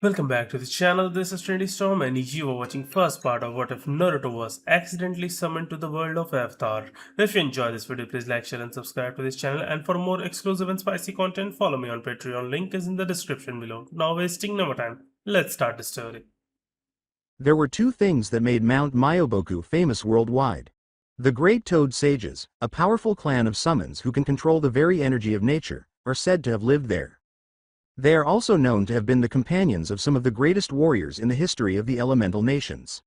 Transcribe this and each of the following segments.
Welcome back to the channel. This is Trendy Storm and you are watching first part of What If Naruto Was Accidentally Summoned to the World of Avatar. If you enjoy this video, please like, share and subscribe to this channel, and for more exclusive and spicy content, follow me on Patreon. Link is in the description below. Now wasting no more time, let's start the story. There were two things that made Mount Myoboku famous worldwide. The Great Toad Sages, a powerful clan of summons who can control the very energy of nature, are said to have lived there. They are also known to have been the companions of some of the greatest warriors in the history of the elemental nations.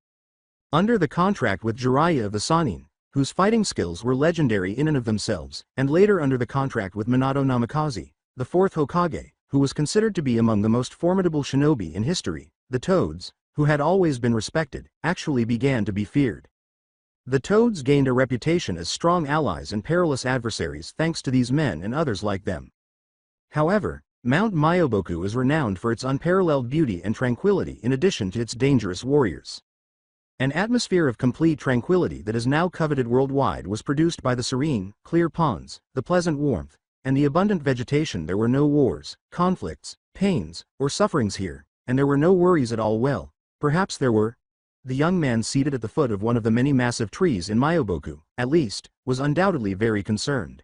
Under the contract with Jiraiya of the Sannin, whose fighting skills were legendary in and of themselves, and later under the contract with Minato Namikaze, the fourth Hokage, who was considered to be among the most formidable shinobi in history, the Toads, who had always been respected, actually began to be feared. The Toads gained a reputation as strong allies and perilous adversaries thanks to these men and others like them. However, Mount Myoboku is renowned for its unparalleled beauty and tranquility in addition to its dangerous warriors. An atmosphere of complete tranquility that is now coveted worldwide was produced by the serene, clear ponds, the pleasant warmth, and the abundant vegetation. There were no wars, conflicts, pains, or sufferings here, and there were no worries at all. Well, perhaps there were. The young man seated at the foot of one of the many massive trees in Myoboku, at least, was undoubtedly very concerned.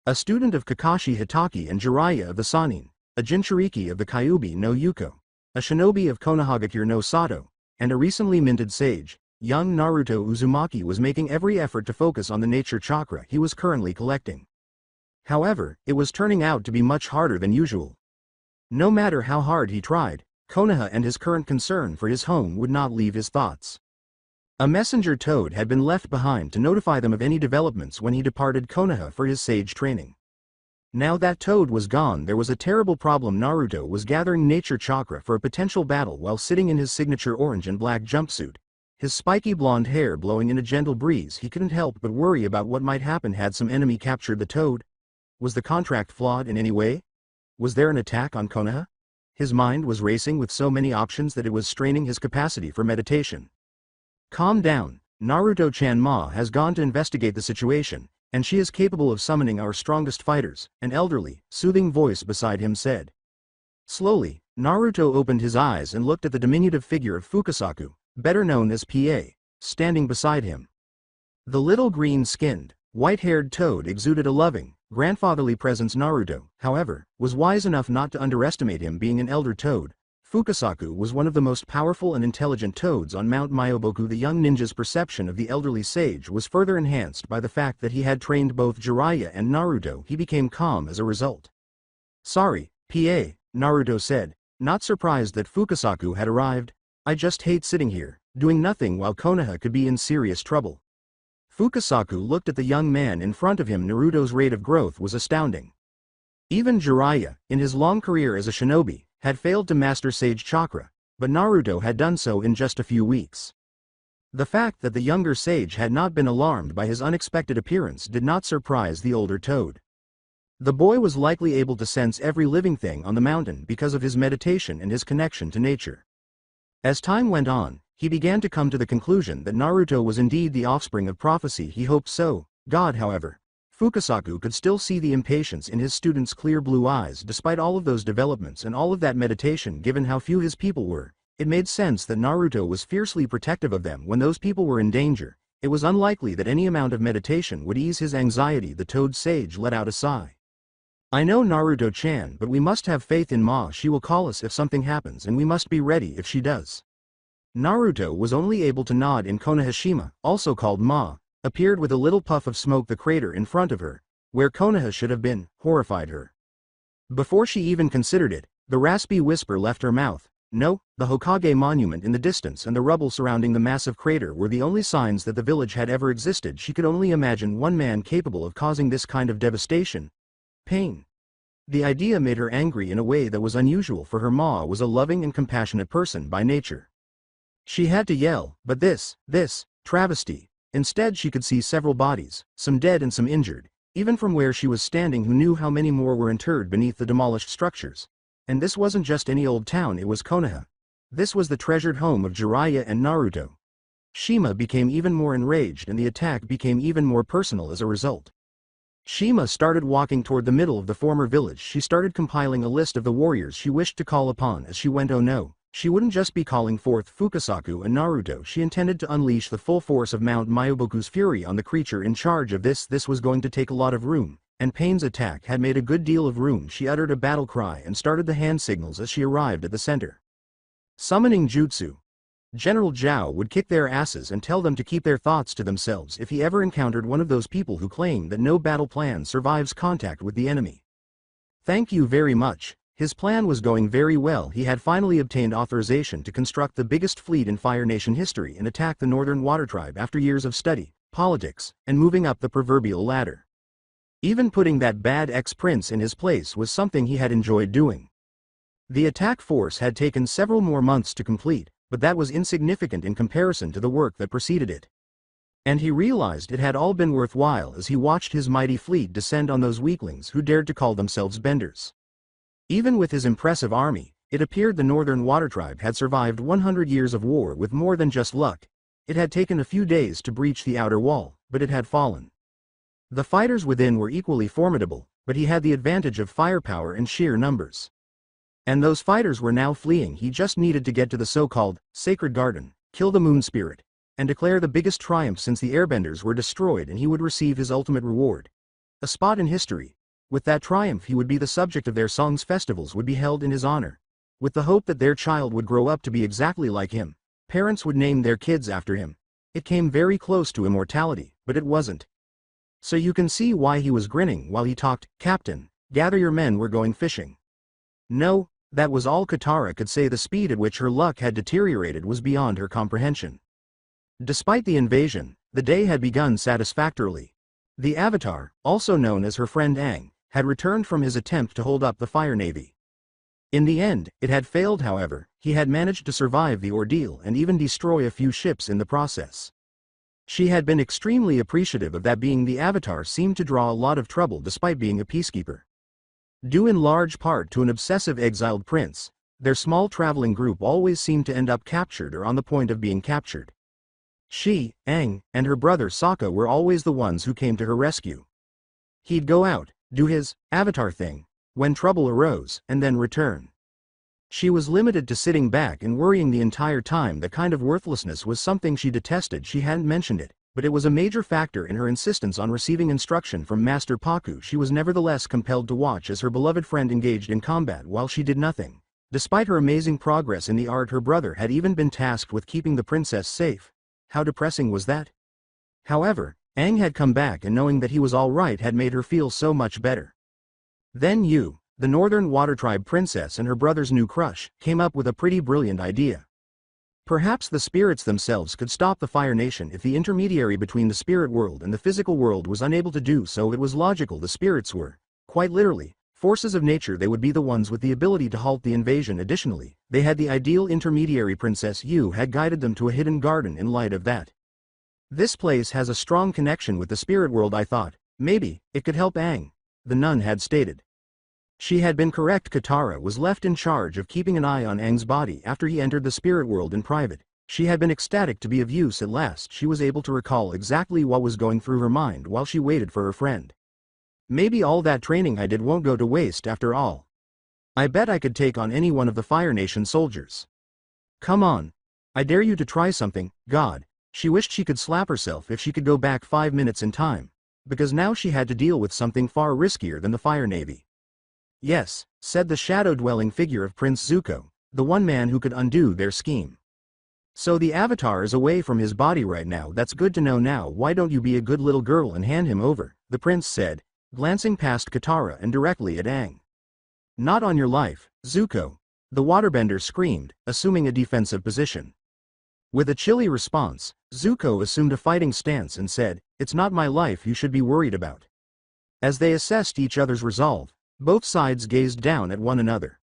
A student of Kakashi Hitaki and Jiraiya of the Sannin, a Jinchuriki of the Kyuubi no Yuko, a shinobi of Konohagakure no Sato, and a recently minted sage, young Naruto Uzumaki was making every effort to focus on the nature chakra he was currently collecting. However, it was turning out to be much harder than usual. No matter how hard he tried, Konoha and his current concern for his home would not leave his thoughts. A messenger toad had been left behind to notify them of any developments when he departed Konoha for his sage training. Now that toad was gone, there was a terrible problem. Naruto was gathering nature chakra for a potential battle while sitting in his signature orange and black jumpsuit. His spiky blonde hair blowing in a gentle breeze, he couldn't help but worry about what might happen had some enemy captured the toad. Was the contract flawed in any way? Was there an attack on Konoha? His mind was racing with so many options that it was straining his capacity for meditation. Calm down, Naruto-chan. Ma has gone to investigate the situation, and she is capable of summoning our strongest fighters, an elderly, soothing voice beside him said. Slowly, Naruto opened his eyes and looked at the diminutive figure of Fukasaku, better known as PA, standing beside him. The little green-skinned, white-haired toad exuded a loving, grandfatherly presence. Naruto, however, was wise enough not to underestimate him. Being an elder toad, Fukasaku was one of the most powerful and intelligent toads on Mount Myoboku. The young ninja's perception of the elderly sage was further enhanced by the fact that he had trained both Jiraiya and Naruto. He became calm as a result. Sorry, PA, Naruto said, not surprised that Fukasaku had arrived. I just hate sitting here, doing nothing while Konoha could be in serious trouble. Fukasaku looked at the young man in front of him. Naruto's rate of growth was astounding. Even Jiraiya, in his long career as a shinobi, had failed to master Sage Chakra, but Naruto had done so in just a few weeks. The fact that the younger sage had not been alarmed by his unexpected appearance did not surprise the older toad. The boy was likely able to sense every living thing on the mountain because of his meditation and his connection to nature. As time went on, he began to come to the conclusion that Naruto was indeed the offspring of prophecy. He hoped so. God, however, Fukasaku could still see the impatience in his student's clear blue eyes. Despite all of those developments and all of that meditation, given how few his people were, it made sense that Naruto was fiercely protective of them when those people were in danger. It was unlikely that any amount of meditation would ease his anxiety. The toad sage let out a sigh. I know, Naruto-chan, but we must have faith in Ma. She will call us if something happens, and we must be ready if she does. Naruto was only able to nod. In Konohashima, also called Ma, appeared with a little puff of smoke. The crater in front of her, where Konoha should have been, horrified her. Before she even considered it, the raspy whisper left her mouth. No, the Hokage monument in the distance and the rubble surrounding the massive crater were the only signs that the village had ever existed. She could only imagine one man capable of causing this kind of devastation. Pain. The idea made her angry in a way that was unusual for her. Ma was a loving and compassionate person by nature. She had to yell, but this travesty. Instead, she could see several bodies, some dead and some injured, even from where she was standing. Who knew how many more were interred beneath the demolished structures? And this wasn't just any old town, it was Konoha. This was the treasured home of Jiraiya and Naruto. Shima became even more enraged, and the attack became even more personal as a result. Shima started walking toward the middle of the former village. She started compiling a list of the warriors she wished to call upon as she went. Oh no, she wouldn't just be calling forth Fukasaku and Naruto. She intended to unleash the full force of Mount Myoboku's fury on the creature in charge of this. This was going to take a lot of room, and Pain's attack had made a good deal of room. She uttered a battle cry and started the hand signals as she arrived at the center. Summoning Jutsu. General Zhao would kick their asses and tell them to keep their thoughts to themselves if he ever encountered one of those people who claim that no battle plan survives contact with the enemy. Thank you very much. His plan was going very well. He had finally obtained authorization to construct the biggest fleet in Fire Nation history and attack the Northern Water Tribe after years of study, politics, and moving up the proverbial ladder. Even putting that bad ex-prince in his place was something he had enjoyed doing. The attack force had taken several more months to complete, but that was insignificant in comparison to the work that preceded it. And he realized it had all been worthwhile as he watched his mighty fleet descend on those weaklings who dared to call themselves benders. Even with his impressive army, it appeared the Northern Water Tribe had survived 100 years of war with more than just luck. It had taken a few days to breach the outer wall, but it had fallen. The fighters within were equally formidable, but he had the advantage of firepower and sheer numbers. And those fighters were now fleeing. He just needed to get to the so-called Sacred Garden, kill the Moon Spirit, and declare the biggest triumph since the Airbenders were destroyed, and he would receive his ultimate reward. A spot in history. With that triumph he would be the subject of their songs. Festivals would be held in his honor. With the hope that their child would grow up to be exactly like him. Parents would name their kids after him. It came very close to immortality, but it wasn't. So you can see why he was grinning while he talked. Captain, gather your men, we're going fishing. No. That was all Katara could say. The speed at which her luck had deteriorated was beyond her comprehension. Despite the invasion, the day had begun satisfactorily. The Avatar, also known as her friend Aang, had returned from his attempt to hold up the Fire Navy. In the end, it had failed. However, he had managed to survive the ordeal and even destroy a few ships in the process. She had been extremely appreciative of that. Being the Avatar seemed to draw a lot of trouble despite being a peacekeeper. Due in large part to an obsessive exiled prince, their small traveling group always seemed to end up captured or on the point of being captured. She, Aang, and her brother Sokka were always the ones who came to her rescue. He'd go out, do his Avatar thing, when trouble arose, and then return. She was limited to sitting back and worrying the entire time. The kind of worthlessness was something she detested. She hadn't mentioned it, but it was a major factor in her insistence on receiving instruction from Master Pakku. She was nevertheless compelled to watch as her beloved friend engaged in combat while she did nothing. Despite her amazing progress in the art, her brother had even been tasked with keeping the princess safe. How depressing was that? However, Aang had come back, and knowing that he was all right had made her feel so much better. Then you, the Northern Water Tribe princess and her brother's new crush, came up with a pretty brilliant idea. Perhaps the spirits themselves could stop the Fire Nation if the intermediary between the spirit world and the physical world was unable to do so. It was logical. The spirits were, quite literally, forces of nature. They would be the ones with the ability to halt the invasion. Additionally, they had the ideal intermediary. Princess Yu had guided them to a hidden garden. In light of that, this place has a strong connection with the spirit world. I thought, maybe, it could help Aang, the nun had stated. She had been correct. Katara was left in charge of keeping an eye on Aang's body after he entered the spirit world in private. She had been ecstatic to be of use. At last she was able to recall exactly what was going through her mind while she waited for her friend. Maybe all that training I did won't go to waste after all. I bet I could take on any one of the Fire Nation soldiers. Come on. I dare you to try something. God, she wished she could slap herself if she could go back 5 minutes in time, because now she had to deal with something far riskier than the Fire Navy. Yes, said the shadow-dwelling figure of Prince Zuko, the one man who could undo their scheme. So the Avatar is away from his body right now. That's good to know. Now why don't you be a good little girl and hand him over, the prince said, glancing past Katara and directly at Aang. Not on your life, Zuko, the waterbender screamed, assuming a defensive position. With a chilly response, Zuko assumed a fighting stance and said, it's not my life you should be worried about. As they assessed each other's resolve, both sides gazed down at one another.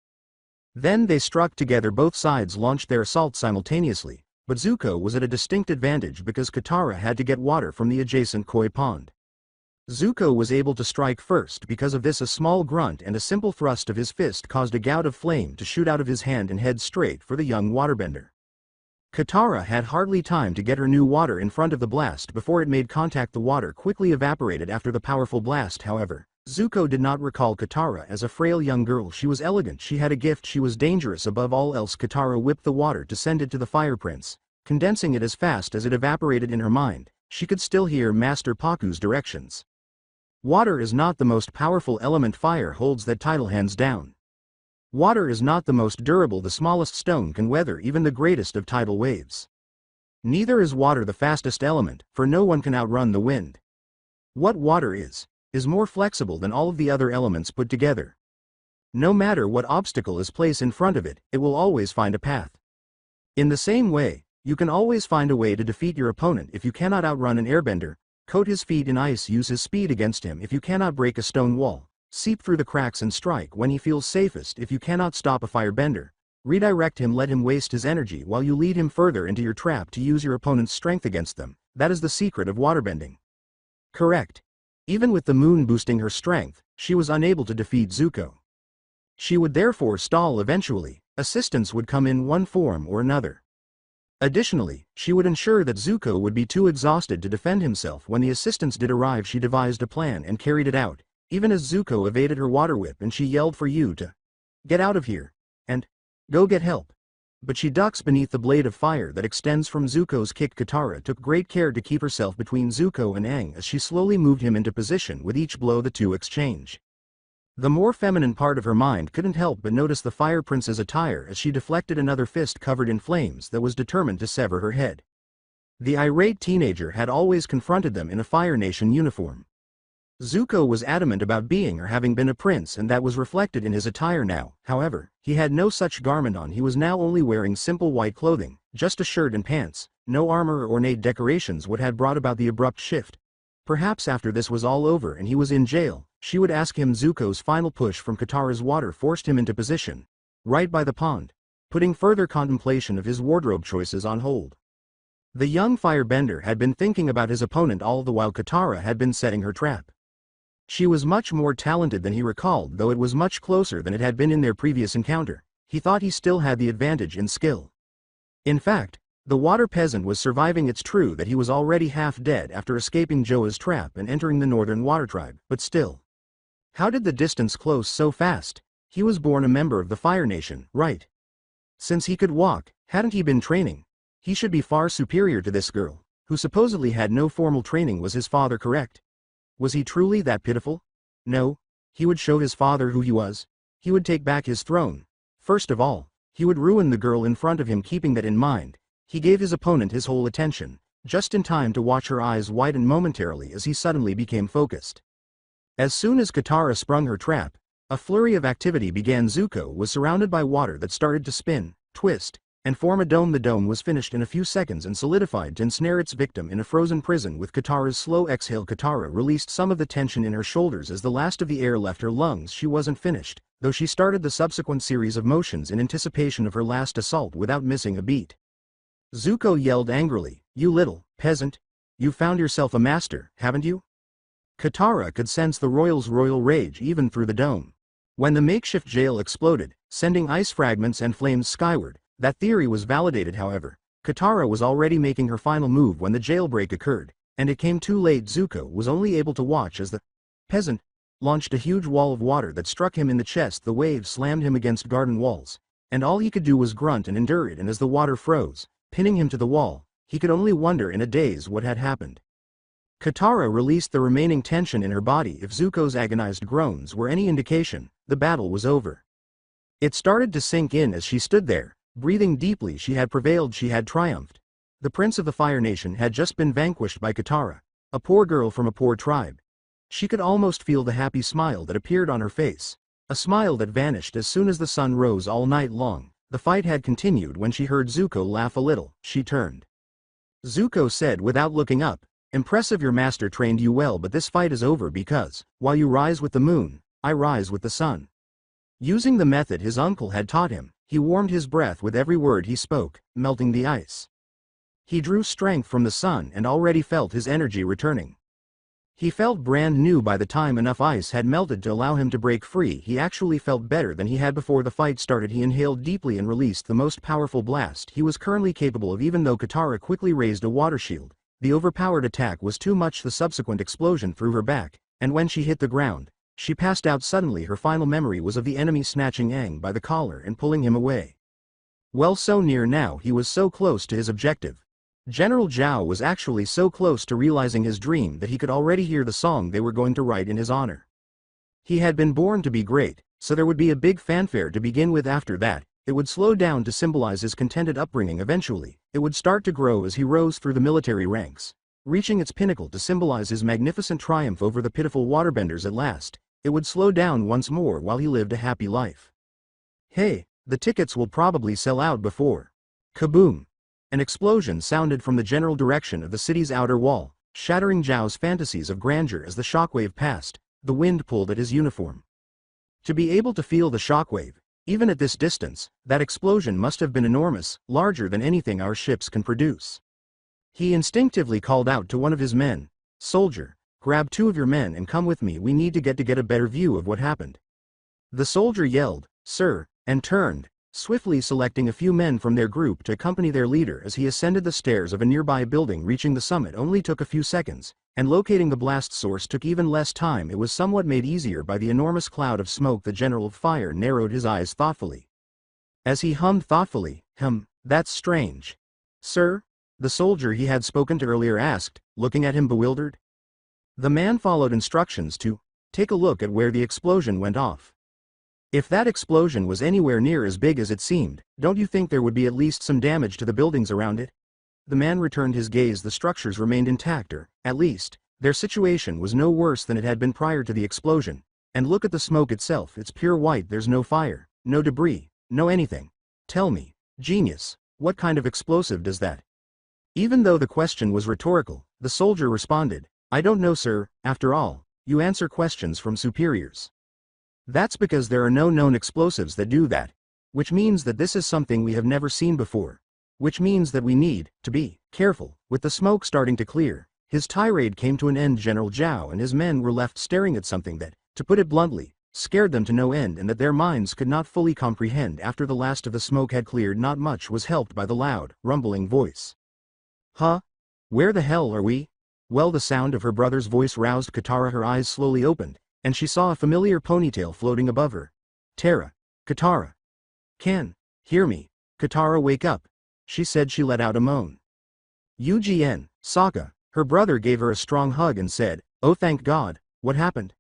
Then they struck together. Both sides launched their assault simultaneously, but Zuko was at a distinct advantage because Katara had to get water from the adjacent koi pond. Zuko was able to strike first. Because of this, a small grunt and a simple thrust of his fist caused a gout of flame to shoot out of his hand and head straight for the young waterbender. Katara had hardly time to get her new water in front of the blast before it made contact. The water quickly evaporated after the powerful blast. However, Zuko did not recall Katara as a frail young girl. She was elegant, she had a gift, she was dangerous above all else. Katara whipped the water to send it to the Fire Prince, condensing it as fast as it evaporated in her mind. She could still hear Master Pakku's directions. Water is not the most powerful element. Fire holds that title hands down. Water is not the most durable. The smallest stone can weather even the greatest of tidal waves. Neither is water the fastest element, for no one can outrun the wind. What water is more flexible than all of the other elements put together. No matter what obstacle is placed in front of it, it will always find a path. In the same way, you can always find a way to defeat your opponent. If you cannot outrun an airbender, coat his feet in ice, use his speed against him. If you cannot break a stone wall, seep through the cracks and strike when he feels safest. If you cannot stop a firebender, redirect him, let him waste his energy while you lead him further into your trap to use your opponent's strength against them. That is the secret of waterbending. Correct. Even with the moon boosting her strength, she was unable to defeat Zuko. She would therefore stall eventually. Assistance would come in one form or another. Additionally, she would ensure that Zuko would be too exhausted to defend himself. When the assistance did arrive, she devised a plan and carried it out, even as Zuko evaded her water whip and she yelled for you to get out of here and go get help. But she ducks beneath the blade of fire that extends from Zuko's kick. Katara took great care to keep herself between Zuko and Aang as she slowly moved him into position. With each blow the two exchange. The more feminine part of her mind couldn't help but notice the Fire Prince's attire as she deflected another fist covered in flames that was determined to sever her head. The irate teenager had always confronted them in a Fire Nation uniform. Zuko was adamant about being or having been a prince, and that was reflected in his attire now. However, he had no such garment on. He was now only wearing simple white clothing, just a shirt and pants. No armor or ornate decorations would have brought about the abrupt shift. Perhaps after this was all over and he was in jail, she would ask him. Zuko's final push from Katara's water forced him into position, right by the pond, putting further contemplation of his wardrobe choices on hold. The young firebender had been thinking about his opponent all the while Katara had been setting her trap. She was much more talented than he recalled, though it was much closer than it had been in their previous encounter. He thought he still had the advantage in skill. In fact, the water peasant was surviving. It's true that he was already half dead after escaping Joa's trap and entering the Northern Water Tribe, but still. How did the distance close so fast? He was born a member of the Fire Nation, right? Since he could walk, hadn't he been training? He should be far superior to this girl, who supposedly had no formal training. Was his father correct? Was he truly that pitiful? No. He would show his father who he was. He would take back his throne. First of all, he would ruin the girl in front of him. Keeping that in mind, he gave his opponent his whole attention, just in time to watch her eyes widen momentarily as he suddenly became focused. As soon as Katara sprung her trap, a flurry of activity began. Zuko was surrounded by water that started to spin, twist, and form a dome. The dome was finished in a few seconds and solidified to ensnare its victim in a frozen prison. With Katara's slow exhale, Katara released some of the tension in her shoulders as the last of the air left her lungs. She wasn't finished, though she started the subsequent series of motions in anticipation of her last assault without missing a beat. Zuko yelled angrily, "You little peasant! You found yourself a master, haven't you?" Katara could sense the royal's royal rage even through the dome. When the makeshift jail exploded, sending ice fragments and flames skyward, that theory was validated. However, Katara was already making her final move when the jailbreak occurred, and it came too late. Zuko was only able to watch as the peasant launched a huge wall of water that struck him in the chest. The waves slammed him against garden walls, and all he could do was grunt and endure it. And as the water froze, pinning him to the wall, he could only wonder in a daze what had happened. Katara released the remaining tension in her body. If Zuko's agonized groans were any indication, the battle was over. It started to sink in as she stood there, breathing deeply. She had prevailed, she had triumphed. The prince of the Fire Nation had just been vanquished by Katara, a poor girl from a poor tribe. She could almost feel the happy smile that appeared on her face, a smile that vanished as soon as the sun rose. All night long, the fight had continued. When she heard Zuko laugh a little, she turned. Zuko said without looking up, "Impressive, your master trained you well, but this fight is over because, while you rise with the moon, I rise with the sun." Using the method his uncle had taught him, he warmed his breath with every word he spoke, melting the ice. He drew strength from the sun and already felt his energy returning. He felt brand new by the time enough ice had melted to allow him to break free. He actually felt better than he had before the fight started. He inhaled deeply and released the most powerful blast he was currently capable of. Even though Katara quickly raised a water shield, the overpowered attack was too much. The subsequent explosion threw her back, and when she hit the ground, she passed out suddenly. Her final memory was of the enemy snatching Aang by the collar and pulling him away. Well, so near now, he was so close to his objective. General Zhao was actually so close to realizing his dream that he could already hear the song they were going to write in his honor. He had been born to be great, so there would be a big fanfare to begin with. After that, it would slow down to symbolize his contented upbringing. Eventually, it would start to grow as he rose through the military ranks, reaching its pinnacle to symbolize his magnificent triumph over the pitiful waterbenders. At last, it would slow down once more while he lived a happy life. Hey, the tickets will probably sell out before. Kaboom! An explosion sounded from the general direction of the city's outer wall, shattering Zhao's fantasies of grandeur. As the shockwave passed, the wind pulled at his uniform. To be able to feel the shockwave, even at this distance, that explosion must have been enormous, larger than anything our ships can produce. He instinctively called out to one of his men, "Soldier, grab 2 of your men and come with me. We need to get a better view of what happened." The soldier yelled, "Sir," and turned, swiftly selecting a few men from their group to accompany their leader as he ascended the stairs of a nearby building. Reaching the summit only took a few seconds, and locating the blast source took even less time. It was somewhat made easier by the enormous cloud of smoke. The General of Fire narrowed his eyes thoughtfully. As he hummed thoughtfully, "That's strange." "Sir?" the soldier he had spoken to earlier asked, looking at him bewildered. The man followed instructions to take a look at where the explosion went off. If that explosion was anywhere near as big as it seemed, don't you think there would be at least some damage to the buildings around it? The man returned his gaze. The structures remained intact, or, at least, their situation was no worse than it had been prior to the explosion. And look at the smoke itself. It's pure white. There's no fire, no debris, no anything. Tell me, genius, what kind of explosive does that? Even though the question was rhetorical, the soldier responded, "I don't know, sir. After all, you answer questions from superiors." "That's because there are no known explosives that do that. Which means that this is something we have never seen before. Which means that we need to be careful." With the smoke starting to clear, his tirade came to an end. General Zhao and his men were left staring at something that, to put it bluntly, scared them to no end and that their minds could not fully comprehend. After the last of the smoke had cleared, not much was helped by the loud, rumbling voice. "Huh? Where the hell are we?" Well, the sound of her brother's voice roused Katara. Her eyes slowly opened, and she saw a familiar ponytail floating above her. "Terra. Katara. Can hear me. Katara, wake up," she said. She let out a moan. "Ugn, Sokka." Her brother gave her a strong hug and said, "Oh, thank God. What happened?"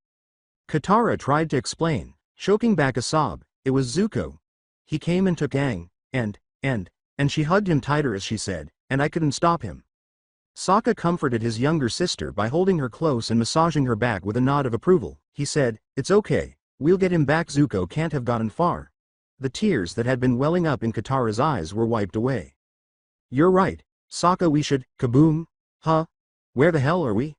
Katara tried to explain, choking back a sob. "It was Zuko. He came and took Aang, and she hugged him tighter as she said, and I couldn't stop him." Sokka comforted his younger sister by holding her close and massaging her back. With a nod of approval, he said, "It's okay, we'll get him back. Zuko can't have gotten far." The tears that had been welling up in Katara's eyes were wiped away. "You're right, Sokka, we should." Kaboom! "Huh? Where the hell are we?"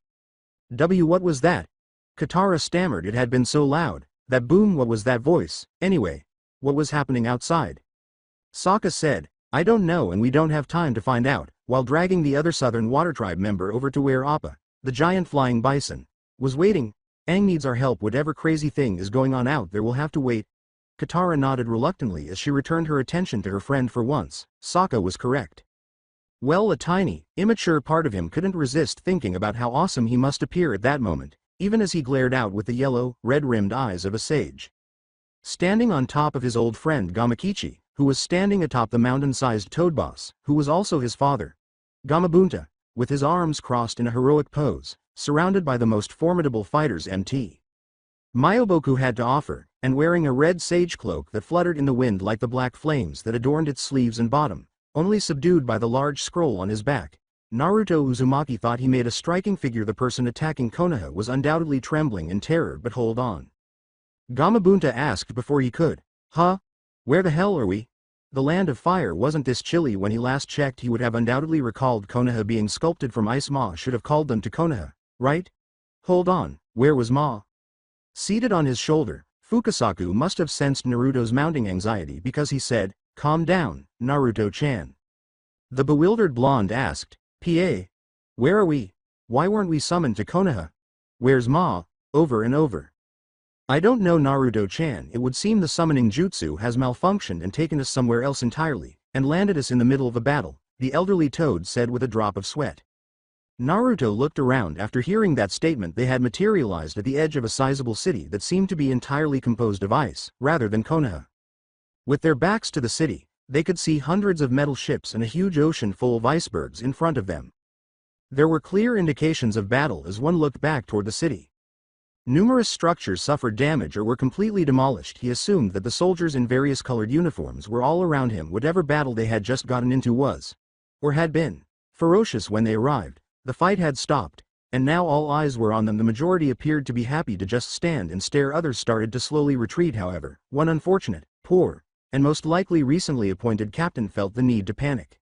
What was that?" Katara stammered. It had been so loud. "That boom, what was that voice, anyway? What was happening outside?" Sokka said, "I don't know, and we don't have time to find out," while dragging the other Southern Water Tribe member over to where Appa, the giant flying bison, was waiting. "Aang needs our help. Whatever crazy thing is going on out there will have to wait." Katara nodded reluctantly as she returned her attention to her friend. For once, Sokka was correct. Well, a tiny, immature part of him couldn't resist thinking about how awesome he must appear at that moment, even as he glared out with the yellow, red-rimmed eyes of a sage. Standing on top of his old friend Gamakichi, who was standing atop the mountain-sized toad boss, who was also his father, Gamabunta, with his arms crossed in a heroic pose, surrounded by the most formidable fighters Mt. Myoboku had to offer, and wearing a red sage cloak that fluttered in the wind like the black flames that adorned its sleeves and bottom, only subdued by the large scroll on his back. Naruto Uzumaki thought he made a striking figure. The person attacking Konoha was undoubtedly trembling in terror, but hold on. Gamabunta asked before he could. "Huh? Where the hell are we?" The land of fire wasn't this chilly. When he last checked, he would have undoubtedly recalled Konoha being sculpted from ice. Ma should have called them to Konoha, right? Hold on, where was Ma? Seated on his shoulder, Fukasaku must have sensed Naruto's mounting anxiety because he said, "Calm down, Naruto-chan." The bewildered blonde asked, "Pa, where are we? Why weren't we summoned to Konoha?" Where's Ma? Over and over. I don't know Naruto-chan, it would seem the summoning jutsu has malfunctioned and taken us somewhere else entirely, and landed us in the middle of a battle, the elderly toad said with a drop of sweat. Naruto looked around after hearing that statement. They had materialized at the edge of a sizable city that seemed to be entirely composed of ice, rather than Konoha. With their backs to the city, they could see hundreds of metal ships and a huge ocean full of icebergs in front of them. There were clear indications of battle as one looked back toward the city. Numerous structures suffered damage or were completely demolished. He assumed that the soldiers in various colored uniforms were all around him. Whatever battle they had just gotten into was, or had been, ferocious when they arrived. The fight had stopped, and now all eyes were on them. The majority appeared to be happy to just stand and stare. Others started to slowly retreat. However, one unfortunate, poor, and most likely recently appointed captain felt the need to panic.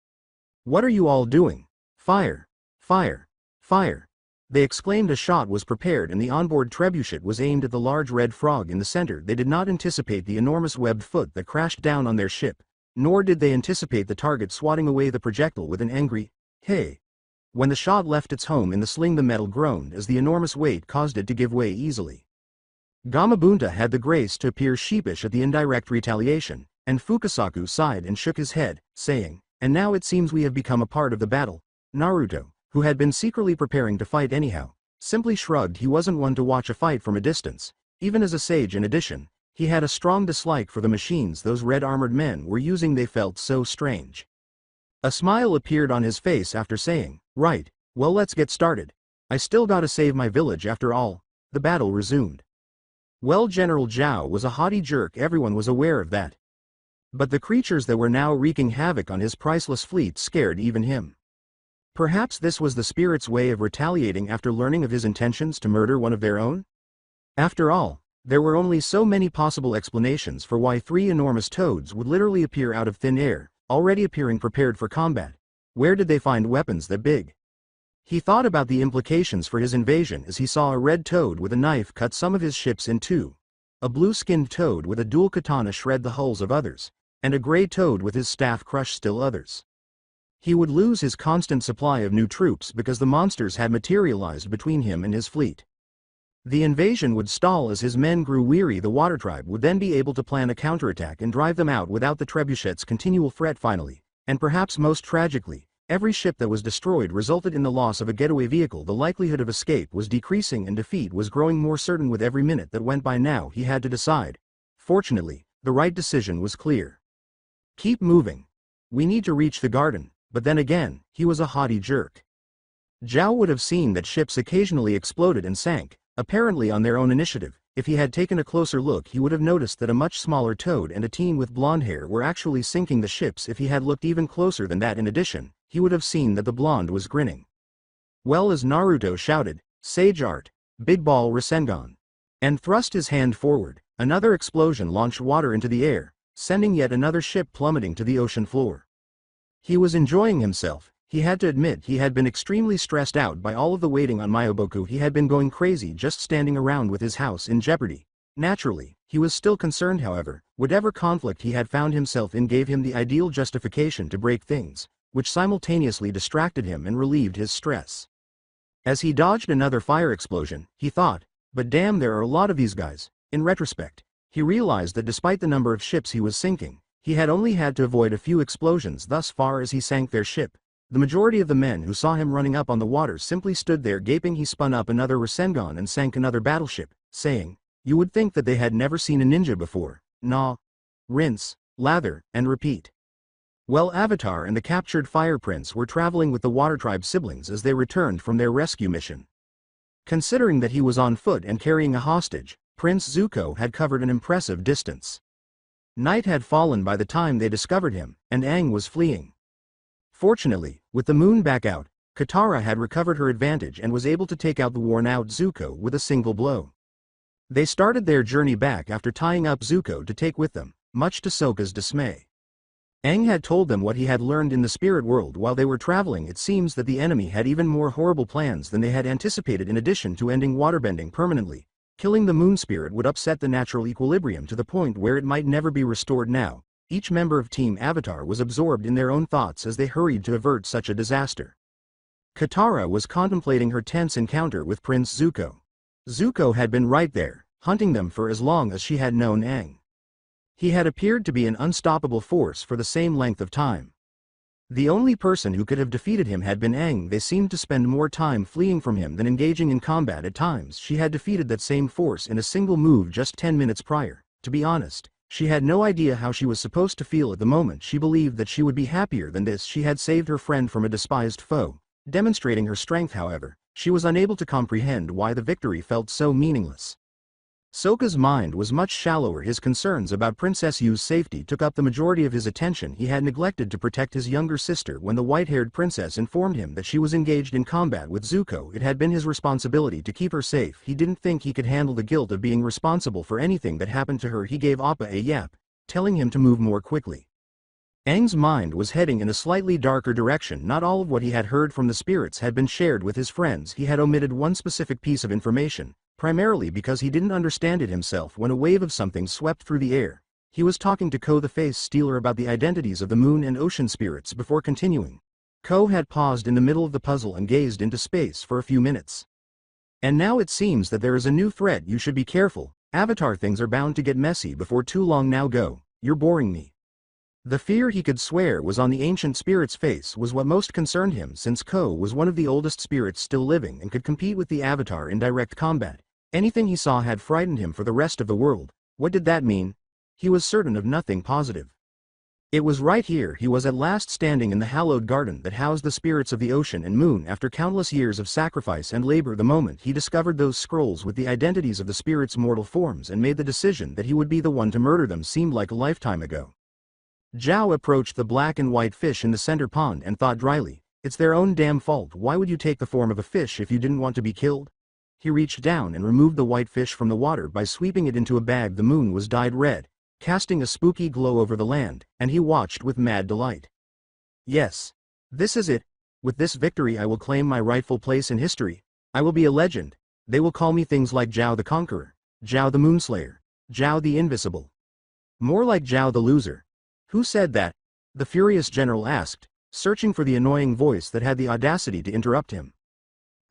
"What are you all doing? Fire! Fire! Fire!" They exclaimed. A shot was prepared and the onboard trebuchet was aimed at the large red frog in the center. They did not anticipate the enormous webbed foot that crashed down on their ship, nor did they anticipate the target swatting away the projectile with an angry, "Hey!" When the shot left its home in the sling, the metal groaned as the enormous weight caused it to give way easily. Gamabunta had the grace to appear sheepish at the indirect retaliation, and Fukasaku sighed and shook his head, saying, "And now it seems we have become a part of the battle." Naruto, who had been secretly preparing to fight anyhow, simply shrugged. He wasn't one to watch a fight from a distance, even as a sage. In addition, he had a strong dislike for the machines those red armored men were using. They felt so strange. A smile appeared on his face after saying, "Right, well, let's get started. I still gotta save my village after all." The battle resumed. Well, General Zhao was a haughty jerk. Everyone was aware of that. But the creatures that were now wreaking havoc on his priceless fleet scared even him. Perhaps this was the spirit's way of retaliating after learning of his intentions to murder one of their own? After all, there were only so many possible explanations for why three enormous toads would literally appear out of thin air, already appearing prepared for combat. Where did they find weapons that big? He thought about the implications for his invasion as he saw a red toad with a knife cut some of his ships in two, a blue-skinned toad with a dual katana shred the hulls of others, and a gray toad with his staff crush still others. He would lose his constant supply of new troops because the monsters had materialized between him and his fleet. The invasion would stall as his men grew weary. The water tribe would then be able to plan a counterattack and drive them out without the trebuchet's continual threat. Finally, and perhaps most tragically, every ship that was destroyed resulted in the loss of a getaway vehicle. The likelihood of escape was decreasing and defeat was growing more certain with every minute that went by. Now he had to decide. Fortunately, the right decision was clear. Keep moving. We need to reach the garden. But then again, he was a haughty jerk. Zhao would have seen that ships occasionally exploded and sank, apparently on their own initiative. If he had taken a closer look, he would have noticed that a much smaller toad and a teen with blonde hair were actually sinking the ships. If he had looked even closer than that, in addition, he would have seen that the blonde was grinning. Well, as Naruto shouted, "Sage Art, Big Ball Rasengan," and thrust his hand forward, another explosion launched water into the air, sending yet another ship plummeting to the ocean floor. He was enjoying himself. He had to admit he had been extremely stressed out by all of the waiting on Myoboku. He had been going crazy just standing around with his house in jeopardy. Naturally, he was still concerned. However, whatever conflict he had found himself in gave him the ideal justification to break things, which simultaneously distracted him and relieved his stress. As he dodged another fire explosion, he thought, "But damn, there are a lot of these guys." In retrospect, he realized that despite the number of ships he was sinking, he had only had to avoid a few explosions thus far as he sank their ship. The majority of the men who saw him running up on the water simply stood there gaping. He spun up another Rasengan and sank another battleship, saying, "You would think that they had never seen a ninja before. Nah. Rinse, lather, and repeat." Well, Avatar and the captured Fire Prince were traveling with the Water Tribe siblings as they returned from their rescue mission. Considering that he was on foot and carrying a hostage, Prince Zuko had covered an impressive distance. Night had fallen by the time they discovered him, and Aang was fleeing. Fortunately, with the moon back out, Katara had recovered her advantage and was able to take out the worn-out Zuko with a single blow. They started their journey back after tying up Zuko to take with them, much to Sokka's dismay. Aang had told them what he had learned in the spirit world while they were traveling. It seems that the enemy had even more horrible plans than they had anticipated. In addition to ending waterbending permanently, killing the moon spirit would upset the natural equilibrium to the point where it might never be restored. Now, each member of Team Avatar was absorbed in their own thoughts as they hurried to avert such a disaster. Katara was contemplating her tense encounter with Prince Zuko. Zuko had been right there, hunting them for as long as she had known Aang. He had appeared to be an unstoppable force for the same length of time. The only person who could have defeated him had been Aang. They seemed to spend more time fleeing from him than engaging in combat at times. She had defeated that same force in a single move just 10 minutes prior. To be honest, she had no idea how she was supposed to feel at the moment. She believed that she would be happier than this. She had saved her friend from a despised foe, demonstrating her strength. However, she was unable to comprehend why the victory felt so meaningless. Sokka's mind was much shallower. His concerns about Princess Yu's safety took up the majority of his attention. He had neglected to protect his younger sister when the white-haired princess informed him that she was engaged in combat with Zuko. It had been his responsibility to keep her safe. He didn't think he could handle the guilt of being responsible for anything that happened to her. He gave Appa a yap, telling him to move more quickly. Aang's mind was heading in a slightly darker direction. Not all of what he had heard from the spirits had been shared with his friends. He had omitted one specific piece of information, primarily because he didn't understand it himself. When a wave of something swept through the air, he was talking to Ko the Face Stealer about the identities of the moon and ocean spirits before continuing. Ko had paused in the middle of the puzzle and gazed into space for a few minutes. And now it seems that there is a new threat. You should be careful. Avatar, things are bound to get messy before too long. Now go. You're boring me. The fear he could swear was on the ancient spirit's face was what most concerned him, since Ko was one of the oldest spirits still living and could compete with the Avatar in direct combat. Anything he saw had frightened him for the rest of the world. What did that mean? He was certain of nothing positive. It was right here he was at last standing in the hallowed garden that housed the spirits of the ocean and moon. After countless years of sacrifice and labor, the moment he discovered those scrolls with the identities of the spirits' mortal forms and made the decision that he would be the one to murder them seemed like a lifetime ago. Zhao approached the black and white fish in the center pond and thought dryly, "It's their own damn fault. Why would you take the form of a fish if you didn't want to be killed?" He reached down and removed the white fish from the water by sweeping it into a bag. The moon was dyed red, casting a spooky glow over the land, and he watched with mad delight. Yes. This is it. With this victory I will claim my rightful place in history. I will be a legend. They will call me things like Zhao the Conqueror, Zhao the Moonslayer, Zhao the Invisible. More like Zhao the Loser. Who said that? The furious general asked, searching for the annoying voice that had the audacity to interrupt him.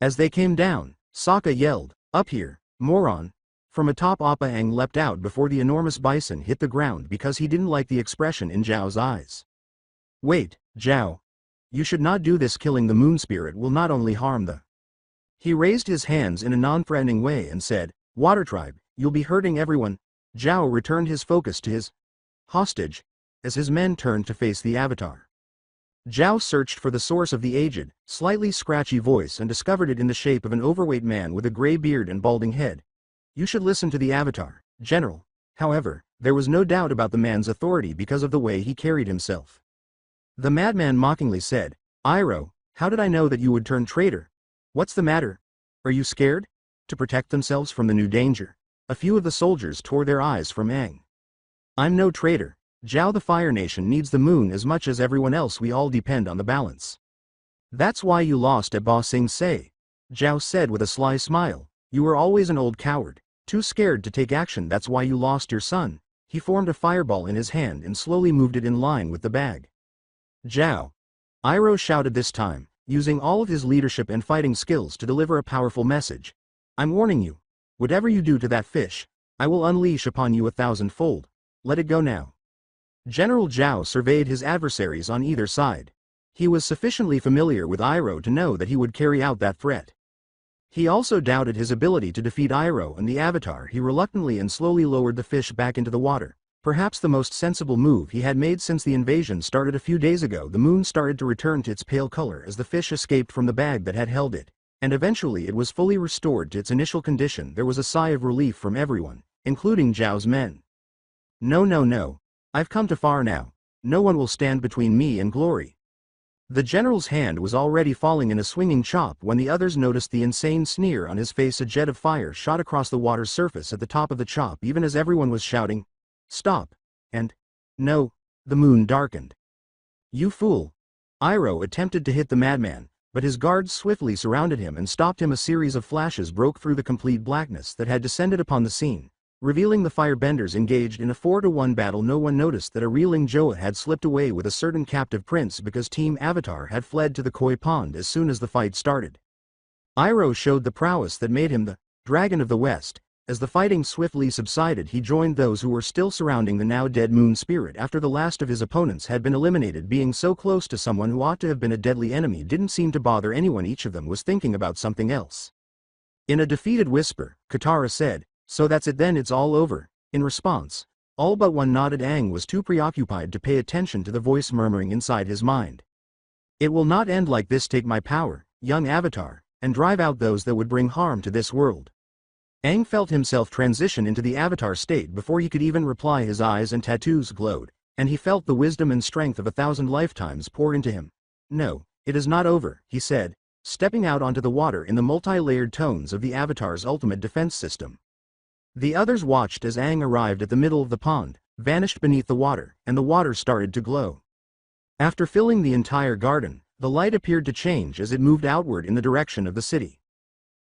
As they came down, Sokka yelled, "Up here, moron!" From atop, Appa Aang leapt out before the enormous bison hit the ground because he didn't like the expression in Zhao's eyes. "Wait, Zhao. You should not do this. Killing the moon spirit will not only harm the..." He raised his hands in a non-threatening way and said, "Water tribe, you'll be hurting everyone." Zhao returned his focus to his hostage as his men turned to face the Avatar. Zhao searched for the source of the aged, slightly scratchy voice and discovered it in the shape of an overweight man with a gray beard and balding head. "You should listen to the Avatar, General." However, there was no doubt about the man's authority because of the way he carried himself. The madman mockingly said, "Iroh, how did I know that you would turn traitor? What's the matter? Are you scared?" To protect themselves from the new danger, a few of the soldiers tore their eyes from Aang. "I'm no traitor. Zhao the Fire Nation needs the moon as much as everyone else. We all depend on the balance." "That's why you lost at Ba Sing Se," Zhao said with a sly smile. "You were always an old coward, too scared to take action. That's why you lost your son." He formed a fireball in his hand and slowly moved it in line with the bag. "Zhao!" Iroh shouted this time, using all of his leadership and fighting skills to deliver a powerful message. "I'm warning you. Whatever you do to that fish, I will unleash upon you 1,000-fold. Let it go now." General Zhao surveyed his adversaries on either side. He was sufficiently familiar with Iroh to know that he would carry out that threat. He also doubted his ability to defeat Iroh and the Avatar. He reluctantly and slowly lowered the fish back into the water, perhaps the most sensible move he had made since the invasion started a few days ago. The moon started to return to its pale color as the fish escaped from the bag that had held it, and eventually it was fully restored to its initial condition. There was a sigh of relief from everyone, including Zhao's men. "No, no, no. I've come too far now. No one will stand between me and glory." The general's hand was already falling in a swinging chop when the others noticed the insane sneer on his face. A jet of fire shot across the water's surface at the top of the chop even as everyone was shouting, "Stop!" and, "No!" The moon darkened. "You fool!" Iroh attempted to hit the madman, but his guards swiftly surrounded him and stopped him. A series of flashes broke through the complete blackness that had descended upon the scene, revealing the firebenders engaged in a 4-to-1 battle. No one noticed that a reeling Joa had slipped away with a certain captive prince because Team Avatar had fled to the koi pond as soon as the fight started. Iroh showed the prowess that made him the Dragon of the West. As the fighting swiftly subsided, he joined those who were still surrounding the now dead moon spirit after the last of his opponents had been eliminated. Being so close to someone who ought to have been a deadly enemy didn't seem to bother anyone. Each of them was thinking about something else. In a defeated whisper, Katara said, "So that's it then, it's all over." In response, all but one nodded. Aang was too preoccupied to pay attention to the voice murmuring inside his mind. "It will not end like this. Take my power, young Avatar, and drive out those that would bring harm to this world." Aang felt himself transition into the Avatar state before he could even reply. His eyes and tattoos glowed, and he felt the wisdom and strength of 1,000 lifetimes pour into him. "No, it is not over," he said, stepping out onto the water in the multi-layered tones of the Avatar's ultimate defense system. The others watched as Aang arrived at the middle of the pond, vanished beneath the water, and the water started to glow. After filling the entire garden, the light appeared to change as it moved outward in the direction of the city.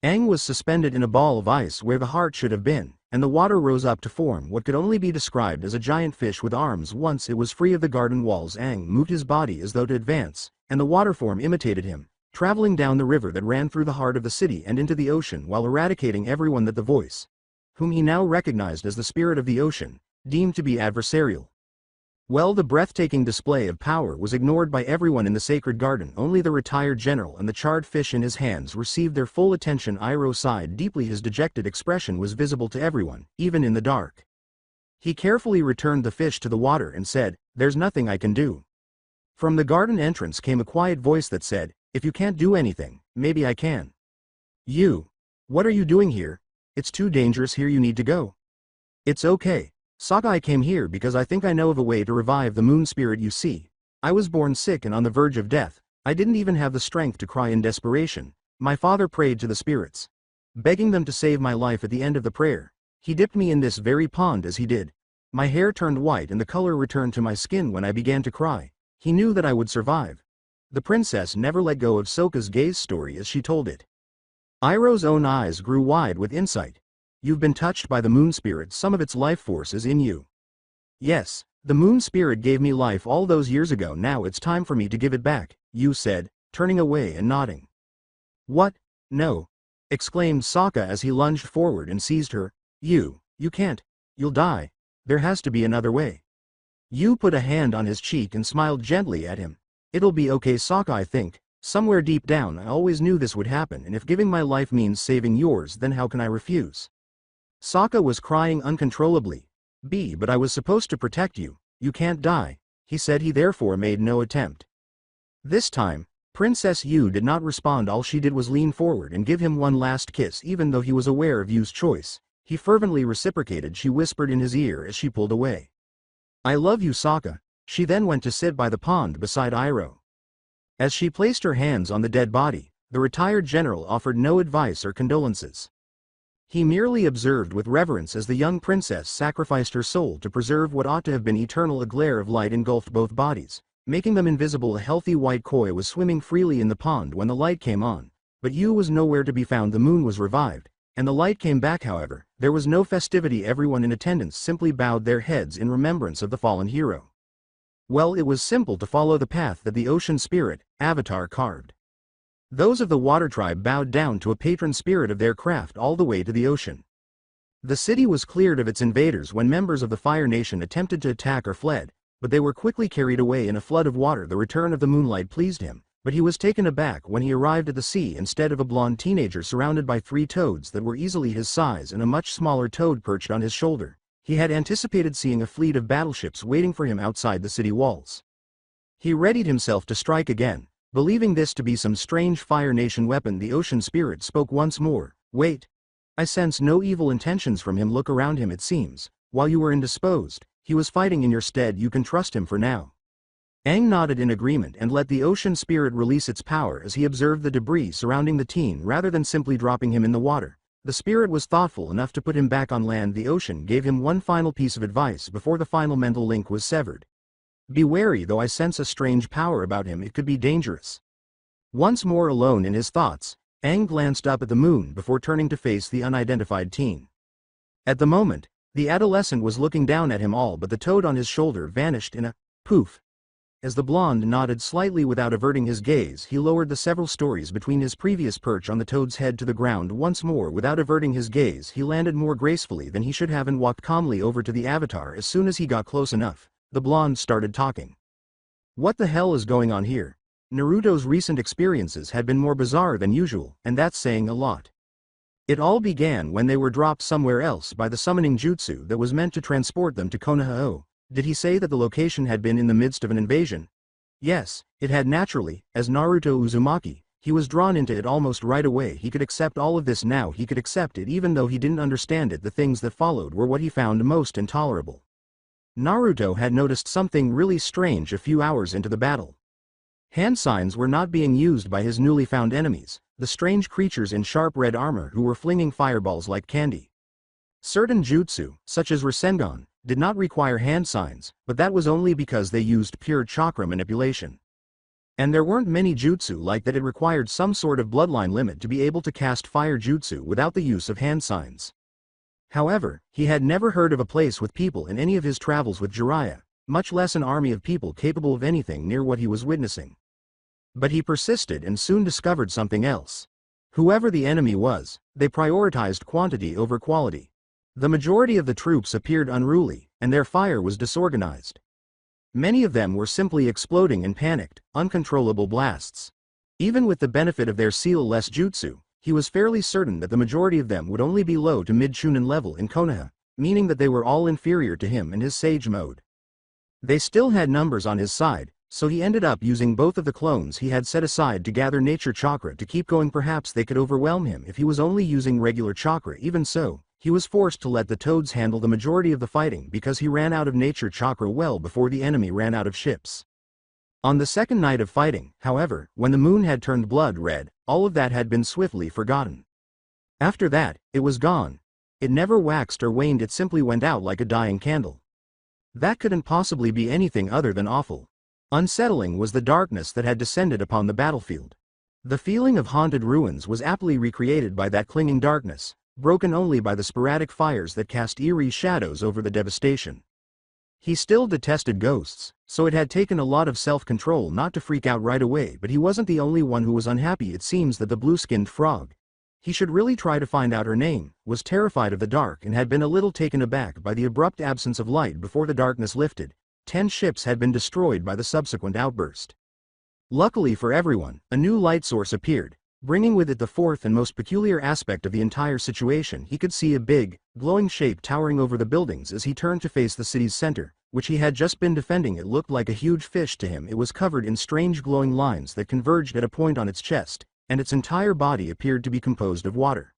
Aang was suspended in a ball of ice where the heart should have been, and the water rose up to form what could only be described as a giant fish with arms. Once it was free of the garden walls, Aang moved his body as though to advance, and the water form imitated him, traveling down the river that ran through the heart of the city and into the ocean while eradicating everyone that the voice, whom he now recognized as the spirit of the ocean, deemed to be adversarial. Well, the breathtaking display of power was ignored by everyone in the sacred garden. Only the retired general and the charred fish in his hands received their full attention. Iroh sighed deeply. His dejected expression was visible to everyone, even in the dark. He carefully returned the fish to the water and said, "There's nothing I can do." From the garden entrance came a quiet voice that said, "If you can't do anything, maybe I can." "You. What are you doing here? It's too dangerous here. You need to go." "It's okay, Sokka, I came here because I think I know of a way to revive the moon spirit. You see, I was born sick and on the verge of death. I didn't even have the strength to cry in desperation. My father prayed to the spirits, begging them to save my life. At the end of the prayer, he dipped me in this very pond. As he did, my hair turned white and the color returned to my skin. When I began to cry, he knew that I would survive." The princess never let go of Sokka's gaze story as she told it. Iroh's own eyes grew wide with insight. "You've been touched by the moon spirit. Some of its life force is in you." "Yes, the moon spirit gave me life all those years ago. Now it's time for me to give it back," Yu said, turning away and nodding. "What? No!" exclaimed Sokka as he lunged forward and seized her. You can't. You'll die. There has to be another way." Yu put a hand on his cheek and smiled gently at him. "It'll be okay, Sokka. I think, somewhere deep down, I always knew this would happen, and if giving my life means saving yours, then how can I refuse?" Sokka was crying uncontrollably. But I was supposed to protect you. You can't die," he said. He therefore made no attempt. This time, Princess Yu did not respond. All she did was lean forward and give him one last kiss. Even though he was aware of Yu's choice, he fervently reciprocated. She whispered in his ear as she pulled away, "I love you, Sokka." She then went to sit by the pond beside Iroh. As she placed her hands on the dead body, the retired general offered no advice or condolences. He merely observed with reverence as the young princess sacrificed her soul to preserve what ought to have been eternal. A glare of light engulfed both bodies, making them invisible. A healthy white koi was swimming freely in the pond when the light came on, but Yu was nowhere to be found. The moon was revived, and the light came back. However, there was no festivity. Everyone in attendance simply bowed their heads in remembrance of the fallen hero. Well, it was simple to follow the path that the ocean spirit, Avatar, carved. Those of the water tribe bowed down to a patron spirit of their craft all the way to the ocean. The city was cleared of its invaders when members of the Fire Nation attempted to attack or fled, but they were quickly carried away in a flood of water. The return of the moonlight pleased him, but he was taken aback when he arrived at the sea. Instead of a blonde teenager surrounded by 3 toads that were easily his size and a much smaller toad perched on his shoulder, he had anticipated seeing a fleet of battleships waiting for him outside the city walls. He readied himself to strike again, believing this to be some strange Fire Nation weapon. The ocean spirit spoke once more. "Wait. I sense no evil intentions from him. Look around him. It seems, while you were indisposed, he was fighting in your stead. You can trust him for now." Aang nodded in agreement and let the ocean spirit release its power as he observed the debris surrounding the teen. Rather than simply dropping him in the water, the spirit was thoughtful enough to put him back on land. The ocean gave him one final piece of advice before the final mental link was severed. "Be wary, though I sense a strange power about him. It could be dangerous." Once more alone in his thoughts, Aang glanced up at the moon before turning to face the unidentified teen. At the moment, the adolescent was looking down at him. All but the toad on his shoulder vanished in a poof. As the blonde nodded slightly without averting his gaze, he lowered the several stories between his previous perch on the toad's head to the ground once more. Without averting his gaze, he landed more gracefully than he should have and walked calmly over to the avatar. As soon as he got close enough, the blonde started talking. What the hell is going on here? Naruto's recent experiences had been more bizarre than usual, and that's saying a lot. It all began when they were dropped somewhere else by the summoning jutsu that was meant to transport them to Konoha. Did he say that the location had been in the midst of an invasion? Yes, it had naturally. As Naruto Uzumaki, he was drawn into it almost right away. He could accept all of this now. He could accept it even though he didn't understand it. The things that followed were what he found most intolerable. Naruto had noticed something really strange a few hours into the battle. Hand signs were not being used by his newly found enemies, the strange creatures in sharp red armor who were flinging fireballs like candy. Certain jutsu, such as Rasengan, did not require hand signs, but that was only because they used pure chakra manipulation. And there weren't many jutsu like that. It required some sort of bloodline limit to be able to cast fire jutsu without the use of hand signs. However, he had never heard of a place with people in any of his travels with Jiraiya, much less an army of people capable of anything near what he was witnessing. But he persisted and soon discovered something else. Whoever the enemy was, they prioritized quantity over quality. The majority of the troops appeared unruly, and their fire was disorganized. Many of them were simply exploding in panicked, uncontrollable blasts. Even with the benefit of their seal-less jutsu, he was fairly certain that the majority of them would only be low to mid-Chunin level in Konoha, meaning that they were all inferior to him in his sage mode. They still had numbers on his side, so he ended up using both of the clones he had set aside to gather nature chakra to keep going. Perhaps they could overwhelm him if he was only using regular chakra. Even so, he was forced to let the toads handle the majority of the fighting because he ran out of nature chakra well before the enemy ran out of ships. On the second night of fighting, however, when the moon had turned blood red, all of that had been swiftly forgotten. After that, it was gone. It never waxed or waned. It simply went out like a dying candle. That couldn't possibly be anything other than awful. Unsettling was the darkness that had descended upon the battlefield. The feeling of haunted ruins was aptly recreated by that clinging darkness, broken only by the sporadic fires that cast eerie shadows over the devastation. He still detested ghosts, so it had taken a lot of self-control not to freak out right away. But he wasn't the only one who was unhappy. It seems that the blue-skinned frog, he should really try to find out her name, was terrified of the dark and had been a little taken aback by the abrupt absence of light before the darkness lifted. 10 ships had been destroyed by the subsequent outburst. Luckily for everyone, a new light source appeared, bringing with it the fourth and most peculiar aspect of the entire situation. He could see a big, glowing shape towering over the buildings as he turned to face the city's center, which he had just been defending. It looked like a huge fish to him. It was covered in strange glowing lines that converged at a point on its chest, and its entire body appeared to be composed of water.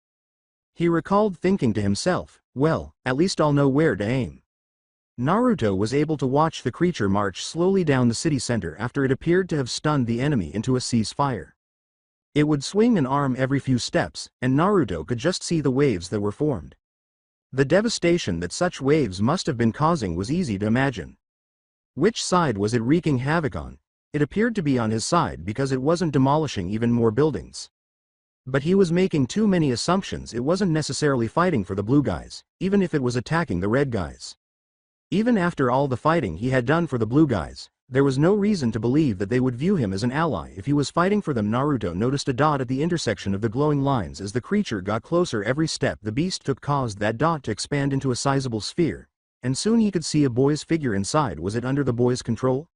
He recalled thinking to himself, well, at least I'll know where to aim. Naruto was able to watch the creature march slowly down the city center after it appeared to have stunned the enemy into a ceasefire. It would swing an arm every few steps, and Naruto could just see the waves that were formed. The devastation that such waves must have been causing was easy to imagine. Which side was it wreaking havoc on? It appeared to be on his side because it wasn't demolishing even more buildings. But he was making too many assumptions. It wasn't necessarily fighting for the blue guys, even if it was attacking the red guys. Even after all the fighting he had done for the blue guys, there was no reason to believe that they would view him as an ally if he was fighting for them. Naruto noticed a dot at the intersection of the glowing lines. As the creature got closer every step the beast took caused that dot to expand into a sizable sphere, and soon he could see a boy's figure inside. Was it under the boy's control?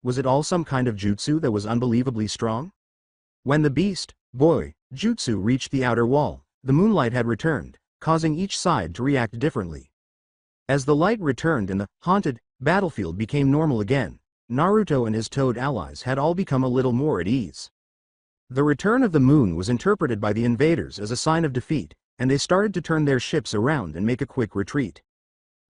Was it all some kind of jutsu that was unbelievably strong? When the beast, boy, jutsu reached the outer wall, the moonlight had returned, causing each side to react differently. As the light returned and the haunted battlefield became normal again, Naruto and his toad allies had all become a little more at ease. The return of the moon was interpreted by the invaders as a sign of defeat, and they started to turn their ships around and make a quick retreat.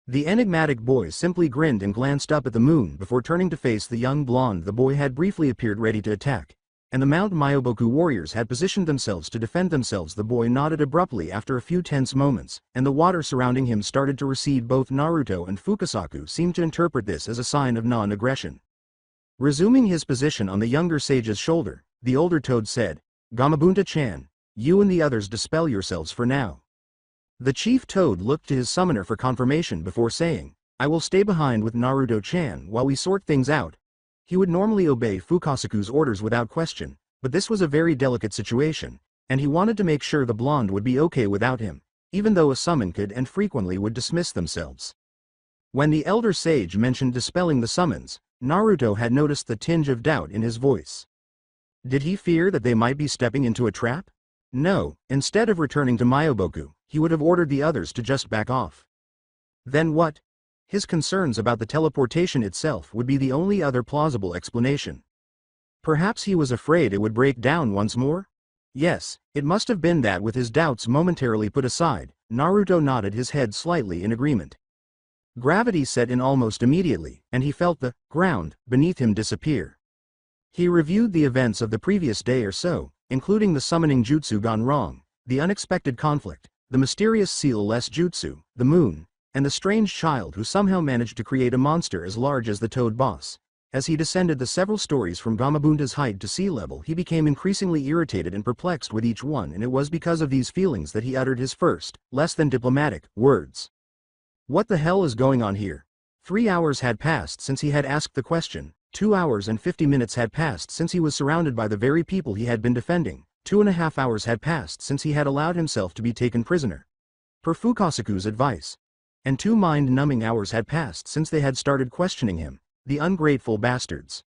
The enigmatic boy simply grinned and glanced up at the moon before turning to face the young blonde. The boy had briefly appeared ready to attack, and the Mount Myoboku warriors had positioned themselves to defend themselves. The boy nodded abruptly after a few tense moments, and the water surrounding him started to recede. Both Naruto and Fukasaku seemed to interpret this as a sign of non-aggression. Resuming his position on the younger sage's shoulder, the older toad said, "Gamabunta-chan, you and the others dispel yourselves for now." The chief toad looked to his summoner for confirmation before saying, "I will stay behind with Naruto-chan while we sort things out." He would normally obey Fukasaku's orders without question, but this was a very delicate situation, and he wanted to make sure the blonde would be okay without him, even though a summon could and frequently would dismiss themselves. When the elder sage mentioned dispelling the summons, Naruto had noticed the tinge of doubt in his voice. Did he fear that they might be stepping into a trap? No, instead of returning to Myoboku, he would have ordered the others to just back off. Then what? His concerns about the teleportation itself would be the only other plausible explanation. Perhaps he was afraid it would break down once more? Yes, it must have been that. With his doubts momentarily put aside, Naruto nodded his head slightly in agreement. Gravity set in almost immediately, and he felt the ground beneath him disappear. He reviewed the events of the previous day or so, including the summoning jutsu gone wrong, the unexpected conflict, the mysterious seal-less jutsu, the moon, and the strange child who somehow managed to create a monster as large as the Toad Boss. As he descended the several stories from Gamabunta's height to sea level, he became increasingly irritated and perplexed with each one, and it was because of these feelings that he uttered his first, less than diplomatic, words. What the hell is going on here? 3 hours had passed since he had asked the question, 2 hours and 50 minutes had passed since he was surrounded by the very people he had been defending, 2.5 hours had passed since he had allowed himself to be taken prisoner, per Fukasaku's advice, and 2 mind-numbing hours had passed since they had started questioning him. The ungrateful bastards.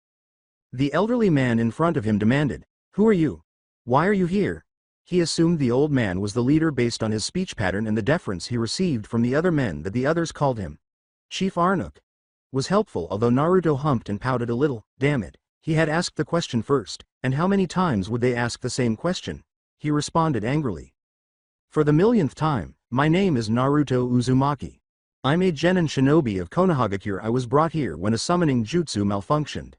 The elderly man in front of him demanded, "Who are you? Why are you here?" He assumed the old man was the leader based on his speech pattern and the deference he received from the other men that the others called him Chief Arnuk. Was helpful, although Naruto humped and pouted a little. Damn it, he had asked the question first, and how many times would they ask the same question? He responded angrily. For the millionth time, my name is Naruto Uzumaki. I'm a genin shinobi of Konohagakure. I was brought here when a summoning jutsu malfunctioned.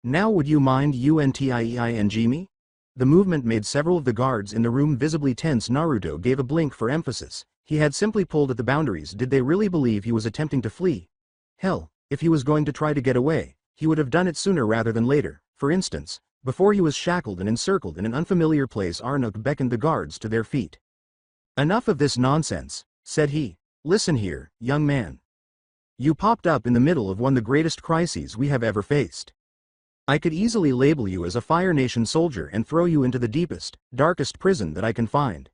Now would you mind untieng me? The movement made several of the guards in the room visibly tense. Naruto gave a blink for emphasis. He had simply pulled at the boundaries. Did they really believe he was attempting to flee? Hell, if he was going to try to get away, he would have done it sooner rather than later. For instance, before he was shackled and encircled in an unfamiliar place. Arnuk beckoned the guards to their feet. Enough of this nonsense, said he. Listen here, young man. You popped up in the middle of one of the greatest crises we have ever faced. I could easily label you as a Fire Nation soldier and throw you into the deepest, darkest prison that I can find.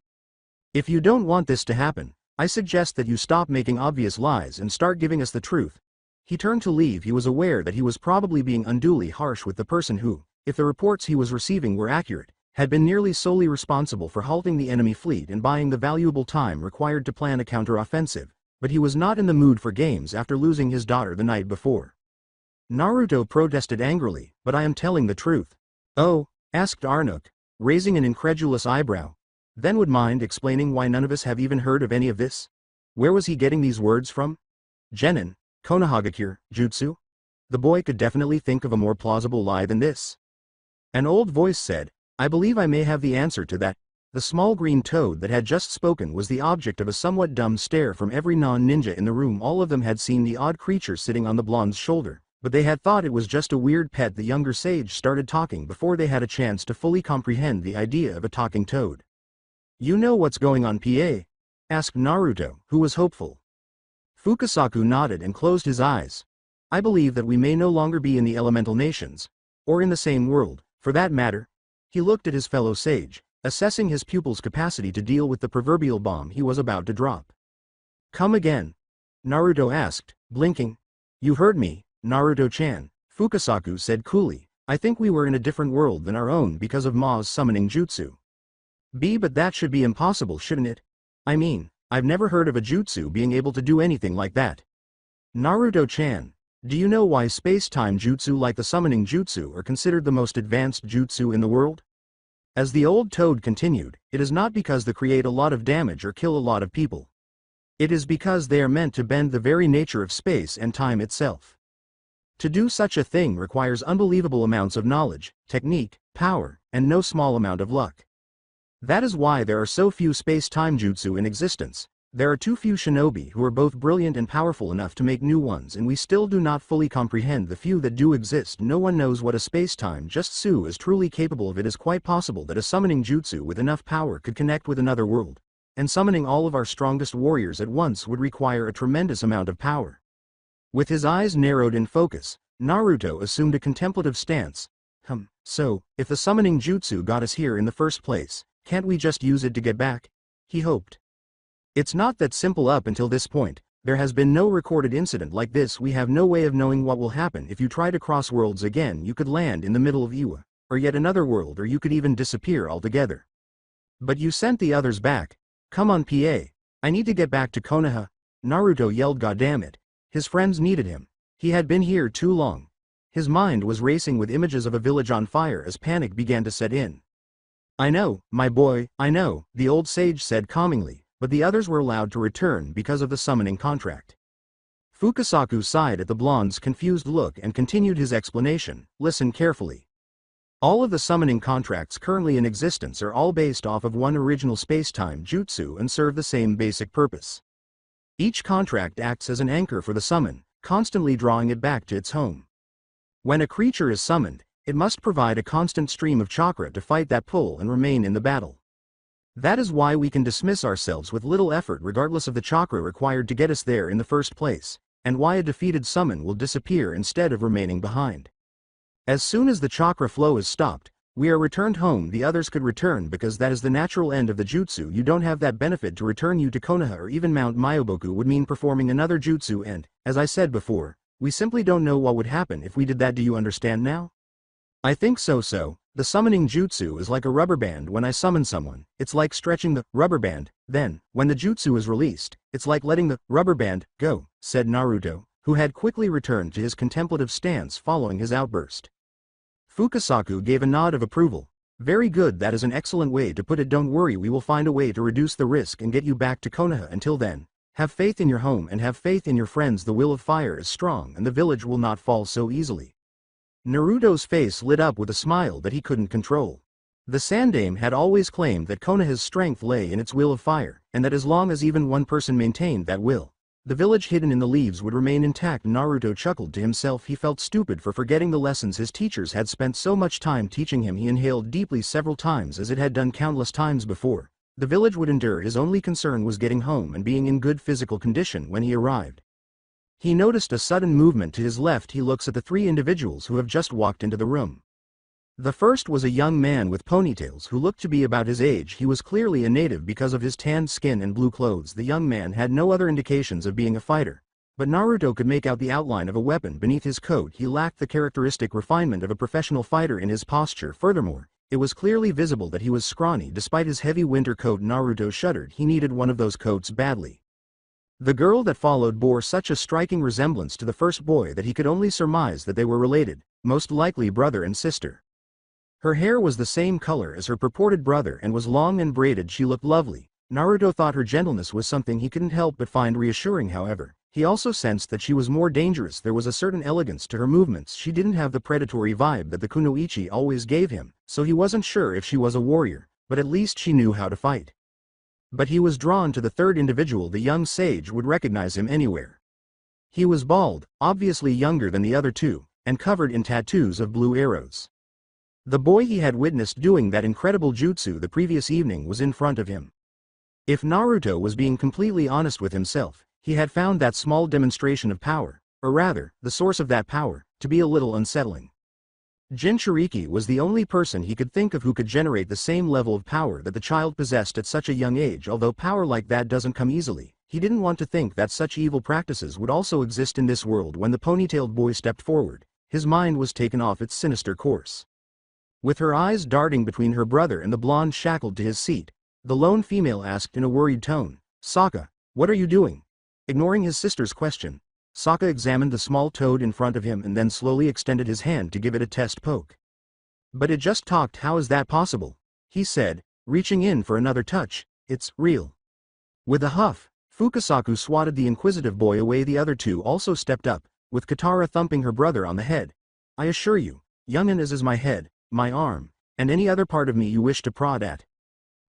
If you don't want this to happen, I suggest that you stop making obvious lies and start giving us the truth. He turned to leave. He was aware that he was probably being unduly harsh with the person who, if the reports he was receiving were accurate, had been nearly solely responsible for halting the enemy fleet and buying the valuable time required to plan a counteroffensive, but he was not in the mood for games after losing his daughter the night before. Naruto protested angrily, but I am telling the truth. Oh? Asked Arnuk, raising an incredulous eyebrow. Then would mind explaining why none of us have even heard of any of this? Where was he getting these words from? Genin, Konohagakure, jutsu? The boy could definitely think of a more plausible lie than this. An old voice said, I believe I may have the answer to that. The small green toad that had just spoken was the object of a somewhat dumb stare from every non-ninja in the room. All of them had seen the odd creature sitting on the blonde's shoulder, but they had thought it was just a weird pet. The younger sage started talking before they had a chance to fully comprehend the idea of a talking toad. You know what's going on, PA? Asked Naruto, who was hopeful. Fukasaku nodded and closed his eyes. I believe that we may no longer be in the elemental nations, or in the same world, for that matter. He looked at his fellow sage, assessing his pupil's capacity to deal with the proverbial bomb he was about to drop. Come again? Naruto asked, blinking. You heard me, Naruto-chan, Fukasaku said coolly. I think we were in a different world than our own because of Ma's summoning jutsu. But that should be impossible, shouldn't it? I mean, I've never heard of a jutsu being able to do anything like that. Naruto-chan, do you know why space-time jutsu like the summoning jutsu are considered the most advanced jutsu in the world? As the old toad continued, it is not because they create a lot of damage or kill a lot of people. It is because they are meant to bend the very nature of space and time itself. To do such a thing requires unbelievable amounts of knowledge, technique, power, and no small amount of luck. That is why there are so few space-time jutsu in existence. There are too few shinobi who are both brilliant and powerful enough to make new ones, and we still do not fully comprehend the few that do exist. No one knows what a space-time jutsu is truly capable of. It is quite possible that a summoning jutsu with enough power could connect with another world, and summoning all of our strongest warriors at once would require a tremendous amount of power. With his eyes narrowed in focus, Naruto assumed a contemplative stance. So, if the summoning jutsu got us here in the first place, can't we just use it to get back? He hoped. It's not that simple up until this point. There has been no recorded incident like this. We have no way of knowing what will happen if you try to cross worlds again. You could land in the middle of Iwa, or yet another world, or you could even disappear altogether. But you sent the others back. Come on, PA. I need to get back to Konoha. Naruto yelled, goddammit. His friends needed him. He had been here too long. His mind was racing with images of a village on fire as panic began to set in. I know, my boy, I know, the old sage said calmingly, but the others were allowed to return because of the summoning contract. Fukasaku sighed at the blonde's confused look and continued his explanation. Listen carefully. All of the summoning contracts currently in existence are all based off of one original space-time jutsu and serve the same basic purpose. Each contract acts as an anchor for the summon, constantly drawing it back to its home. When a creature is summoned, it must provide a constant stream of chakra to fight that pull and remain in the battle. That is why we can dismiss ourselves with little effort regardless of the chakra required to get us there in the first place, and why a defeated summon will disappear instead of remaining behind. As soon as the chakra flow is stopped, we are returned home. The others could return because that is the natural end of the jutsu. You don't have that benefit to return you to Konoha or even Mount Myoboku would mean performing another jutsu, and, as I said before, we simply don't know what would happen if we did that. Do you understand now? I think so. The summoning jutsu is like a rubber band. When I summon someone, it's like stretching the rubber band. Then, when the jutsu is released, it's like letting the rubber band go, said Naruto, who had quickly returned to his contemplative stance following his outburst. Fukasaku gave a nod of approval. Very good, that is an excellent way to put it. Don't worry, we will find a way to reduce the risk and get you back to Konoha. Until then, have faith in your home and have faith in your friends. The will of fire is strong and the village will not fall so easily. Naruto's face lit up with a smile that he couldn't control. The Sandaime had always claimed that Konoha's strength lay in its will of fire, and that as long as even one person maintained that will, the village hidden in the leaves would remain intact. Naruto chuckled to himself. He felt stupid for forgetting the lessons his teachers had spent so much time teaching him. He inhaled deeply several times as it had done countless times before. The village would endure. His only concern was getting home and being in good physical condition when he arrived. He noticed a sudden movement to his left. He looks at the three individuals who have just walked into the room. The first was a young man with ponytails who looked to be about his age. He was clearly a native because of his tanned skin and blue clothes. The young man had no other indications of being a fighter, but Naruto could make out the outline of a weapon beneath his coat. He lacked the characteristic refinement of a professional fighter in his posture. Furthermore, it was clearly visible that he was scrawny despite his heavy winter coat. Naruto shuddered. He needed one of those coats badly. The girl that followed bore such a striking resemblance to the first boy that he could only surmise that they were related, most likely brother and sister. Her hair was the same color as her purported brother and was long and braided. She looked lovely. Naruto thought her gentleness was something he couldn't help but find reassuring. However, he also sensed that she was more dangerous. There was a certain elegance to her movements. She didn't have the predatory vibe that the kunoichi always gave him, so he wasn't sure if she was a warrior, but at least she knew how to fight. But he was drawn to the third individual. The young sage would recognize him anywhere. He was bald, obviously younger than the other two, and covered in tattoos of blue arrows. The boy he had witnessed doing that incredible jutsu the previous evening was in front of him. If Naruto was being completely honest with himself, he had found that small demonstration of power, or rather, the source of that power, to be a little unsettling. Jinchuriki was the only person he could think of who could generate the same level of power that the child possessed at such a young age. Although power like that doesn't come easily, he didn't want to think that such evil practices would also exist in this world. When the ponytailed boy stepped forward, his mind was taken off its sinister course. With her eyes darting between her brother and the blonde shackled to his seat, the lone female asked in a worried tone, "Sokka, what are you doing?" Ignoring his sister's question, Sokka examined the small toad in front of him and then slowly extended his hand to give it a test poke. "But it just talked. How is that possible?" he said, reaching in for another touch. "It's real." With a huff, Fukasaku swatted the inquisitive boy away. The other two also stepped up, with Katara thumping her brother on the head. "I assure you, youngin, as is my head, my arm, and any other part of me you wish to prod at."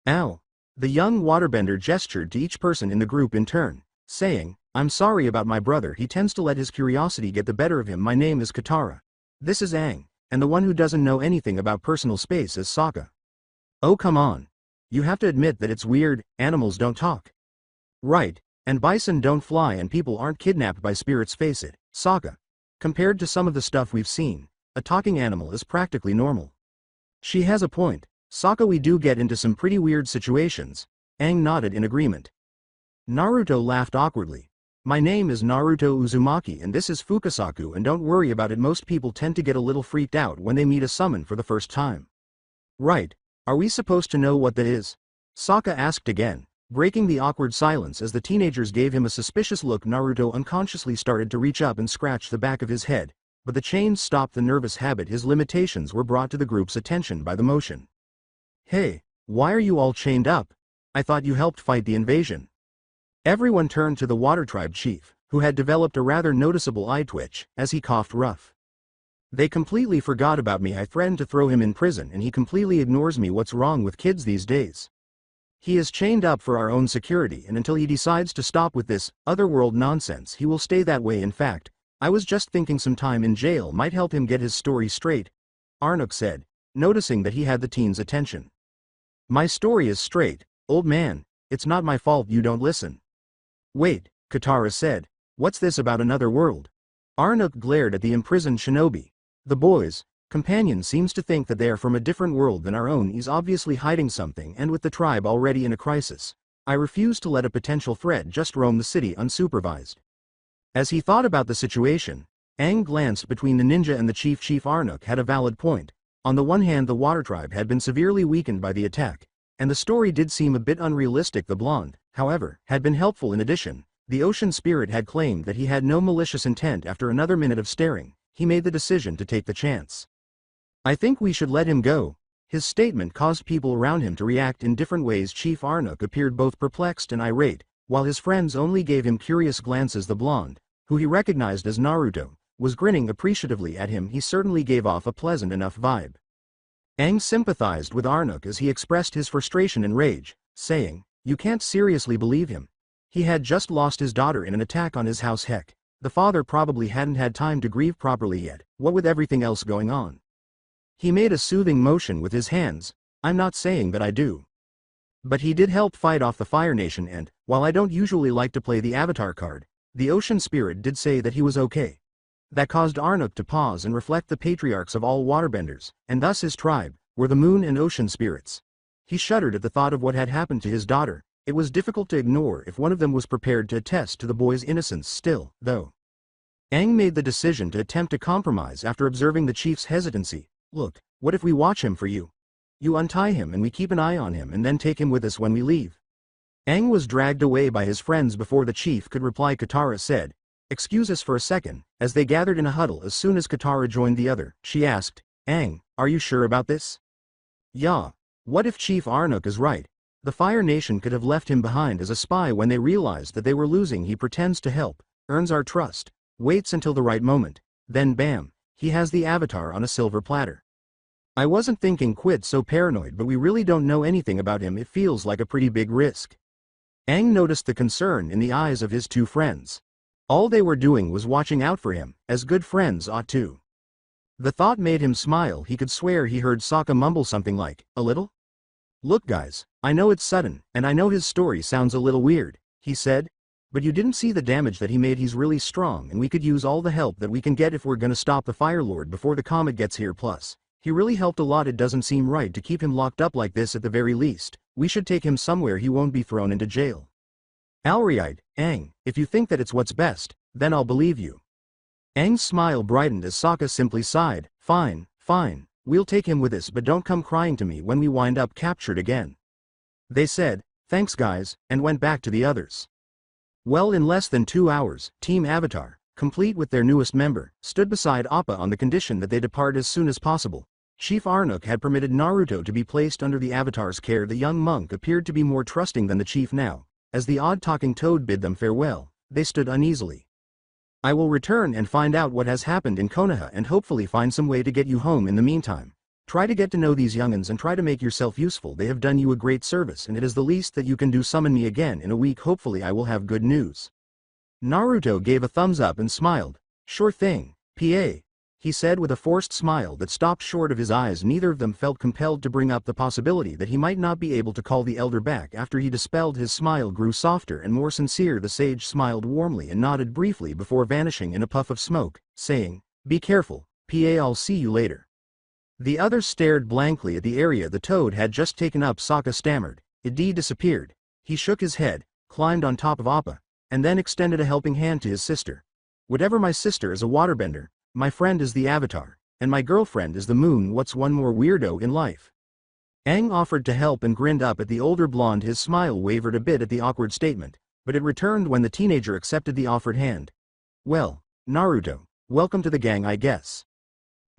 "Ow." The young waterbender gestured to each person in the group in turn, saying, "I'm sorry about my brother. He tends to let his curiosity get the better of him. My name is Katara. This is Aang, and the one who doesn't know anything about personal space is Sokka." "Oh come on. You have to admit that it's weird. Animals don't talk." "Right, and bison don't fly and people aren't kidnapped by spirits. Face it, Sokka. Compared to some of the stuff we've seen, a talking animal is practically normal. She has a point. Sokka, we do get into some pretty weird situations. Aang nodded in agreement. Naruto laughed awkwardly. My name is Naruto Uzumaki and this is Fukasaku, and don't worry about it, most people tend to get a little freaked out when they meet a summon for the first time. Right. Are we supposed to know what that is? Sokka asked again, breaking the awkward silence as the teenagers gave him a suspicious look. Naruto unconsciously started to reach up and scratch the back of his head, but the chains stopped the nervous habit. His limitations were brought to the group's attention by the motion. Hey, why are you all chained up? I thought you helped fight the invasion. Everyone turned to the Water Tribe chief, who had developed a rather noticeable eye twitch, as he coughed rough. They completely forgot about me. I threatened to throw him in prison and he completely ignores me. What's wrong with kids these days? He is chained up for our own security, and until he decides to stop with this otherworld nonsense he will stay that way. In fact, I was just thinking some time in jail might help him get his story straight, Arnok said, noticing that he had the teen's attention. My story is straight, old man, it's not my fault you don't listen. Wait, Katara said, what's this about another world? Arnok glared at the imprisoned shinobi. The boy's companion seems to think that they are from a different world than our own. He's obviously hiding something, and with the tribe already in a crisis, I refuse to let a potential threat just roam the city unsupervised. As he thought about the situation, Aang glanced between the ninja and the chief. Chief Arnok had a valid point. On the one hand, the Water Tribe had been severely weakened by the attack, and the story did seem a bit unrealistic. The blonde, however, had been helpful. In addition, the ocean spirit had claimed that he had no malicious intent. After another minute of staring, he made the decision to take the chance. I think we should let him go. His statement caused people around him to react in different ways. Chief Arnok appeared both perplexed and irate, while his friends only gave him curious glances. The blonde, who he recognized as Naruto, was grinning appreciatively at him. He certainly gave off a pleasant enough vibe. Aang sympathized with Arnok as he expressed his frustration and rage, saying, you can't seriously believe him. He had just lost his daughter in an attack on his house. Heck, the father probably hadn't had time to grieve properly yet, what with everything else going on. He made a soothing motion with his hands. I'm not saying that I do. But he did help fight off the Fire Nation, and, while I don't usually like to play the Avatar card, the ocean spirit did say that he was okay. That caused Arnok to pause and reflect. The patriarchs of all waterbenders, and thus his tribe, were the moon and ocean spirits. He shuddered at the thought of what had happened to his daughter. It was difficult to ignore if one of them was prepared to attest to the boy's innocence. Still, though, Aang made the decision to attempt a compromise after observing the chief's hesitancy. Look, what if we watch him for you? You untie him and we keep an eye on him and then take him with us when we leave. Aang was dragged away by his friends before the chief could reply. Katara said, excuse us for a second, as they gathered in a huddle. As soon as Katara joined the other, she asked, Aang, are you sure about this? Yeah. What if Chief Arnok is right? The Fire Nation could have left him behind as a spy when they realized that they were losing. He pretends to help, earns our trust, waits until the right moment, then bam, he has the Avatar on a silver platter. I wasn't thinking quit so paranoid, but we really don't know anything about him. It feels like a pretty big risk. Aang noticed the concern in the eyes of his two friends. All they were doing was watching out for him, as good friends ought to. The thought made him smile. He could swear he heard Sokka mumble something like, a little? Look guys, I know it's sudden, and I know his story sounds a little weird, he said, but you didn't see the damage that he made. He's really strong and we could use all the help that we can get if we're gonna stop the Fire Lord before the comet gets here. Plus, he really helped a lot. It doesn't seem right to keep him locked up like this. At the very least, we should take him somewhere he won't be thrown into jail. Alright, Aang, if you think that it's what's best, then I'll believe you. Aang's smile brightened as Sokka simply sighed, fine, fine, we'll take him with us, but don't come crying to me when we wind up captured again. They said, thanks guys, and went back to the others. Well, in less than 2 hours, Team Avatar, complete with their newest member, stood beside Appa on the condition that they depart as soon as possible. Chief Arnok had permitted Naruto to be placed under the Avatar's care. The young monk appeared to be more trusting than the chief now. As the odd-talking toad bid them farewell, they stood uneasily. I will return and find out what has happened in Konoha and hopefully find some way to get you home. In the meantime, try to get to know these young'uns and try to make yourself useful. They have done you a great service and it is the least that you can do. Summon me again in a week. Hopefully I will have good news. Naruto gave a thumbs up and smiled. Sure thing, PA. he said with a forced smile that stopped short of his eyes. Neither of them felt compelled to bring up the possibility that he might not be able to call the elder back after he dispelled. His smile grew softer and more sincere. The sage smiled warmly and nodded briefly before vanishing in a puff of smoke, saying, "Be careful, PA, I'll see you later." The others stared blankly at the area the toad had just taken up. Sokka stammered, "It disappeared." He shook his head, climbed on top of Appa, and then extended a helping hand to his sister. "Whatever, my sister is a waterbender, my friend is the Avatar, and my girlfriend is the moon. What's one more weirdo in life?" Aang offered to help and grinned up at the older blonde. His smile wavered a bit at the awkward statement, but it returned when the teenager accepted the offered hand. "Well, Naruto, welcome to the gang, I guess."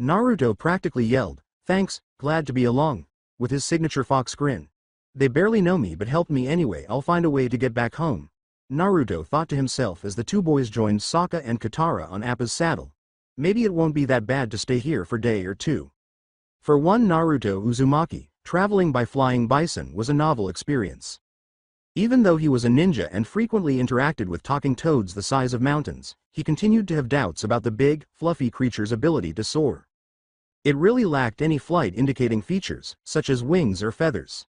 Naruto practically yelled, "Thanks, glad to be along," with his signature fox grin. "They barely know me but helped me anyway. I'll find a way to get back home," Naruto thought to himself as the two boys joined Sokka and Katara on Appa's saddle. Maybe it won't be that bad to stay here for a day or two. For one, Naruto Uzumaki, traveling by flying bison was a novel experience. Even though he was a ninja and frequently interacted with talking toads the size of mountains, he continued to have doubts about the big, fluffy creature's ability to soar. It really lacked any flight-indicating features, such as wings or feathers.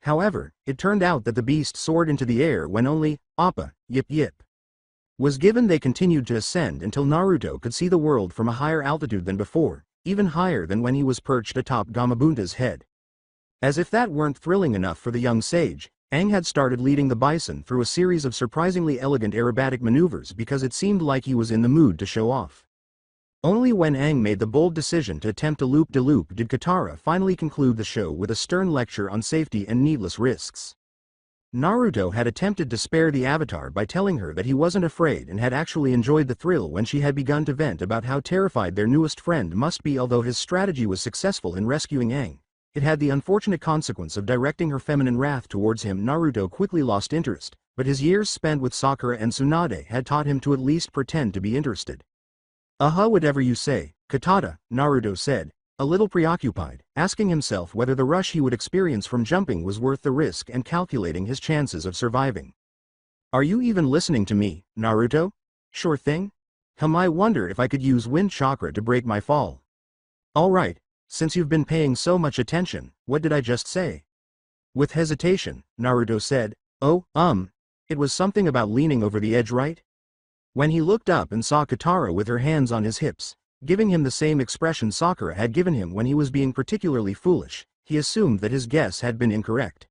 However, it turned out that the beast soared into the air when only Appa, yip, was given. They continued to ascend until Naruto could see the world from a higher altitude than before, even higher than when he was perched atop Gamabunta's head. As if that weren't thrilling enough for the young sage, Aang had started leading the bison through a series of surprisingly elegant aerobatic maneuvers because it seemed like he was in the mood to show off. Only when Aang made the bold decision to attempt a loop-de-loop did Katara finally conclude the show with a stern lecture on safety and needless risks. Naruto had attempted to spare the Avatar by telling her that he wasn't afraid and had actually enjoyed the thrill when she had begun to vent about how terrified their newest friend must be. Although his strategy was successful in rescuing Aang, it had the unfortunate consequence of directing her feminine wrath towards him. Naruto quickly lost interest, but his years spent with Sakura and Tsunade had taught him to at least pretend to be interested. Whatever you say, Katata, Naruto said, a little preoccupied, asking himself whether the rush he would experience from jumping was worth the risk and calculating his chances of surviving. "Are you even listening to me, Naruto?" "Sure thing. I wonder if I could use wind chakra to break my fall." "Alright, since you've been paying so much attention, what did I just say?" With hesitation, Naruto said, It was something about leaning over the edge, right?" When he looked up and saw Katara with her hands on his hips, giving him the same expression Sakura had given him when he was being particularly foolish, he assumed that his guess had been incorrect.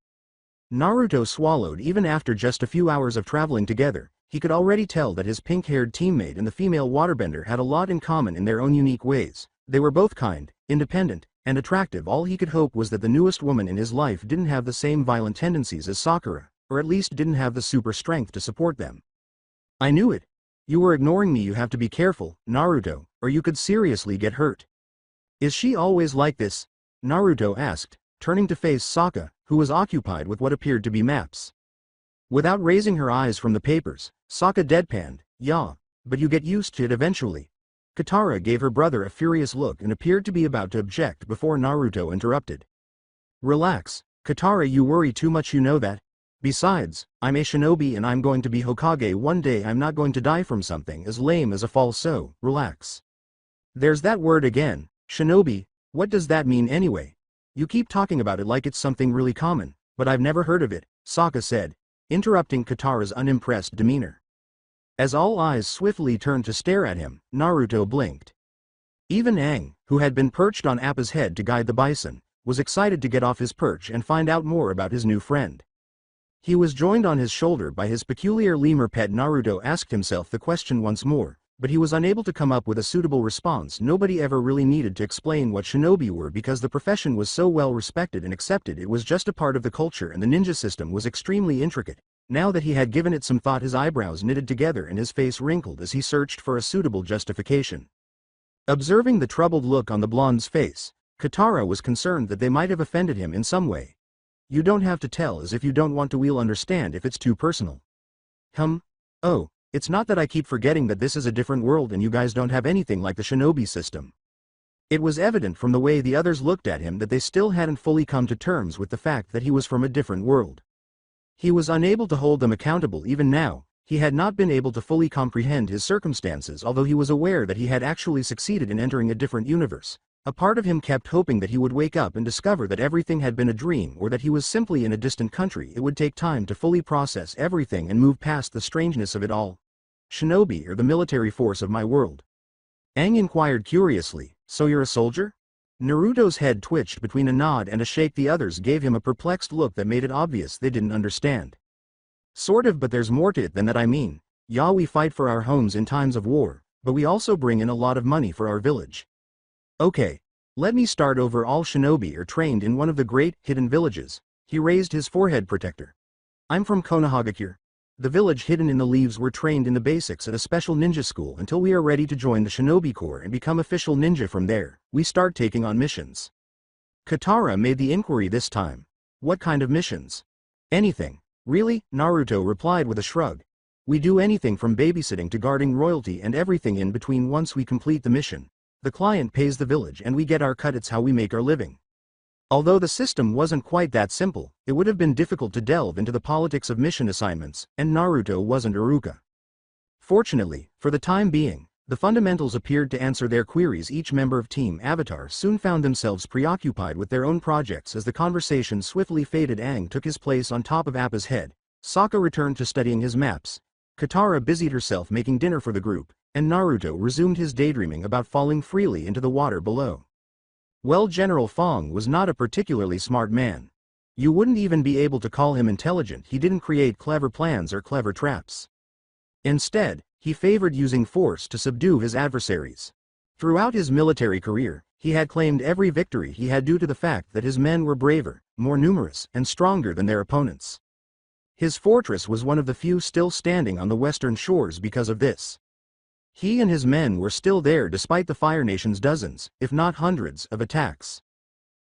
Naruto swallowed. Even after just a few hours of traveling together, he could already tell that his pink-haired teammate and the female waterbender had a lot in common in their own unique ways. They were both kind, independent, and attractive. All he could hope was that the newest woman in his life didn't have the same violent tendencies as Sakura, or at least didn't have the super strength to support them. "I knew it. You were ignoring me. You have to be careful, Naruto, or you could seriously get hurt." "Is she always like this?" Naruto asked, turning to face Sokka, who was occupied with what appeared to be maps. Without raising her eyes from the papers, Sokka deadpanned, "Yeah, but you get used to it eventually." Katara gave her brother a furious look and appeared to be about to object before Naruto interrupted. "Relax, Katara, you worry too much, you know that. Besides, I'm a shinobi and I'm going to be Hokage one day. I'm not going to die from something as lame as a fall, so, relax." "There's that word again, shinobi. What does that mean anyway? You keep talking about it like it's something really common, but I've never heard of it," Sokka said, interrupting Katara's unimpressed demeanor. As all eyes swiftly turned to stare at him, Naruto blinked. Even Aang, who had been perched on Appa's head to guide the bison, was excited to get off his perch and find out more about his new friend. He was joined on his shoulder by his peculiar lemur pet. Naruto asked himself the question once more, but he was unable to come up with a suitable response. Nobody ever really needed to explain what shinobi were because the profession was so well respected and accepted. It was just a part of the culture, and the ninja system was extremely intricate. Now that he had given it some thought, his eyebrows knitted together and his face wrinkled as he searched for a suitable justification. Observing the troubled look on the blonde's face, Katara was concerned that they might have offended him in some way. "You don't have to tell as if you don't want to. We'll understand if it's too personal." "Oh, it's not that I keep forgetting that this is a different world and you guys don't have anything like the shinobi system." It was evident from the way the others looked at him that they still hadn't fully come to terms with the fact that he was from a different world. He was unable to hold them accountable even now. He had not been able to fully comprehend his circumstances, although he was aware that he had actually succeeded in entering a different universe. A part of him kept hoping that he would wake up and discover that everything had been a dream, or that he was simply in a distant country. It would take time to fully process everything and move past the strangeness of it all. Shinobi, or the military force of my world? Aang inquired curiously. So you're a soldier? Naruto's head twitched between a nod and a shake. The others gave him a perplexed look that made it obvious they didn't understand. Sort of, but there's more to it than that. I mean, yeah, we fight for our homes in times of war, but we also bring in a lot of money for our village. Okay, let me start over. All shinobi are trained in one of the great, hidden villages. He raised his forehead protector. I'm from Konohagakure. The village hidden in the leaves. We're trained in the basics at a special ninja school until we are ready to join the shinobi corps and become official ninja. From there, we start taking on missions. Katara made the inquiry this time. What kind of missions? Anything. Really? Naruto replied with a shrug. We do anything from babysitting to guarding royalty and everything in between. Once we complete the mission, the client pays the village and we get our cut. It's how we make our living. Although the system wasn't quite that simple, it would have been difficult to delve into the politics of mission assignments, and Naruto wasn't Iruka. Fortunately, for the time being, the fundamentals appeared to answer their queries. Each member of Team Avatar soon found themselves preoccupied with their own projects. As the conversation swiftly faded, Aang took his place on top of Appa's head, Sokka returned to studying his maps, Katara busied herself making dinner for the group, and Naruto resumed his daydreaming about falling freely into the water below. Well, General Fong was not a particularly smart man. You wouldn't even be able to call him intelligent. He didn't create clever plans or clever traps. Instead, he favored using force to subdue his adversaries. Throughout his military career, he had claimed every victory he had due to the fact that his men were braver, more numerous, and stronger than their opponents. His fortress was one of the few still standing on the western shores because of this. He and his men were still there despite the Fire Nation's dozens, if not hundreds, of attacks.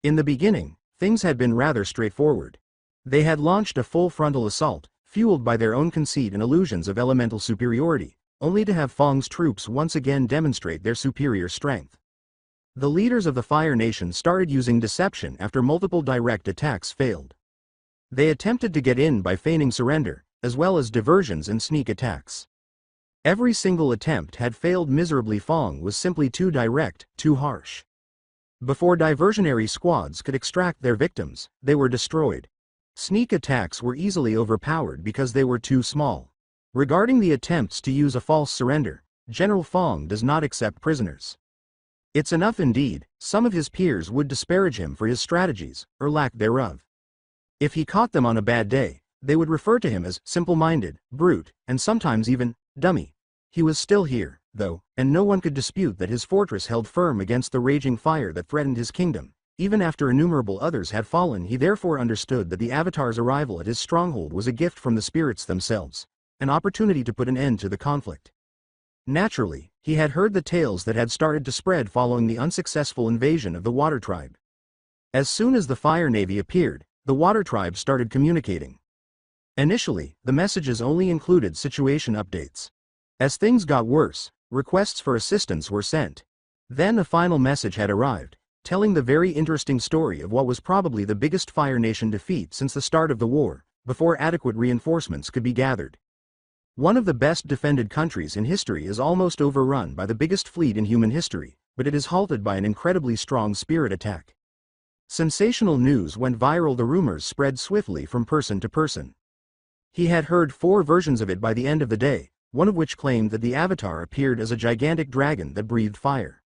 In the beginning, things had been rather straightforward. They had launched a full frontal assault, fueled by their own conceit and illusions of elemental superiority, only to have Fong's troops once again demonstrate their superior strength. The leaders of the Fire Nation started using deception after multiple direct attacks failed. They attempted to get in by feigning surrender, as well as diversions and sneak attacks. Every single attempt had failed miserably. Fong was simply too direct, too harsh. Before diversionary squads could extract their victims, they were destroyed. Sneak attacks were easily overpowered because they were too small. Regarding the attempts to use a false surrender, General Fong does not accept prisoners. It's enough indeed. Some of his peers would disparage him for his strategies, or lack thereof. If he caught them on a bad day, they would refer to him as simple-minded, brute, and sometimes even dummy. He was still here, though, and no one could dispute that his fortress held firm against the raging fire that threatened his kingdom. Even after innumerable others had fallen, he therefore understood that the Avatar's arrival at his stronghold was a gift from the spirits themselves, an opportunity to put an end to the conflict. Naturally, he had heard the tales that had started to spread following the unsuccessful invasion of the Water Tribe. As soon as the Fire Navy appeared, the Water Tribe started communicating. Initially, the messages only included situation updates. As things got worse, requests for assistance were sent. Then a final message had arrived, telling the very interesting story of what was probably the biggest Fire Nation defeat since the start of the war, before adequate reinforcements could be gathered. One of the best defended countries in history is almost overrun by the biggest fleet in human history, but it is halted by an incredibly strong spirit attack. Sensational news went viral. The rumors spread swiftly from person to person. He had heard 4 versions of it by the end of the day, one of which claimed that the Avatar appeared as a gigantic dragon that breathed fire.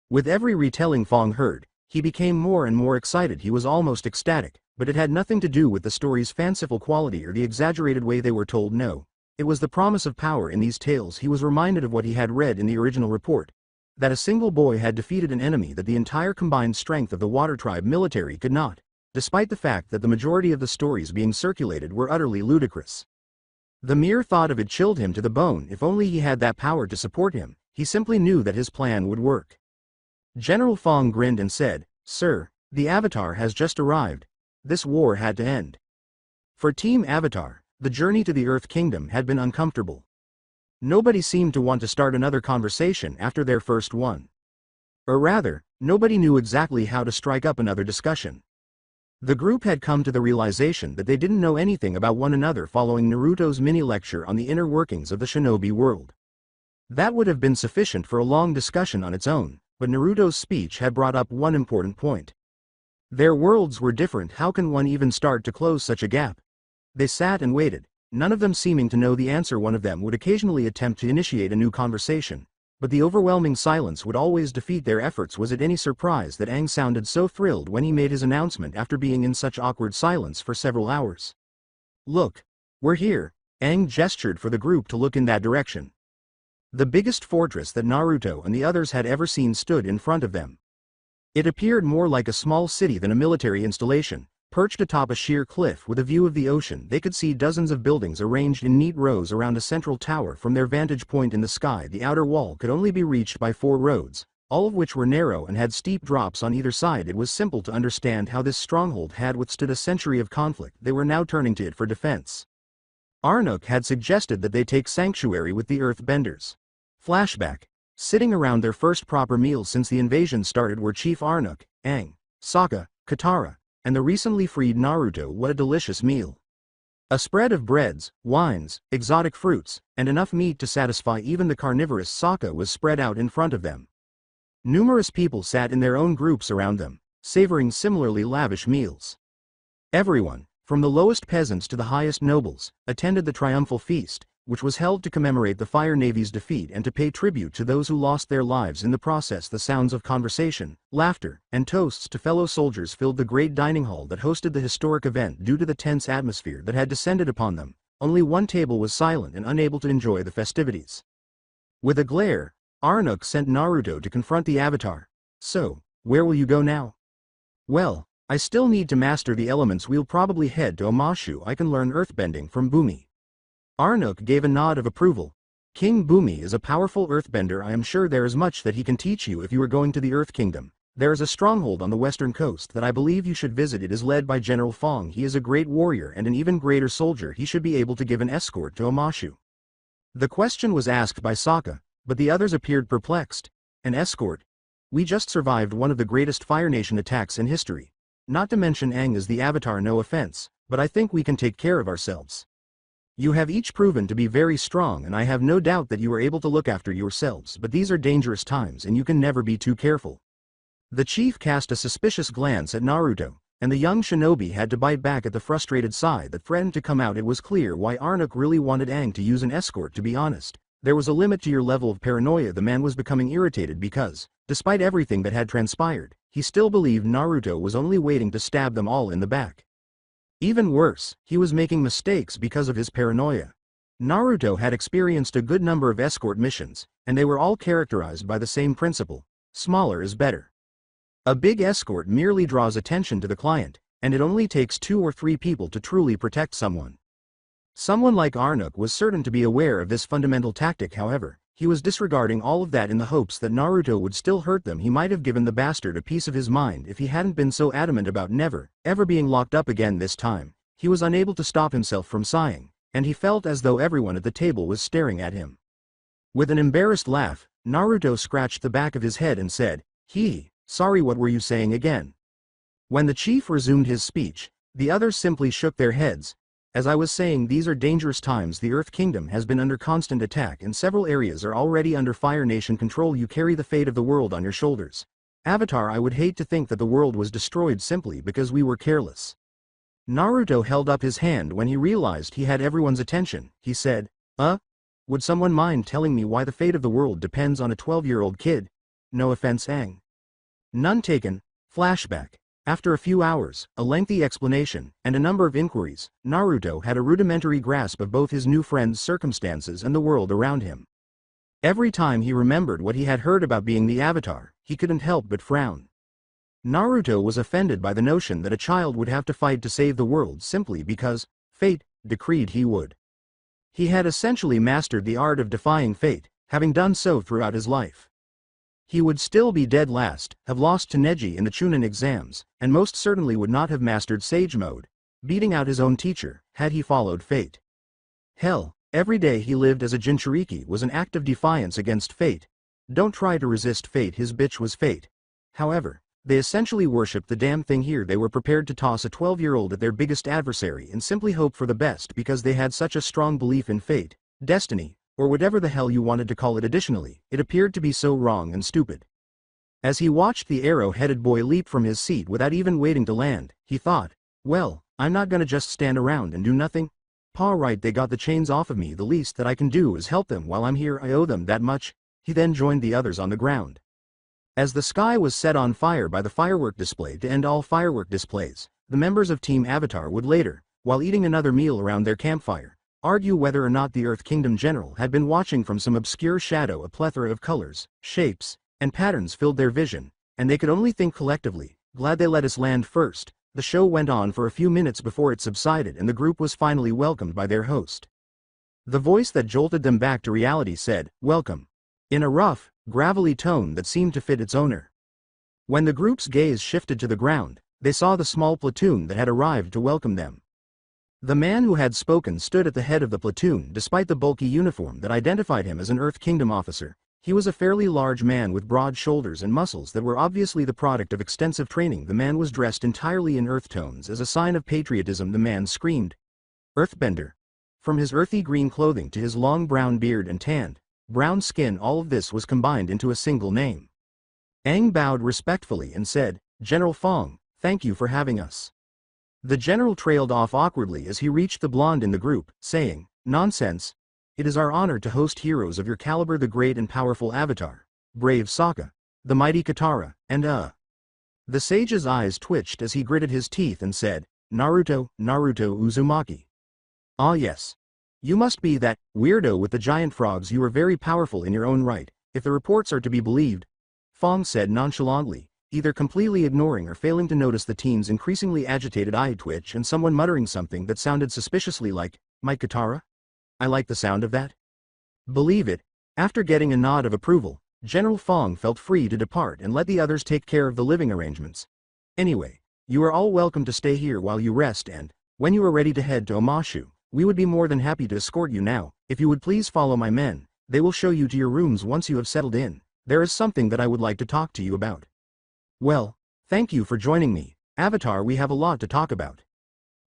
With every retelling Fong heard, he became more and more excited. He was almost ecstatic, but it had nothing to do with the story's fanciful quality or the exaggerated way they were told. No, it was the promise of power in these tales. He was reminded of what he had read in the original report, that a single boy had defeated an enemy that the entire combined strength of the Water Tribe military could not, despite the fact that the majority of the stories being circulated were utterly ludicrous. The mere thought of it chilled him to the bone. If only he had that power to support him, he simply knew that his plan would work. General Fong grinned and said, "Sir, the Avatar has just arrived. This war had to end." For Team Avatar, the journey to the Earth Kingdom had been uncomfortable. Nobody seemed to want to start another conversation after their first one. Or rather, nobody knew exactly how to strike up another discussion. The group had come to the realization that they didn't know anything about one another following Naruto's mini-lecture on the inner workings of the shinobi world. That would have been sufficient for a long discussion on its own, but Naruto's speech had brought up one important point. Their worlds were different. How can one even start to close such a gap? They sat and waited, none of them seeming to know the answer. One of them would occasionally attempt to initiate a new conversation, but the overwhelming silence would always defeat their efforts. Was it any surprise that Aang sounded so thrilled when he made his announcement after being in such awkward silence for several hours? Look, we're here. Aang gestured for the group to look in that direction. The biggest fortress that Naruto and the others had ever seen stood in front of them. It appeared more like a small city than a military installation. Perched atop a sheer cliff with a view of the ocean, they could see dozens of buildings arranged in neat rows around a central tower. From their vantage point in the sky, the outer wall could only be reached by 4 roads, all of which were narrow and had steep drops on either side. It was simple to understand how this stronghold had withstood a century of conflict. They were now turning to it for defense. Arnok had suggested that they take sanctuary with the Earthbenders. Flashback. Sitting around their first proper meal since the invasion started were Chief Arnok, Aang, Sokka, Katara, and the recently freed Naruto. What a delicious meal. A spread of breads, wines, exotic fruits, and enough meat to satisfy even the carnivorous Sokka was spread out in front of them. Numerous people sat in their own groups around them, savoring similarly lavish meals. Everyone, from the lowest peasants to the highest nobles, attended the triumphal feast, which was held to commemorate the Fire Navy's defeat and to pay tribute to those who lost their lives in the process. The sounds of conversation, laughter, and toasts to fellow soldiers filled the great dining hall that hosted the historic event. Due to the tense atmosphere that had descended upon them, only one table was silent and unable to enjoy the festivities. With a glare, Arnok sent Naruto to confront the Avatar. So, where will you go now? Well, I still need to master the elements. We'll probably head to Omashu. I can learn earthbending from Bumi. Arnok gave a nod of approval. King Bumi is a powerful earthbender. I am sure there is much that he can teach you if you are going to the Earth Kingdom. There is a stronghold on the western coast that I believe you should visit. It is led by General Fong. He is a great warrior and an even greater soldier. He should be able to give an escort to Omashu. The question was asked by Sokka, but the others appeared perplexed. An escort? We just survived one of the greatest Fire Nation attacks in history. Not to mention Aang is the Avatar. No offense, but I think we can take care of ourselves. You have each proven to be very strong, and I have no doubt that you are able to look after yourselves, but these are dangerous times and you can never be too careful. The chief cast a suspicious glance at Naruto, and the young shinobi had to bite back at the frustrated sigh that threatened to come out. It was clear why Arnok really wanted Aang to use an escort. To be honest, there was a limit to your level of paranoia. The man was becoming irritated because, despite everything that had transpired, he still believed Naruto was only waiting to stab them all in the back. Even worse, he was making mistakes because of his paranoia. Naruto had experienced a good number of escort missions, and they were all characterized by the same principle: smaller is better. A big escort merely draws attention to the client, and it only takes 2 or 3 people to truly protect someone. Someone like Arnok was certain to be aware of this fundamental tactic. However, he was disregarding all of that in the hopes that Naruto would still hurt them. He might have given the bastard a piece of his mind if he hadn't been so adamant about never, ever being locked up again. This time, he was unable to stop himself from sighing, and he felt as though everyone at the table was staring at him. With an embarrassed laugh, Naruto scratched the back of his head and said, Sorry, what were you saying again?" When the chief resumed his speech, the others simply shook their heads. As I was saying, these are dangerous times. The Earth Kingdom has been under constant attack and several areas are already under Fire Nation control. You carry the fate of the world on your shoulders. Avatar, I would hate to think that the world was destroyed simply because we were careless. Naruto held up his hand when he realized he had everyone's attention. He said, Would someone mind telling me why the fate of the world depends on a 12-year-old kid? No offense, Aang. None taken. Flashback. After a few hours, a lengthy explanation, and a number of inquiries, Naruto had a rudimentary grasp of both his new friend's circumstances and the world around him. Every time he remembered what he had heard about being the Avatar, he couldn't help but frown. Naruto was offended by the notion that a child would have to fight to save the world simply because fate decreed he would. He had essentially mastered the art of defying fate, having done so throughout his life. He would still be dead last, have lost to Neji in the Chunin exams, and most certainly would not have mastered Sage Mode, beating out his own teacher, had he followed fate. Hell, every day he lived as a Jinchuriki was an act of defiance against fate. Don't try to resist fate. His bitch was fate. However, They essentially worshipped the damn thing here. They were prepared to toss a 12-year-old at their biggest adversary and simply hope for the best because they had such a strong belief in fate, destiny, or whatever the hell you wanted to call it. Additionally, it appeared to be so wrong and stupid. As he watched the arrow-headed boy leap from his seat without even waiting to land, he thought, well, I'm not gonna just stand around and do nothing. Pa right, they got the chains off of me, the least that I can do is help them while I'm here, I owe them that much. He then joined the others on the ground. As the sky was set on fire by the firework display to end all firework displays, the members of Team Avatar would later, while eating another meal around their campfire, argue whether or not the Earth Kingdom General had been watching from some obscure shadow. A plethora of colors, shapes, and patterns filled their vision, and they could only think collectively, glad they let us land first. The show went on for a few minutes before it subsided and the group was finally welcomed by their host. The voice that jolted them back to reality said, "Welcome," in a rough, gravelly tone that seemed to fit its owner. When the group's gaze shifted to the ground, they saw the small platoon that had arrived to welcome them. The man who had spoken stood at the head of the platoon despite the bulky uniform that identified him as an Earth Kingdom officer. He was a fairly large man with broad shoulders and muscles that were obviously the product of extensive training. The man was dressed entirely in earth tones as a sign of patriotism. The man screamed, "Earthbender!" From his earthy green clothing to his long brown beard and tanned, brown skin, all of this was combined into a single name. Aang bowed respectfully and said, "General Fong, thank you for having us." The general trailed off awkwardly as he reached the blonde in the group, saying, "Nonsense. It is our honor to host heroes of your caliber, the great and powerful Avatar, brave Sokka, the mighty Katara, and The sage's eyes twitched as he gritted his teeth and said, Naruto Uzumaki. "Ah yes. You must be that weirdo with the giant frogs. You are very powerful in your own right, if the reports are to be believed," Fong said nonchalantly, either completely ignoring or failing to notice the teen's increasingly agitated eye twitch and someone muttering something that sounded suspiciously like, "My Katara? I like the sound of that." Believe it. After getting a nod of approval, General Fong felt free to depart and let the others take care of the living arrangements. "Anyway, you are all welcome to stay here while you rest, and when you are ready to head to Omashu, we would be more than happy to escort you. Now, if you would please follow my men, they will show you to your rooms once you have settled in. There is something that I would like to talk to you about." "Well, thank you for joining me, Avatar. We have a lot to talk about."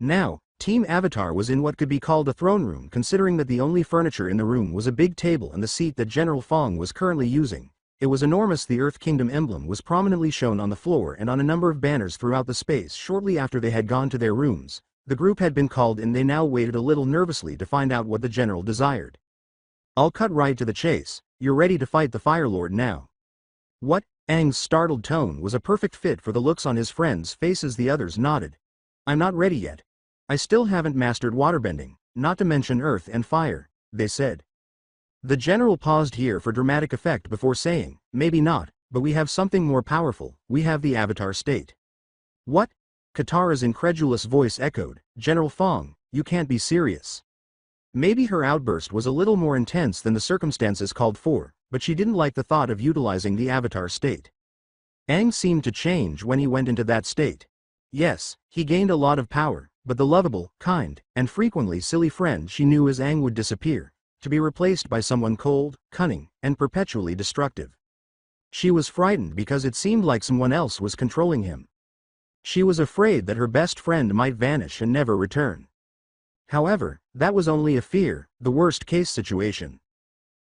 Now, Team Avatar was in what could be called a throne room, considering that the only furniture in the room was a big table and the seat that General Fong was currently using. It was enormous. The Earth Kingdom emblem was prominently shown on the floor and on a number of banners throughout the space. Shortly after they had gone to their rooms, the group had been called in. They now waited a little nervously to find out what the general desired. "I'll cut right to the chase. You're ready to fight the Fire Lord now?" "What?" Aang's startled tone was a perfect fit for the looks on his friends' faces. The others nodded. "I'm not ready yet. I still haven't mastered waterbending, not to mention earth and fire," they said. The general paused here for dramatic effect before saying, "Maybe not, but we have something more powerful. We have the Avatar state." "What?" Katara's incredulous voice echoed, "General Fong, you can't be serious." Maybe her outburst was a little more intense than the circumstances called for, but she didn't like the thought of utilizing the Avatar state. Aang seemed to change when he went into that state. Yes, he gained a lot of power, but the lovable, kind, and frequently silly friend she knew as Aang would disappear, to be replaced by someone cold, cunning, and perpetually destructive. She was frightened because it seemed like someone else was controlling him. She was afraid that her best friend might vanish and never return. However, that was only a fear, the worst-case situation.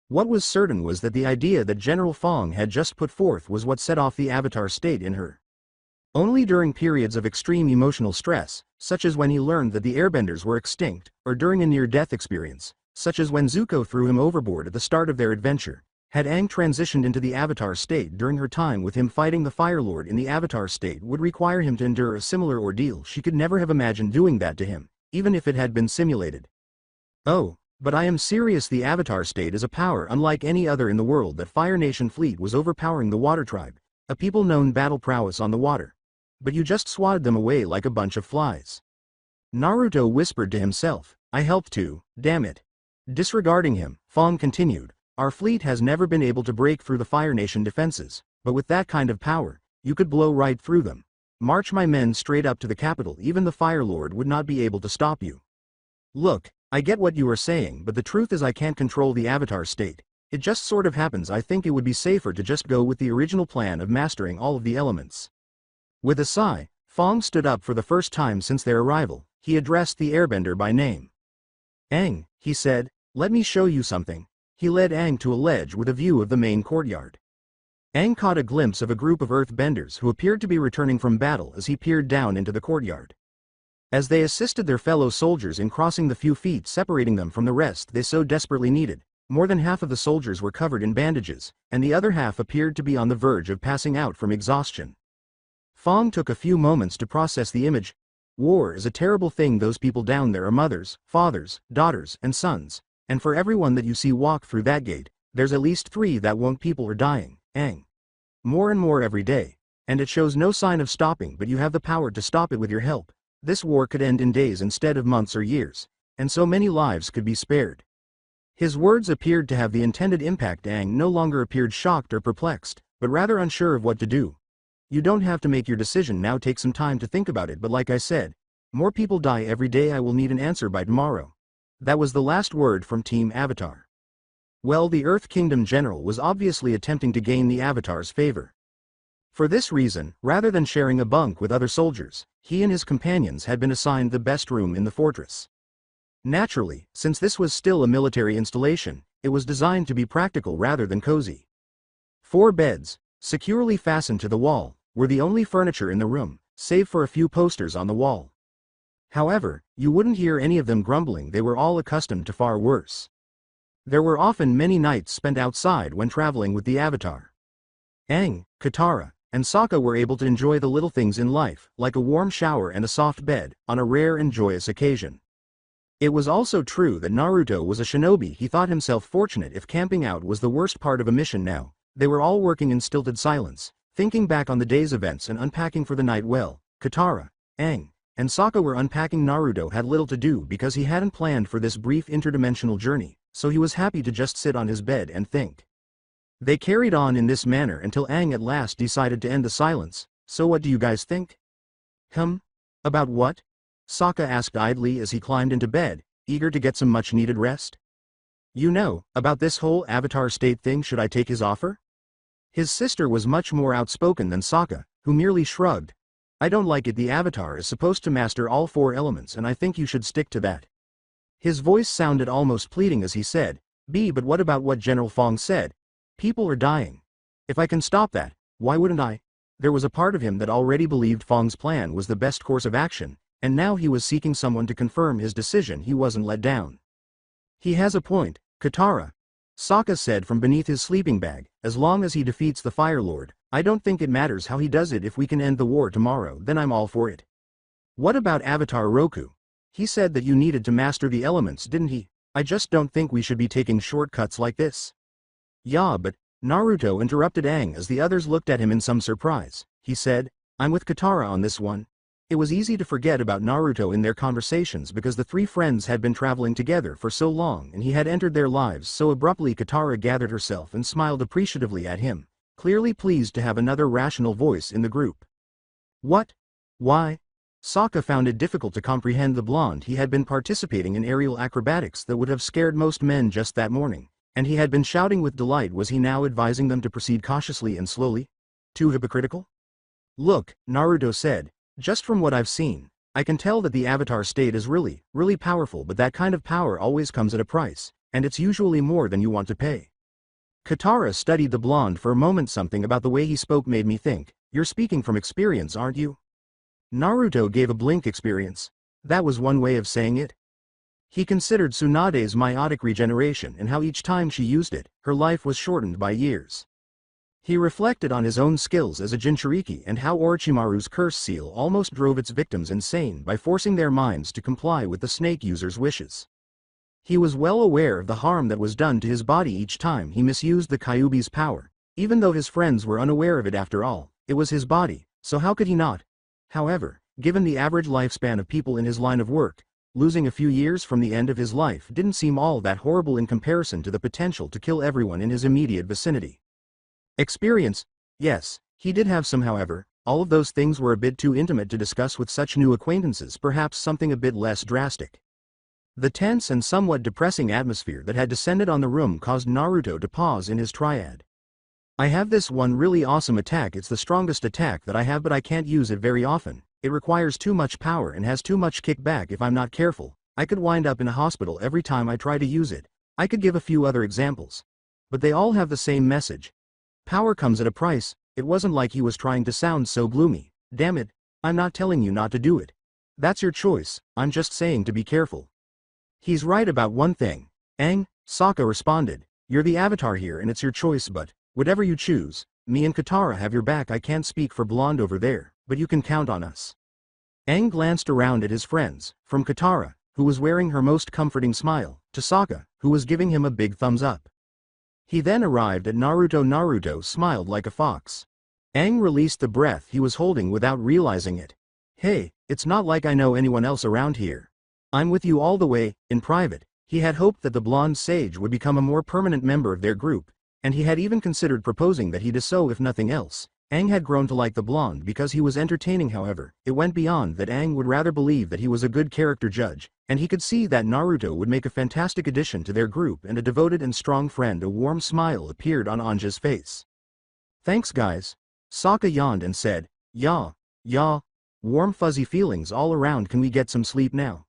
What was certain was that the idea that General Fong had just put forth was what set off the Avatar state in her. Only during periods of extreme emotional stress, such as when he learned that the airbenders were extinct, or during a near-death experience, such as when Zuko threw him overboard at the start of their adventure, had Aang transitioned into the Avatar state. During her time with him fighting the Fire Lord in the Avatar state would require him to endure a similar ordeal. She could never have imagined doing that to him, even if it had been simulated. "Oh, but I am serious. The Avatar state is a power unlike any other in the world. That Fire Nation fleet was overpowering the Water Tribe, a people known battle prowess on the water. But you just swatted them away like a bunch of flies." Naruto whispered to himself, "I helped too, damn it." Disregarding him, Fong continued, "Our fleet has never been able to break through the Fire Nation defenses, but with that kind of power, you could blow right through them. March my men straight up to the capital. Even the Fire Lord would not be able to stop you." "Look, I get what you are saying, but the truth is I can't control the Avatar state. It just sort of happens. I think it would be safer to just go with the original plan of mastering all of the elements." With a sigh, Fong stood up for the first time since their arrival. He addressed the airbender by name. Aang, he said, let me show you something. He led Aang to a ledge with a view of the main courtyard. Aang caught a glimpse of a group of earthbenders who appeared to be returning from battle as he peered down into the courtyard. As they assisted their fellow soldiers in crossing the few feet separating them from the rest they so desperately needed, more than half of the soldiers were covered in bandages, and the other half appeared to be on the verge of passing out from exhaustion. Fong took a few moments to process the image. War is a terrible thing. Those people down there are mothers, fathers, daughters, and sons, and for everyone that you see walk through that gate, there's at least 3 that won't. People are dying, Aang. More and more every day, and it shows no sign of stopping, but you have the power to stop it with your help. This war could end in days instead of months or years, and so many lives could be spared. His words appeared to have the intended impact. Aang no longer appeared shocked or perplexed, but rather unsure of what to do. You don't have to make your decision now, take some time to think about it, but like I said, more people die every day. I will need an answer by tomorrow. That was the last word from Team Avatar. Well, the Earth Kingdom General was obviously attempting to gain the Avatar's favor. For this reason, rather than sharing a bunk with other soldiers, he and his companions had been assigned the best room in the fortress. Naturally, since this was still a military installation, it was designed to be practical rather than cozy. 4 beds, securely fastened to the wall, were the only furniture in the room, save for a few posters on the wall. However, you wouldn't hear any of them grumbling. They were all accustomed to far worse. There were often many nights spent outside when traveling with the Avatar. Aang, Katara, and Sokka were able to enjoy the little things in life, like a warm shower and a soft bed, on a rare and joyous occasion. It was also true that Naruto was a shinobi. He thought himself fortunate if camping out was the worst part of a mission. Now, they were all working in stilted silence, thinking back on the day's events and unpacking for the night. Well, Katara, Aang, and Sokka were unpacking. Naruto had little to do because he hadn't planned for this brief interdimensional journey, so he was happy to just sit on his bed and think. They carried on in this manner until Aang at last decided to end the silence. So what do you guys think? About what? Sokka asked idly as he climbed into bed, eager to get some much-needed rest. You know, about this whole Avatar state thing. Should I take his offer? His sister was much more outspoken than Sokka, who merely shrugged. I don't like it. The Avatar is supposed to master all 4 elements, and I think you should stick to that. His voice sounded almost pleading as he said, but what about what General Fong said? People are dying. If I can stop that, why wouldn't I? There was a part of him that already believed Fong's plan was the best course of action, and now he was seeking someone to confirm his decision. He wasn't let down. He has a point, Katara, Sokka said from beneath his sleeping bag. As long as he defeats the Fire Lord, I don't think it matters how he does it. If we can end the war tomorrow, then I'm all for it. What about Avatar Roku? He said that you needed to master the elements, didn't he? I just don't think we should be taking shortcuts like this. Yeah, but Naruto interrupted Aang as the others looked at him in some surprise. He said, I'm with Katara on this one. It was easy to forget about Naruto in their conversations because the 3 friends had been traveling together for so long and he had entered their lives so abruptly. Katara gathered herself and smiled appreciatively at him, clearly pleased to have another rational voice in the group. What? Why? Sokka found it difficult to comprehend the blonde. He had been participating in aerial acrobatics that would have scared most men just that morning, and he had been shouting with delight. Was he now advising them to proceed cautiously and slowly? Too hypocritical? Look, Naruto said, just from what I've seen, I can tell that the Avatar state is really, really powerful, but that kind of power always comes at a price, and it's usually more than you want to pay. Katara studied the blonde for a moment. Something about the way he spoke made me think, you're speaking from experience, aren't you? Naruto gave a blink. Experience? That was one way of saying it. He considered Tsunade's meiotic regeneration and how each time she used it, her life was shortened by years. He reflected on his own skills as a Jinchuriki and how Orochimaru's curse seal almost drove its victims insane by forcing their minds to comply with the snake user's wishes. He was well aware of the harm that was done to his body each time he misused the Kyuubi's power, even though his friends were unaware of it. After all, it was his body, so how could he not? However, given the average lifespan of people in his line of work, losing a few years from the end of his life didn't seem all that horrible in comparison to the potential to kill everyone in his immediate vicinity. Experience? Yes, he did have some. However, all of those things were a bit too intimate to discuss with such new acquaintances. Perhaps something a bit less drastic. The tense and somewhat depressing atmosphere that had descended on the room caused Naruto to pause in his triad. I have this one really awesome attack. It's the strongest attack that I have, but I can't use it very often. It requires too much power and has too much kickback. If I'm not careful, I could wind up in a hospital every time I try to use it. I could give a few other examples, but they all have the same message. Power comes at a price. It wasn't like he was trying to sound so gloomy. Damn it, I'm not telling you not to do it. That's your choice, I'm just saying to be careful. He's right about one thing. Aang, Sokka responded. You're the avatar here and it's your choice, but whatever you choose, me and Katara have your back. I can't speak for Blonde over there, but you can count on us. Aang glanced around at his friends, from Katara, who was wearing her most comforting smile, to Sokka, who was giving him a big thumbs up. He then arrived at Naruto. Naruto smiled like a fox. Aang released the breath he was holding without realizing it. Hey, it's not like I know anyone else around here. I'm with you all the way. In private, he had hoped that the blonde sage would become a more permanent member of their group, and he had even considered proposing that he do so if nothing else. Aang had grown to like the blonde because he was entertaining. However, it went beyond that. Aang would rather believe that he was a good character judge, and he could see that Naruto would make a fantastic addition to their group and a devoted and strong friend. A warm smile appeared on Anja's face. Thanks guys. Sokka yawned and said, "Yeah, yeah. Warm fuzzy feelings all around. Can we get some sleep now?"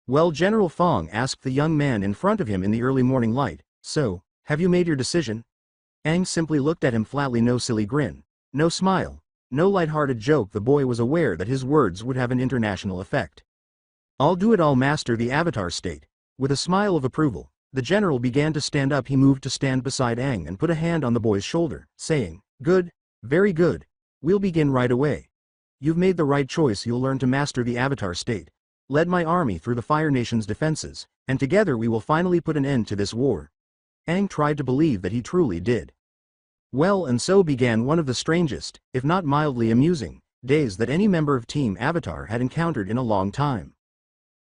Well, General Fong asked the young man in front of him in the early morning light, "So, have you made your decision?" Aang simply looked at him flatly. No silly grin, no smile, no light-hearted joke. The boy was aware that his words would have an international effect. "I'll do it. I'll master the avatar state." With a smile of approval, the general began to stand up. He moved to stand beside Aang and put a hand on the boy's shoulder, saying, "Good, very good. We'll begin right away. You've made the right choice. You'll learn to master the avatar state, lead my army through the Fire Nation's defenses, and together we will finally put an end to this war." Aang tried to believe that he truly did. Well, and so began one of the strangest, if not mildly amusing, days that any member of Team Avatar had encountered in a long time.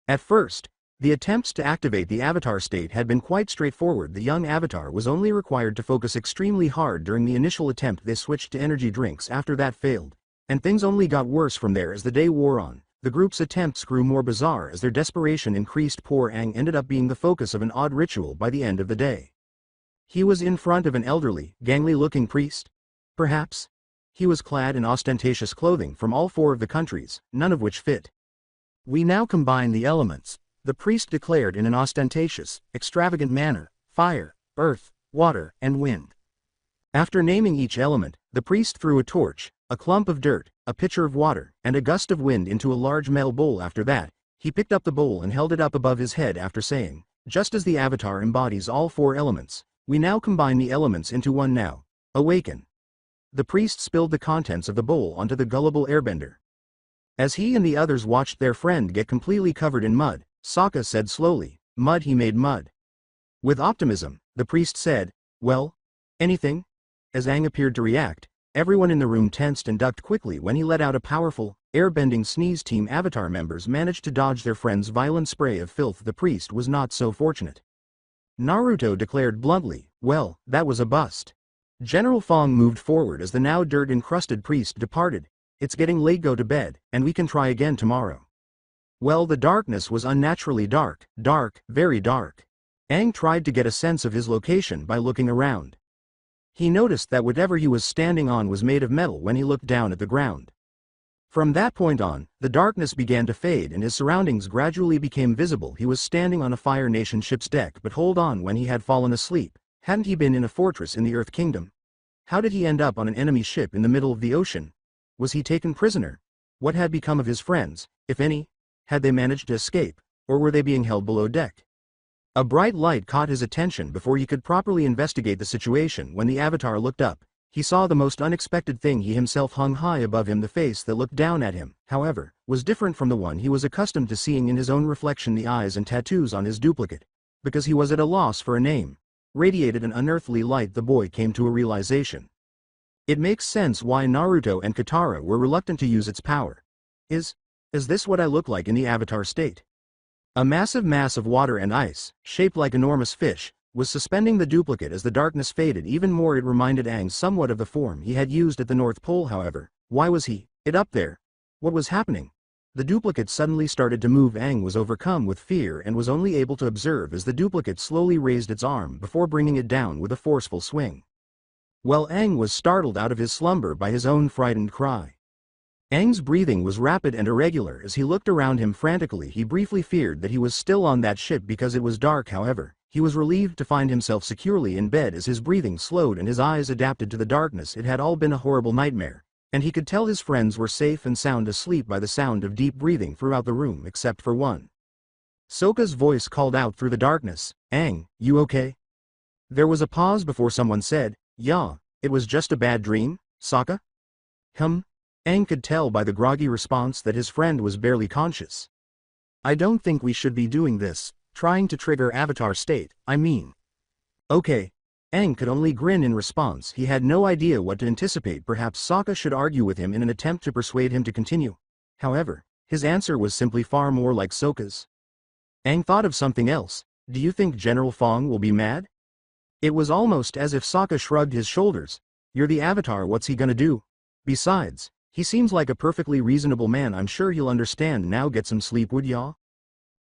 At first, the attempts to activate the avatar state had been quite straightforward. The young avatar was only required to focus extremely hard during the initial attempt. They switched to energy drinks after that failed, and things only got worse from there as the day wore on. The group's attempts grew more bizarre as their desperation increased. Poor Aang ended up being the focus of an odd ritual by the end of the day. He was in front of an elderly, gangly-looking priest. Perhaps. He was clad in ostentatious clothing from all 4 of the countries, none of which fit. "We now combine the elements," the priest declared in an ostentatious, extravagant manner: fire, earth, water, and wind. After naming each element, the priest threw a torch, a clump of dirt, a pitcher of water, and a gust of wind into a large metal bowl. After that, he picked up the bowl and held it up above his head after saying, "Just as the avatar embodies all 4 elements, we now combine the elements into one. Now, awaken." The priest spilled the contents of the bowl onto the gullible airbender. As he and the others watched their friend get completely covered in mud, Sokka said slowly, "Mud." He made mud. With optimism, the priest said, "Well, anything?" As Aang appeared to react, everyone in the room tensed and ducked quickly when he let out a powerful, airbending sneeze. Team Avatar members managed to dodge their friend's violent spray of filth. The priest was not so fortunate. Naruto declared bluntly, "Well, that was a bust." General Fong moved forward as the now dirt-encrusted priest departed. "It's getting late. Go to bed, and we can try again tomorrow." Well, the darkness was unnaturally dark, very dark. Aang tried to get a sense of his location by looking around. He noticed that whatever he was standing on was made of metal when he looked down at the ground. From that point on, the darkness began to fade and his surroundings gradually became visible. He was standing on a Fire Nation ship's deck. But hold on, when he had fallen asleep, hadn't he been in a fortress in the Earth Kingdom? How did he end up on an enemy ship in the middle of the ocean? Was he taken prisoner? What had become of his friends, if any? Had they managed to escape, or were they being held below deck? A bright light caught his attention before he could properly investigate the situation. When the avatar looked up, he saw the most unexpected thing. He himself hung high above him. The face that looked down at him, however, was different from the one he was accustomed to seeing in his own reflection. The eyes and tattoos on his duplicate, because he was at a loss for a name, radiated an unearthly light. The boy came to a realization. It makes sense why Naruto and Katara were reluctant to use its power. Is this what I look like in the avatar state? A massive mass of water and ice, shaped like enormous fish, was suspending the duplicate. As the darkness faded even more, it reminded Aang somewhat of the form he had used at the North Pole. However, why was it up there? What was happening? The duplicate suddenly started to move. Aang was overcome with fear and was only able to observe as the duplicate slowly raised its arm before bringing it down with a forceful swing. Well, Aang was startled out of his slumber by his own frightened cry. Aang's breathing was rapid and irregular as he looked around him frantically. He briefly feared that he was still on that ship because it was dark. However, he was relieved to find himself securely in bed as his breathing slowed and his eyes adapted to the darkness. It had all been a horrible nightmare, and he could tell his friends were safe and sound asleep by the sound of deep breathing throughout the room except for one. Sokka's voice called out through the darkness, "Aang, you okay?" There was a pause before someone said, "Yeah, it was just a bad dream, Sokka?" Aang could tell by the groggy response that his friend was barely conscious. "I don't think we should be doing this, trying to trigger Avatar state, I mean." "Okay." Aang could only grin in response. He had no idea what to anticipate. Perhaps Sokka should argue with him in an attempt to persuade him to continue. However, his answer was simply far more like Sokka's. Aang thought of something else. "Do you think General Fong will be mad?" It was almost as if Sokka shrugged his shoulders. "You're the Avatar, what's he gonna do? Besides, he seems like a perfectly reasonable man. I'm sure he'll understand. Now get some sleep, would ya?"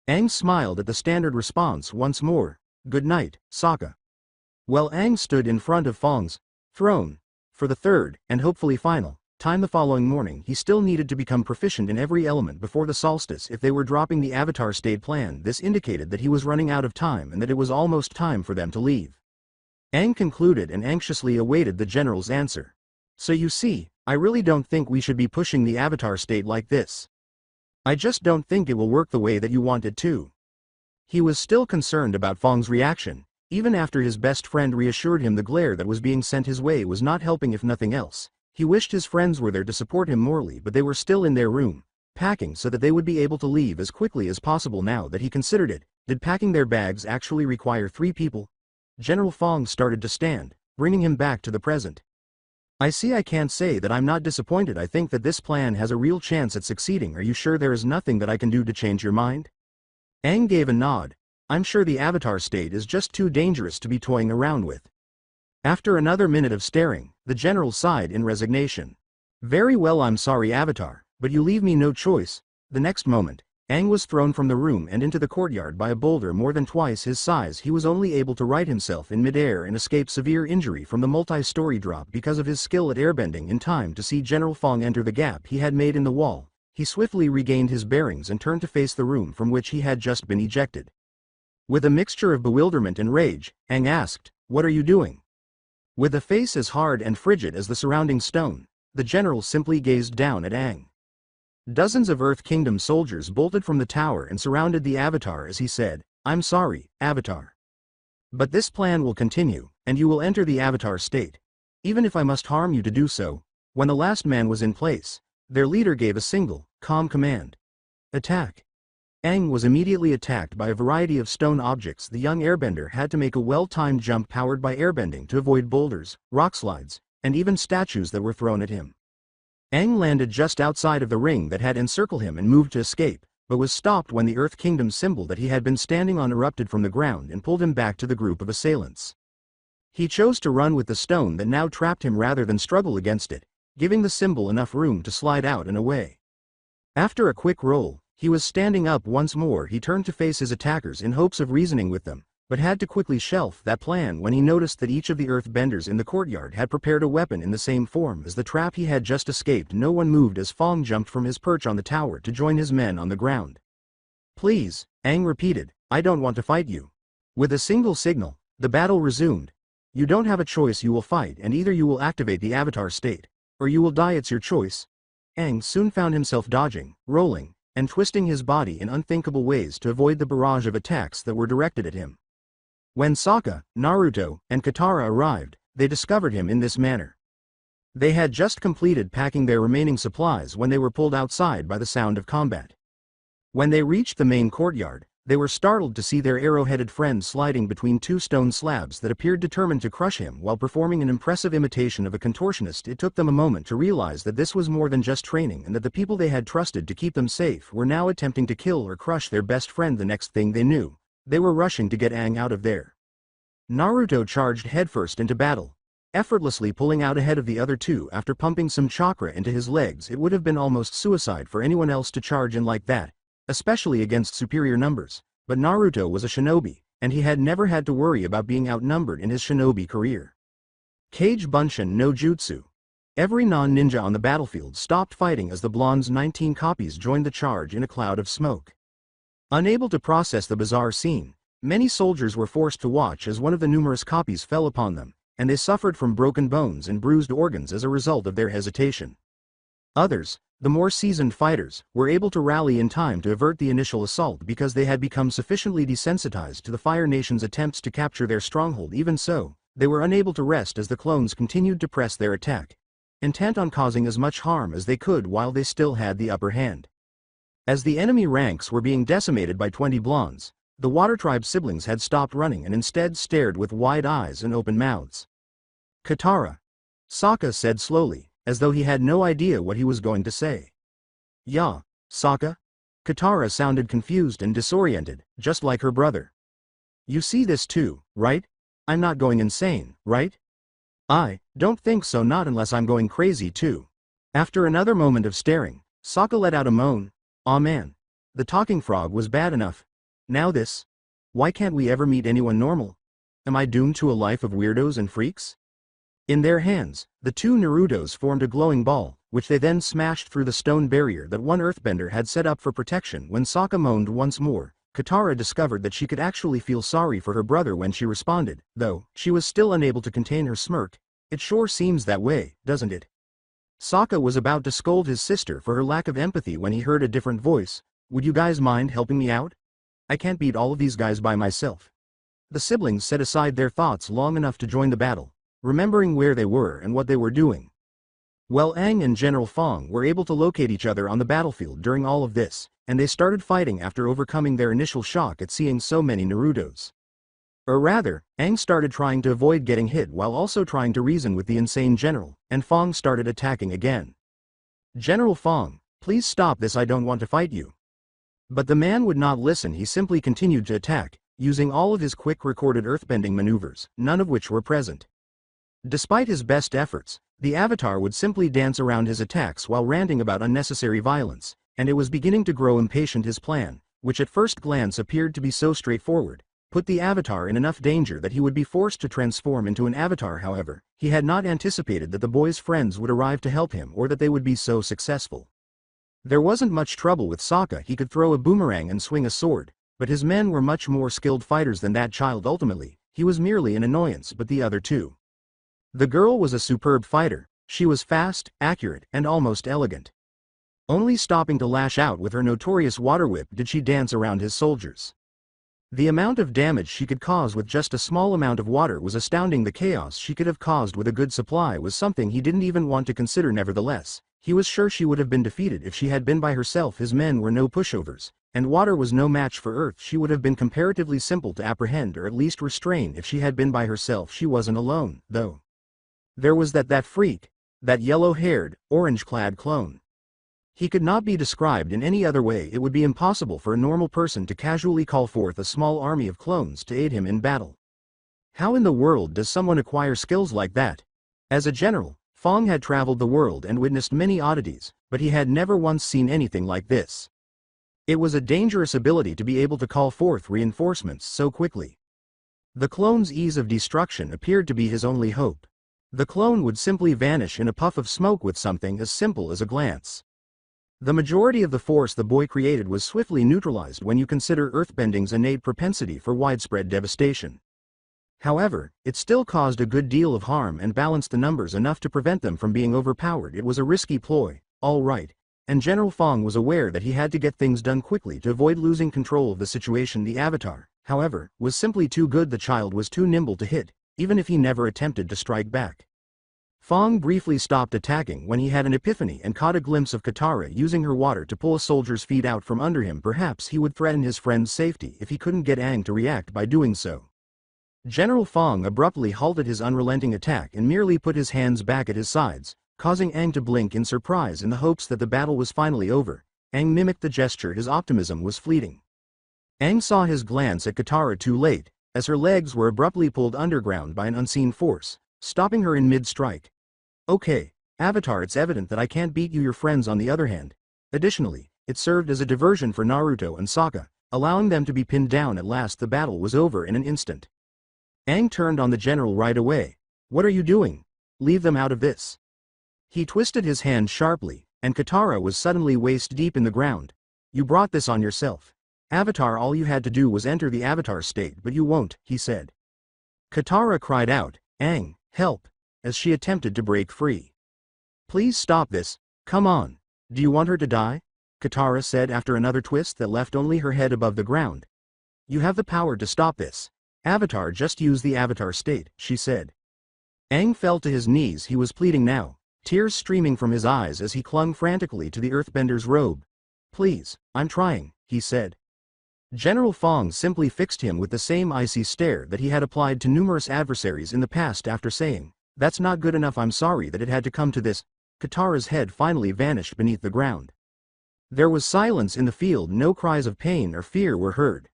Aang smiled at the standard response once more. "Good night, Sokka." Well, Aang stood in front of Fong's throne for the third, and hopefully final, time the following morning. He still needed to become proficient in every element before the solstice. If they were dropping the Avatar state plan, this indicated that he was running out of time and that it was almost time for them to leave. Aang concluded and anxiously awaited the general's answer. "So you see, I really don't think we should be pushing the Avatar state like this. I just don't think it will work the way that you want it to." He was still concerned about Fong's reaction, even after his best friend reassured him the glare that was being sent his way was not helping. If nothing else, he wished his friends were there to support him morally, but they were still in their room, packing so that they would be able to leave as quickly as possible. Now that he considered it, did packing their bags actually require 3 people? General Fong started to stand, bringing him back to the present. "I see. I can't say that I'm not disappointed. I think that this plan has a real chance at succeeding. Are you sure there is nothing that I can do to change your mind?" Aang gave a nod. "I'm sure the Avatar state is just too dangerous to be toying around with." After another minute of staring, the general sighed in resignation. "Very well, I'm sorry, Avatar, but you leave me no choice." The next moment, Aang was thrown from the room and into the courtyard by a boulder more than twice his size. He was only able to right himself in midair and escape severe injury from the multi-story drop because of his skill at airbending in time to see General Fong enter the gap he had made in the wall. He swiftly regained his bearings and turned to face the room from which he had just been ejected. With a mixture of bewilderment and rage, Aang asked, "What are you doing?" With a face as hard and frigid as the surrounding stone, the general simply gazed down at Aang. Dozens of Earth Kingdom soldiers bolted from the tower and surrounded the Avatar as he said, "I'm sorry, Avatar. But this plan will continue, and you will enter the Avatar state. Even if I must harm you to do so." When the last man was in place, their leader gave a single, calm command. "Attack." Aang was immediately attacked by a variety of stone objects. The young airbender had to make a well-timed jump powered by airbending to avoid boulders, rock slides, and even statues that were thrown at him. Aang landed just outside of the ring that had encircled him and moved to escape, but was stopped when the Earth Kingdom symbol that he had been standing on erupted from the ground and pulled him back to the group of assailants. He chose to run with the stone that now trapped him rather than struggle against it, giving the symbol enough room to slide out and away. After a quick roll, he was standing up once more. He turned to face his attackers in hopes of reasoning with them, but had to quickly shelf that plan when he noticed that each of the earth benders in the courtyard had prepared a weapon in the same form as the trap he had just escaped. No one moved as Fong jumped from his perch on the tower to join his men on the ground. "Please," Aang repeated, "I don't want to fight you." With a single signal, the battle resumed. "You don't have a choice. You will fight, and either you will activate the Avatar state, or you will die. It's your choice." Aang soon found himself dodging, rolling, and twisting his body in unthinkable ways to avoid the barrage of attacks that were directed at him. When Sokka, Naruto, and Katara arrived, they discovered him in this manner. They had just completed packing their remaining supplies when they were pulled outside by the sound of combat. When they reached the main courtyard, they were startled to see their arrow-headed friend sliding between 2 stone slabs that appeared determined to crush him while performing an impressive imitation of a contortionist. It took them a moment to realize that this was more than just training and that the people they had trusted to keep them safe were now attempting to kill or crush their best friend. The next thing they knew, they were rushing to get Aang out of there. Naruto charged headfirst into battle, effortlessly pulling out ahead of the other two after pumping some chakra into his legs. It would have been almost suicide for anyone else to charge in like that, especially against superior numbers, but Naruto was a shinobi, and he had never had to worry about being outnumbered in his shinobi career. Kage Bunshin no Jutsu. Every non-ninja on the battlefield stopped fighting as the blonde's 19 copies joined the charge in a cloud of smoke. Unable to process the bizarre scene, many soldiers were forced to watch as one of the numerous copies fell upon them, and they suffered from broken bones and bruised organs as a result of their hesitation. Others, the more seasoned fighters, were able to rally in time to avert the initial assault because they had become sufficiently desensitized to the Fire Nation's attempts to capture their stronghold. Even so, they were unable to rest as the clones continued to press their attack, intent on causing as much harm as they could while they still had the upper hand. As the enemy ranks were being decimated by 20 blondes, the Water Tribe siblings had stopped running and instead stared with wide eyes and open mouths. Katara, Sokka said slowly, as though he had no idea what he was going to say. Yeah, Sokka? Katara sounded confused and disoriented, just like her brother. You see this too, right? I'm not going insane, right? I don't think so, not unless I'm going crazy too. After another moment of staring, Sokka let out a moan. Aw man. The talking frog was bad enough. Now this? Why can't we ever meet anyone normal? Am I doomed to a life of weirdos and freaks? In their hands, the two Narutos formed a glowing ball, which they then smashed through the stone barrier that one earthbender had set up for protection. When Sokka moaned once more, Katara discovered that she could actually feel sorry for her brother when she responded, though she was still unable to contain her smirk. It sure seems that way, doesn't it? Sokka was about to scold his sister for her lack of empathy when he heard a different voice. Would you guys mind helping me out? I can't beat all of these guys by myself. The siblings set aside their thoughts long enough to join the battle, remembering where they were and what they were doing. Well, Aang and General Fong were able to locate each other on the battlefield during all of this, and they started fighting after overcoming their initial shock at seeing so many Narutos. Or rather, Aang started trying to avoid getting hit while also trying to reason with the insane general, and Fong started attacking again. General Fong, please stop this, I don't want to fight you. But the man would not listen. He simply continued to attack, using all of his quick recorded earthbending maneuvers, none of which were present. Despite his best efforts, the Avatar would simply dance around his attacks while ranting about unnecessary violence, and it was beginning to grow impatient. His plan, which at first glance appeared to be so straightforward, put the Avatar in enough danger that he would be forced to transform into an Avatar. However, he had not anticipated that the boy's friends would arrive to help him or that they would be so successful. There wasn't much trouble with Sokka. He could throw a boomerang and swing a sword, but his men were much more skilled fighters than that child. Ultimately, he was merely an annoyance. But the other two. The girl was a superb fighter. She was fast, accurate, and almost elegant. Only stopping to lash out with her notorious water whip did she dance around his soldiers. The amount of damage she could cause with just a small amount of water was astounding. The chaos she could have caused with a good supply was something he didn't even want to consider. Nevertheless, he was sure she would have been defeated if she had been by herself. His men were no pushovers, and water was no match for earth. She would have been comparatively simple to apprehend or at least restrain if she had been by herself. She wasn't alone, though. There was that freak, that yellow-haired, orange-clad clone. He could not be described in any other way. It would be impossible for a normal person to casually call forth a small army of clones to aid him in battle. How in the world does someone acquire skills like that? As a general, Fong had traveled the world and witnessed many oddities, but he had never once seen anything like this. It was a dangerous ability to be able to call forth reinforcements so quickly. The clone's ease of destruction appeared to be his only hope. The clone would simply vanish in a puff of smoke with something as simple as a glance. The majority of the force the boy created was swiftly neutralized when you consider earthbending's innate propensity for widespread devastation. However, it still caused a good deal of harm and balanced the numbers enough to prevent them from being overpowered. It was a risky ploy, all right, and General Fong was aware that he had to get things done quickly to avoid losing control of the situation. The Avatar, however, was simply too good. The child was too nimble to hit, even if he never attempted to strike back. Fong briefly stopped attacking when he had an epiphany and caught a glimpse of Katara using her water to pull a soldier's feet out from under him. Perhaps he would threaten his friend's safety if he couldn't get Aang to react by doing so. General Fong abruptly halted his unrelenting attack and merely put his hands back at his sides, causing Aang to blink in surprise in the hopes that the battle was finally over. Aang mimicked the gesture. His optimism was fleeting. Aang saw his glance at Katara too late, as her legs were abruptly pulled underground by an unseen force, stopping her in mid-strike. Okay, Avatar, it's evident that I can't beat you. Your friends on the other hand. Additionally, it served as a diversion for Naruto and Sokka, allowing them to be pinned down. At last the battle was over in an instant. Aang turned on the general right away. What are you doing? Leave them out of this. He twisted his hand sharply, and Katara was suddenly waist deep in the ground. You brought this on yourself. Avatar, all you had to do was enter the Avatar state, but you won't, he said. Katara cried out, Aang, help, as she attempted to break free. Please stop this, come on. Do you want her to die? Katara said after another twist that left only her head above the ground. You have the power to stop this. Avatar, just use the Avatar state, she said. Aang fell to his knees. He was pleading now, tears streaming from his eyes as he clung frantically to the earthbender's robe. Please, I'm trying, he said. General Fong simply fixed him with the same icy stare that he had applied to numerous adversaries in the past after saying, That's not good enough, I'm sorry that it had to come to this. Katara's head finally vanished beneath the ground. There was silence in the field. No cries of pain or fear were heard.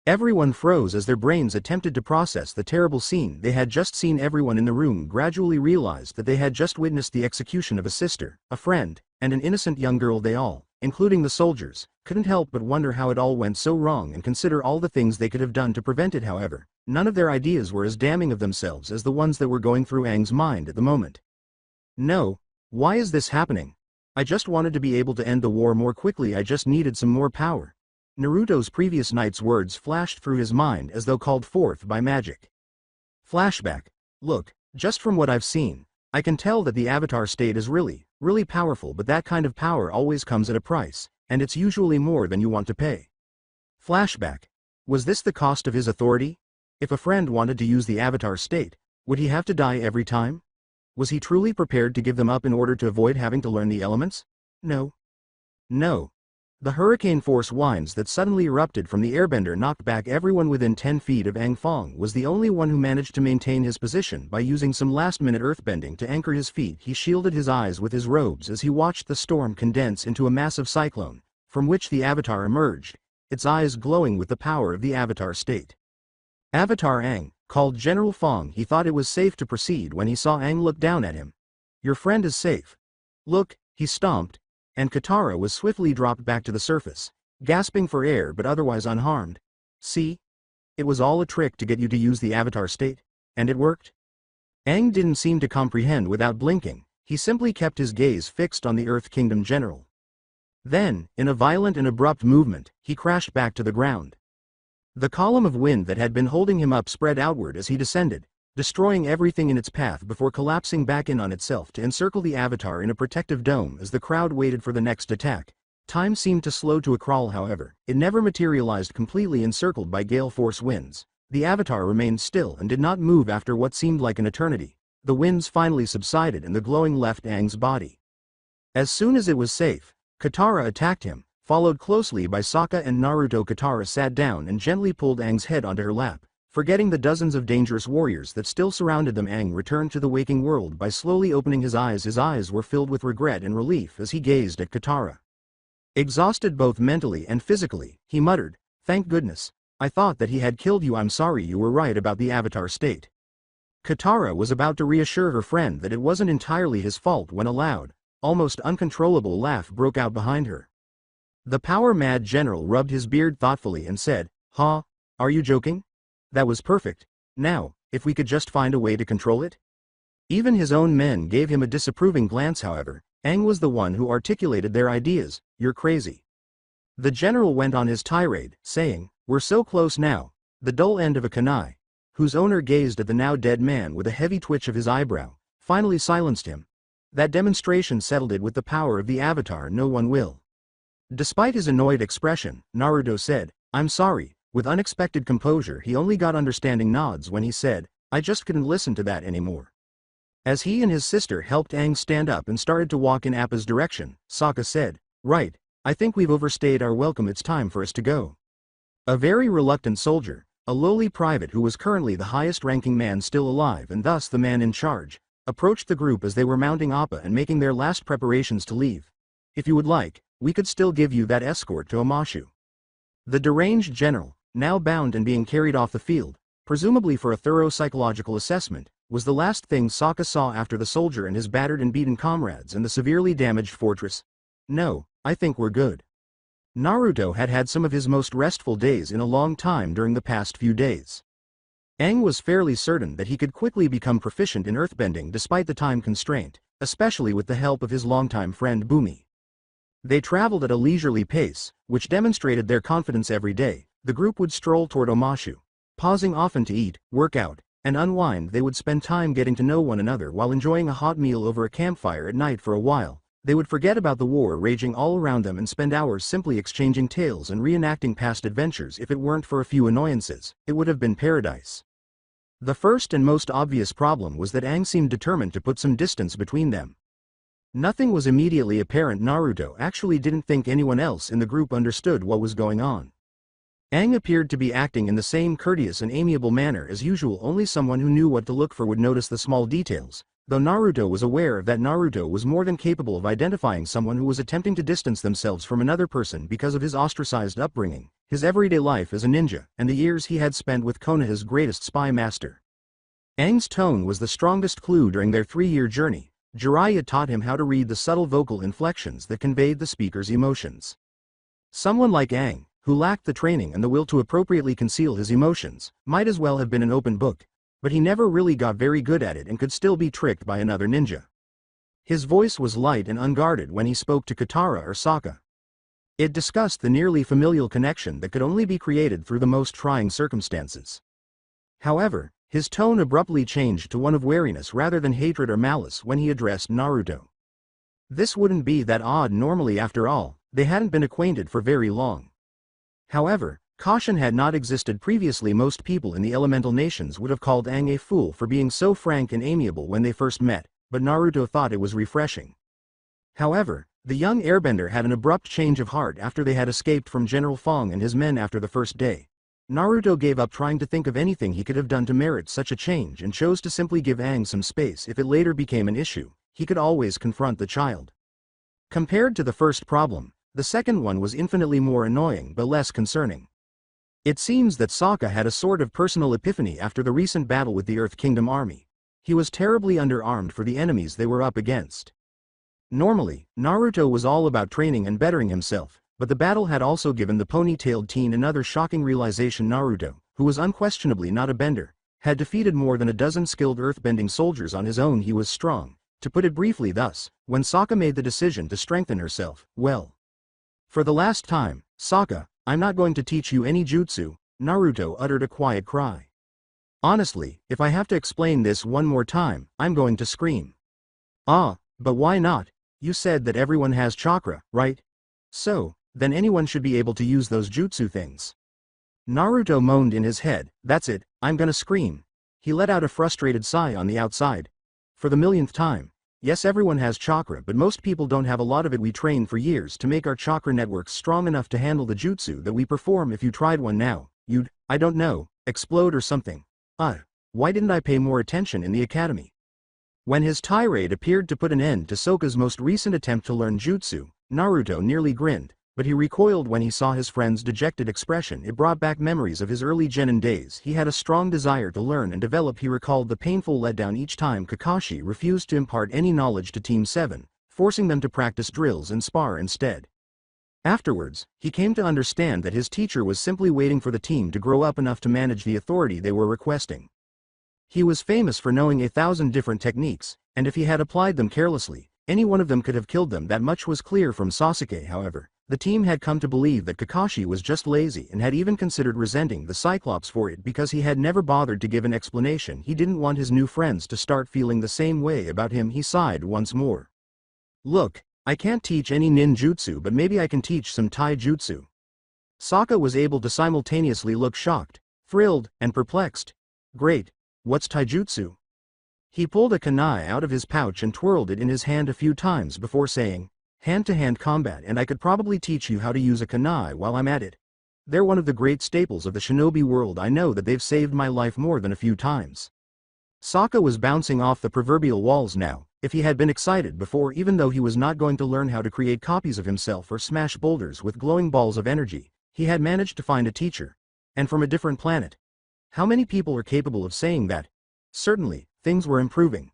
Everyone froze as their brains attempted to process the terrible scene they had just seen. Everyone in the room gradually realized that they had just witnessed the execution of a sister, a friend, and an innocent young girl. They all, including the soldiers, couldn't help but wonder how it all went so wrong and consider all the things they could have done to prevent it. However, none of their ideas were as damning of themselves as the ones that were going through Aang's mind at the moment. No, why is this happening? I just wanted to be able to end the war more quickly. I just needed some more power. Naruto's previous night's words flashed through his mind as though called forth by magic. Flashback. Look, just from what I've seen, I can tell that the Avatar state is really, really powerful, but that kind of power always comes at a price, and it's usually more than you want to pay. Flashback. Was this the cost of his authority? If a friend wanted to use the Avatar state, would he have to die every time? Was he truly prepared to give them up in order to avoid having to learn the elements? No. No. The hurricane force winds that suddenly erupted from the airbender knocked back everyone within 10 feet of Aang. Fong was the only one who managed to maintain his position by using some last-minute earthbending to anchor his feet. He shielded his eyes with his robes as he watched the storm condense into a massive cyclone, from which the Avatar emerged, its eyes glowing with the power of the Avatar state. Avatar Aang, called General Fong. He thought it was safe to proceed when he saw Aang look down at him. Your friend is safe. Look, he stomped, and Katara was swiftly dropped back to the surface, gasping for air but otherwise unharmed. See? It was all a trick to get you to use the Avatar state, and it worked? Aang didn't seem to comprehend. Without blinking, he simply kept his gaze fixed on the Earth Kingdom general. Then, in a violent and abrupt movement, he crashed back to the ground. The column of wind that had been holding him up spread outward as he descended, destroying everything in its path before collapsing back in on itself to encircle the Avatar in a protective dome as the crowd waited for the next attack. Time seemed to slow to a crawl. However, it never materialized. Completely encircled by gale force winds, the Avatar remained still and did not move after what seemed like an eternity. The winds finally subsided and the glowing left Aang's body. As soon as it was safe, Katara attacked him, followed closely by Sokka and Naruto. Katara sat down and gently pulled Aang's head onto her lap. Forgetting the dozens of dangerous warriors that still surrounded them, Aang returned to the waking world by slowly opening his eyes. His eyes were filled with regret and relief as he gazed at Katara. Exhausted both mentally and physically, he muttered, Thank goodness. I thought that he had killed you. I'm sorry. You were right about the Avatar state. Katara was about to reassure her friend that it wasn't entirely his fault when a loud, almost uncontrollable laugh broke out behind her. The power-mad general rubbed his beard thoughtfully and said, Huh? Are you joking? That was perfect. Now, if we could just find a way to control it? Even his own men gave him a disapproving glance. However, Aang was the one who articulated their ideas. You're crazy. The general went on his tirade, saying, We're so close now. The dull end of a kunai, whose owner gazed at the now dead man with a heavy twitch of his eyebrow, finally silenced him. That demonstration settled it. With the power of the Avatar, no one will. Despite his annoyed expression, Naruto said, I'm sorry. With unexpected composure, he only got understanding nods when he said, I just couldn't listen to that anymore. As he and his sister helped Aang stand up and started to walk in Appa's direction, Sokka said, Right, I think we've overstayed our welcome. It's time for us to go. A very reluctant soldier, a lowly private who was currently the highest-ranking man still alive and thus the man in charge, approached the group as they were mounting Appa and making their last preparations to leave. If you would like, we could still give you that escort to Amashu. The deranged general, now bound and being carried off the field, presumably for a thorough psychological assessment, was the last thing Sokka saw after the soldier and his battered and beaten comrades and the severely damaged fortress. No, I think we're good. Naruto had had some of his most restful days in a long time during the past few days. Aang was fairly certain that he could quickly become proficient in earthbending despite the time constraint, especially with the help of his longtime friend Bumi. They traveled at a leisurely pace, which demonstrated their confidence every day. The group would stroll toward Omashu. Pausing often to eat, work out, and unwind, they would spend time getting to know one another while enjoying a hot meal over a campfire at night. For a while, they would forget about the war raging all around them and spend hours simply exchanging tales and reenacting past adventures. If it weren't for a few annoyances, it would have been paradise. The first and most obvious problem was that Aang seemed determined to put some distance between them. Nothing was immediately apparent. Naruto actually didn't think anyone else in the group understood what was going on. Aang appeared to be acting in the same courteous and amiable manner as usual. Only someone who knew what to look for would notice the small details, though Naruto was aware that Naruto was more than capable of identifying someone who was attempting to distance themselves from another person because of his ostracized upbringing, his everyday life as a ninja, and the years he had spent with Konoha's greatest spy master. Aang's tone was the strongest clue during their 3-year journey. Jiraiya taught him how to read the subtle vocal inflections that conveyed the speaker's emotions. Someone like Aang, who lacked the training and the will to appropriately conceal his emotions, might as well have been an open book, but he never really got very good at it and could still be tricked by another ninja. His voice was light and unguarded when he spoke to Katara or Sokka. It discussed the nearly familial connection that could only be created through the most trying circumstances. However, his tone abruptly changed to one of wariness rather than hatred or malice when he addressed Naruto. This wouldn't be that odd normally. After all, they hadn't been acquainted for very long. However, caution had not existed previously. Most people in the elemental nations would have called Aang a fool for being so frank and amiable when they first met, but Naruto thought it was refreshing. However, the young airbender had an abrupt change of heart after they had escaped from General Fong and his men after the first day. Naruto gave up trying to think of anything he could have done to merit such a change and chose to simply give Aang some space. If it later became an issue, he could always confront the child. Compared to the first problem, the second one was infinitely more annoying but less concerning. It seems that Sokka had a sort of personal epiphany after the recent battle with the Earth Kingdom army. He was terribly underarmed for the enemies they were up against. Normally, Naruto was all about training and bettering himself, but the battle had also given the ponytailed teen another shocking realization. Naruto, who was unquestionably not a bender, had defeated more than a dozen skilled earthbending soldiers on his own. He was strong, to put it briefly. Thus, when Sokka made the decision to strengthen herself, well, for the last time, Sokka, I'm not going to teach you any jutsu. Naruto uttered a quiet cry. Honestly, if I have to explain this one more time, I'm going to scream. Ah, but why not? You said that everyone has chakra, right? So, then anyone should be able to use those jutsu things. Naruto moaned in his head. That's it, I'm gonna scream. He let out a frustrated sigh on the outside. For the millionth time. Yes, everyone has chakra, but most people don't have a lot of it. We train for years to make our chakra networks strong enough to handle the jutsu that we perform. If you tried one now, you'd, I don't know, explode or something. Why didn't I pay more attention in the academy? When his tirade appeared to put an end to Sokka's most recent attempt to learn jutsu, Naruto nearly grinned, but he recoiled when he saw his friend's dejected expression. It brought back memories of his early genin days. He had a strong desire to learn and develop. He recalled the painful letdown each time Kakashi refused to impart any knowledge to Team 7, forcing them to practice drills and spar instead. Afterwards, he came to understand that his teacher was simply waiting for the team to grow up enough to manage the authority they were requesting. He was famous for knowing 1,000 different techniques, and if he had applied them carelessly, any one of them could have killed them. That much was clear from Sasuke. However, the team had come to believe that Kakashi was just lazy and had even considered resenting the Cyclops for it because he had never bothered to give an explanation. He didn't want his new friends to start feeling the same way about him. He sighed once more. Look, I can't teach any ninjutsu, but maybe I can teach some taijutsu. Sokka was able to simultaneously look shocked, thrilled, and perplexed. Great, what's taijutsu? He pulled a kunai out of his pouch and twirled it in his hand a few times before saying, hand-to-hand combat, and I could probably teach you how to use a kunai while I'm at it. They're one of the great staples of the shinobi world. I know that they've saved my life more than a few times. Sokka was bouncing off the proverbial walls now. If he had been excited before, even though he was not going to learn how to create copies of himself or smash boulders with glowing balls of energy, he had managed to find a teacher. And from a different planet. How many people are capable of saying that? Certainly, things were improving.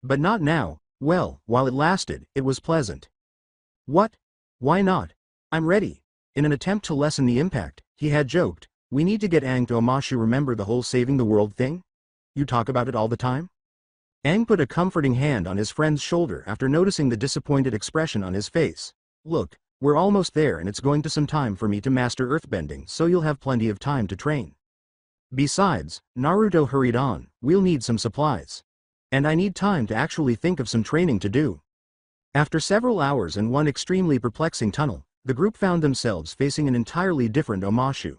But not now. Well, while it lasted, it was pleasant. What? Why not? I'm ready. In an attempt to lessen the impact, he had joked, we need to get Aang to Omashu. Remember the whole saving the world thing? You talk about it all the time? Aang put a comforting hand on his friend's shoulder after noticing the disappointed expression on his face. Look, we're almost there and it's going to some time for me to master earthbending, so you'll have plenty of time to train. Besides, Naruto hurried on, we'll need some supplies. And I need time to actually think of some training to do. After several hours in one extremely perplexing tunnel, the group found themselves facing an entirely different Omashu.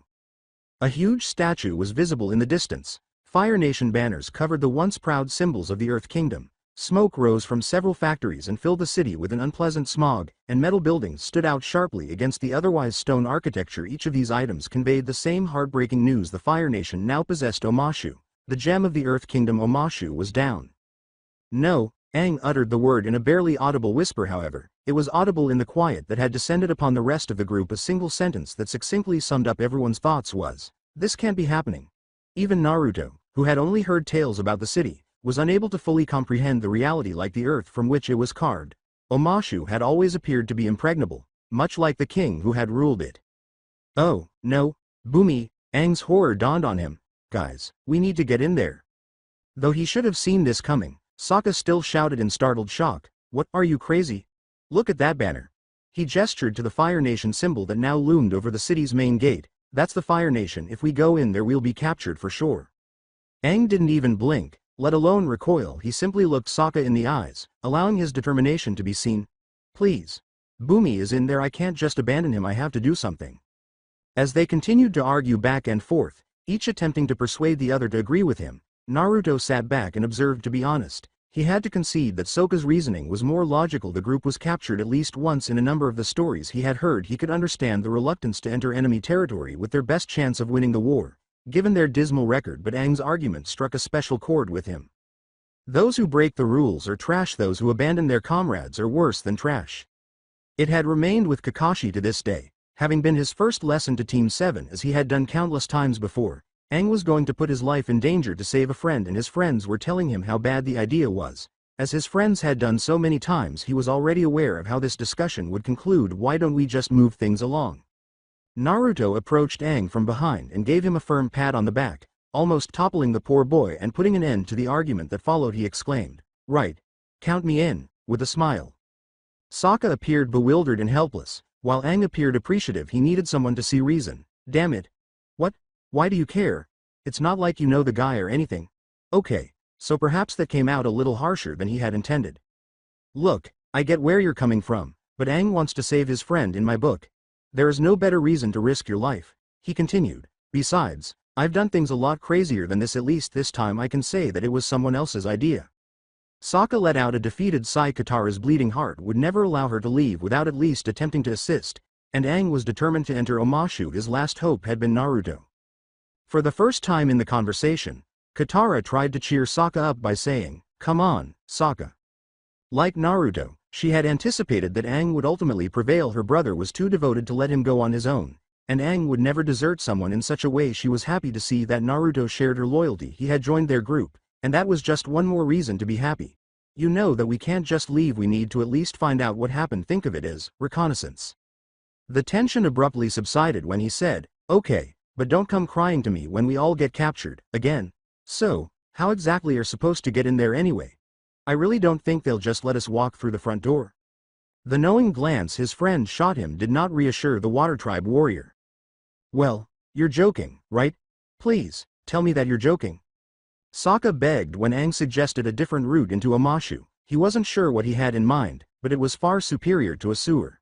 A huge statue was visible in the distance. Fire Nation banners covered the once proud symbols of the Earth Kingdom. Smoke rose from several factories and filled the city with an unpleasant smog, and metal buildings stood out sharply against the otherwise stone architecture. Each of these items conveyed the same heartbreaking news: the Fire Nation now possessed Omashu. The gem of the Earth Kingdom, Omashu, was down. No, Aang uttered the word in a barely audible whisper. However, it was audible in the quiet that had descended upon the rest of the group. A single sentence that succinctly summed up everyone's thoughts was, "This can't be happening." Even Naruto, who had only heard tales about the city, was unable to fully comprehend the reality. Like the earth from which it was carved, Omashu had always appeared to be impregnable, much like the king who had ruled it. Oh, no, Bumi! Aang's horror dawned on him. Guys, we need to get in there. Though he should have seen this coming, Sokka still shouted in startled shock, "What, are you crazy? Look at that banner." He gestured to the Fire Nation symbol that now loomed over the city's main gate. "That's the Fire Nation. If we go in there we'll be captured for sure." Aang didn't even blink, let alone recoil. He simply looked Sokka in the eyes, allowing his determination to be seen. "Please. Bumi is in there. I can't just abandon him. I have to do something." As they continued to argue back and forth, each attempting to persuade the other to agree with him, Naruto sat back and observed. To be honest, he had to concede that Sokka's reasoning was more logical. The group was captured at least once in a number of the stories he had heard. He could understand the reluctance to enter enemy territory with their best chance of winning the war, given their dismal record, but Aang's argument struck a special chord with him. Those who break the rules are trash. Those who abandon their comrades are worse than trash. It had remained with Kakashi to this day, having been his first lesson to Team 7. As he had done countless times before, Aang was going to put his life in danger to save a friend, and his friends were telling him how bad the idea was. As his friends had done so many times, he was already aware of how this discussion would conclude. "Why don't we just move things along?" Naruto approached Aang from behind and gave him a firm pat on the back, almost toppling the poor boy and putting an end to the argument that followed. He exclaimed, "Right. Count me in," with a smile. Sokka appeared bewildered and helpless, while Aang appeared appreciative. He needed someone to see reason. "Damn it. What? Why do you care? It's not like you know the guy or anything." "Okay, so perhaps that came out a little harsher than he had intended. Look, I get where you're coming from, but Aang wants to save his friend in my book. There is no better reason to risk your life," he continued. "Besides, I've done things a lot crazier than this. At least this time I can say that it was someone else's idea." Sokka let out a defeated sigh. Katara's bleeding heart would never allow her to leave without at least attempting to assist, and Aang was determined to enter Omashu. His last hope had been Naruto. For the first time in the conversation, Katara tried to cheer Sokka up by saying, "Come on, Sokka." Like Naruto, she had anticipated that Aang would ultimately prevail. Her brother was too devoted to let him go on his own, and Aang would never desert someone in such a way. She was happy to see that Naruto shared her loyalty. He had joined their group, and that was just one more reason to be happy. "You know that we can't just leave. We need to at least find out what happened. Think of it as reconnaissance." The tension abruptly subsided when he said, "Okay, but don't come crying to me when we all get captured again." "So, how exactly are supposed to get in there anyway? I really don't think they'll just let us walk through the front door." The knowing glance his friend shot him did not reassure the Water Tribe warrior. "Well, you're joking, right? Please, tell me that you're joking." Sokka begged when Aang suggested a different route into Omashu. He wasn't sure what he had in mind, but it was far superior to a sewer.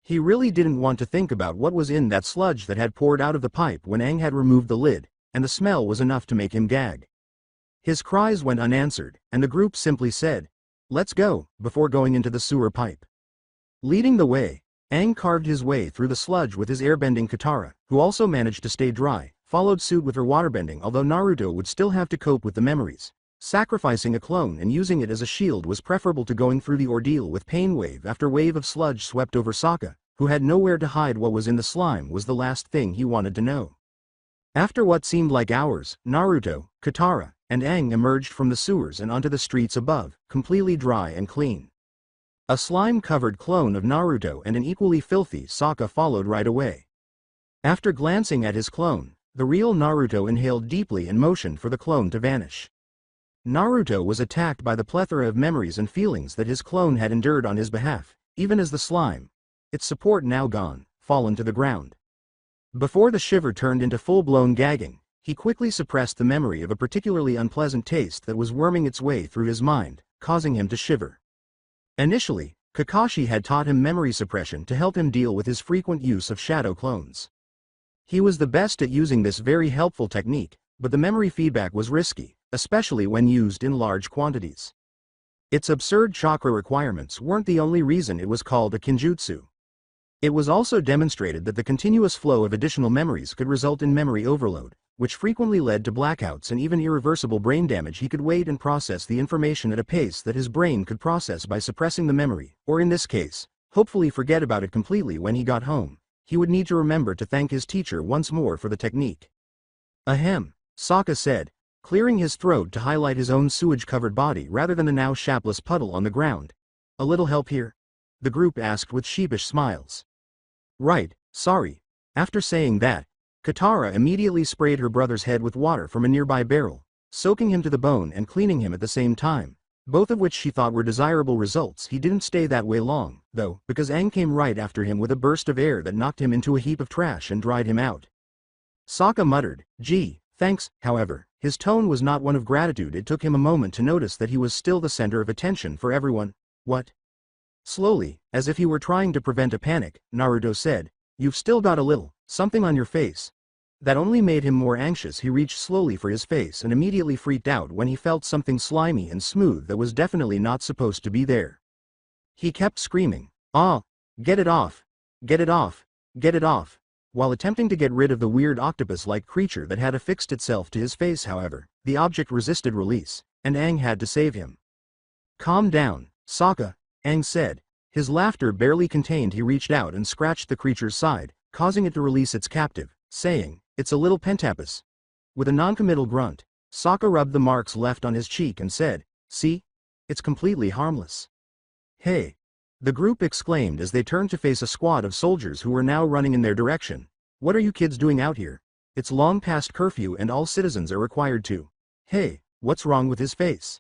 He really didn't want to think about what was in that sludge that had poured out of the pipe when Aang had removed the lid, and the smell was enough to make him gag. His cries went unanswered, and the group simply said, "Let's go," before going into the sewer pipe. Leading the way, Aang carved his way through the sludge with his airbending Katara, who also managed to stay dry, followed suit with her waterbending. Although Naruto would still have to cope with the memories, sacrificing a clone and using it as a shield was preferable to going through the ordeal with pain. Wave after wave of sludge swept over Sokka, who had nowhere to hide. What was in the slime was the last thing he wanted to know. After what seemed like hours, Naruto, Katara, and Aang emerged from the sewers and onto the streets above, completely dry and clean. A slime-covered clone of Naruto and an equally filthy Sokka followed right away. After glancing at his clone, The real Naruto inhaled deeply and motioned for the clone to vanish. Naruto was attacked by the plethora of memories and feelings that his clone had endured on his behalf, even as the slime, its support now gone, fallen to the ground. Before the shiver turned into full-blown gagging, he quickly suppressed the memory of a particularly unpleasant taste that was worming its way through his mind, causing him to shiver. Initially, Kakashi had taught him memory suppression to help him deal with his frequent use of shadow clones. He was the best at using this very helpful technique, but the memory feedback was risky, especially when used in large quantities. Its absurd chakra requirements weren't the only reason it was called a kinjutsu. It was also demonstrated that the continuous flow of additional memories could result in memory overload, which frequently led to blackouts and even irreversible brain damage. He could wait and process the information at a pace that his brain could process by suppressing the memory, or in this case, hopefully forget about it completely when he got home. He would need to remember to thank his teacher once more for the technique. Ahem, Sokka said, clearing his throat to highlight his own sewage-covered body rather than the now shapless puddle on the ground. A little help here? The group asked with sheepish smiles. Right, sorry. After saying that, Katara immediately sprayed her brother's head with water from a nearby barrel, soaking him to the bone and cleaning him at the same time, both of which she thought were desirable results. He didn't stay that way long, though, because Aang came right after him with a burst of air that knocked him into a heap of trash and dried him out. Sokka muttered, "Gee, thanks." However, his tone was not one of gratitude. It took him a moment to notice that he was still the center of attention for everyone. What? Slowly, as if he were trying to prevent a panic, Naruto said, "You've still got a little something on your face." That only made him more anxious. He reached slowly for his face and immediately freaked out when he felt something slimy and smooth that was definitely not supposed to be there. He kept screaming, "Ah! Get it off! Get it off! Get it off!" While attempting to get rid of the weird octopus-like creature that had affixed itself to his face. However, the object resisted release, and Aang had to save him. "Calm down, Sokka," Aang said. His laughter barely contained. He reached out and scratched the creature's side, causing it to release its captive, saying, "It's a little pentapus." With a noncommittal grunt, Sokka rubbed the marks left on his cheek and said, "See? It's completely harmless." "Hey!" the group exclaimed as they turned to face a squad of soldiers who were now running in their direction. "What are you kids doing out here? It's long past curfew and all citizens are required to. Hey, what's wrong with his face?"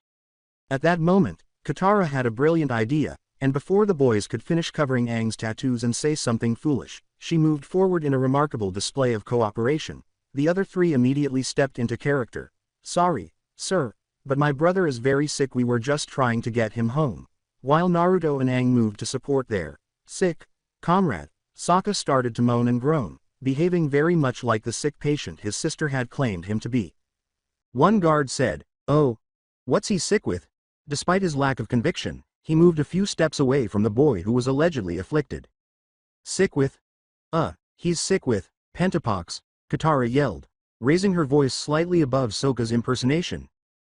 At that moment, Katara had a brilliant idea, and before the boys could finish covering Aang's tattoos and say something foolish, she moved forward in a remarkable display of cooperation. The other three immediately stepped into character. "Sorry, sir, but my brother is very sick. We were just trying to get him home." While Naruto and Aang moved to support their sick comrade, Sokka started to moan and groan, behaving very much like the sick patient his sister had claimed him to be. One guard said, "Oh, what's he sick with?" Despite his lack of conviction, he moved a few steps away from the boy who was allegedly afflicted. "Sick with? He's sick with pentapox," Katara yelled, raising her voice slightly above Sokka's impersonation.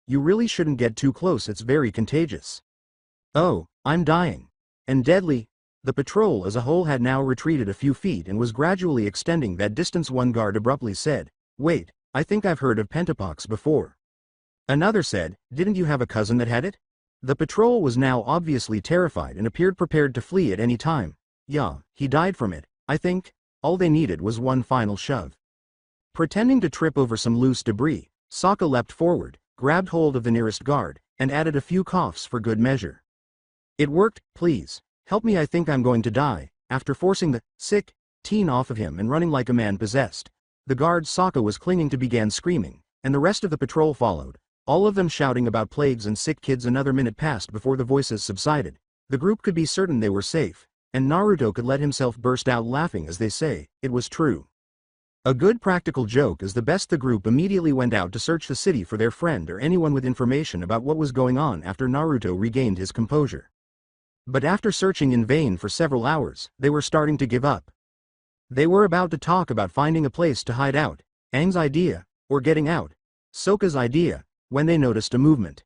"You really shouldn't get too close. It's very contagious." "Oh, I'm dying. And deadly." The patrol as a whole had now retreated a few feet and was gradually extending that distance. One guard abruptly said, "Wait, I think I've heard of pentapox before." Another said, "Didn't you have a cousin that had it?" The patrol was now obviously terrified and appeared prepared to flee at any time. "Yeah, he died from it, I think." All they needed was one final shove. Pretending to trip over some loose debris, Sokka leapt forward, grabbed hold of the nearest guard, and added a few coughs for good measure. "It worked. Please, help me. I think I'm going to die." After forcing the sick teen off of him and running like a man possessed, the guard Sokka was clinging to began screaming, and the rest of the patrol followed, all of them shouting about plagues and sick kids. Another minute passed before the voices subsided. The group could be certain they were safe, and Naruto could let himself burst out laughing. As they say, it was true. A good practical joke is the best. The group immediately went out to search the city for their friend or anyone with information about what was going on after Naruto regained his composure. But after searching in vain for several hours, they were starting to give up. They were about to talk about finding a place to hide out, Aang's idea, or getting out, Sokka's idea, when they noticed a movement.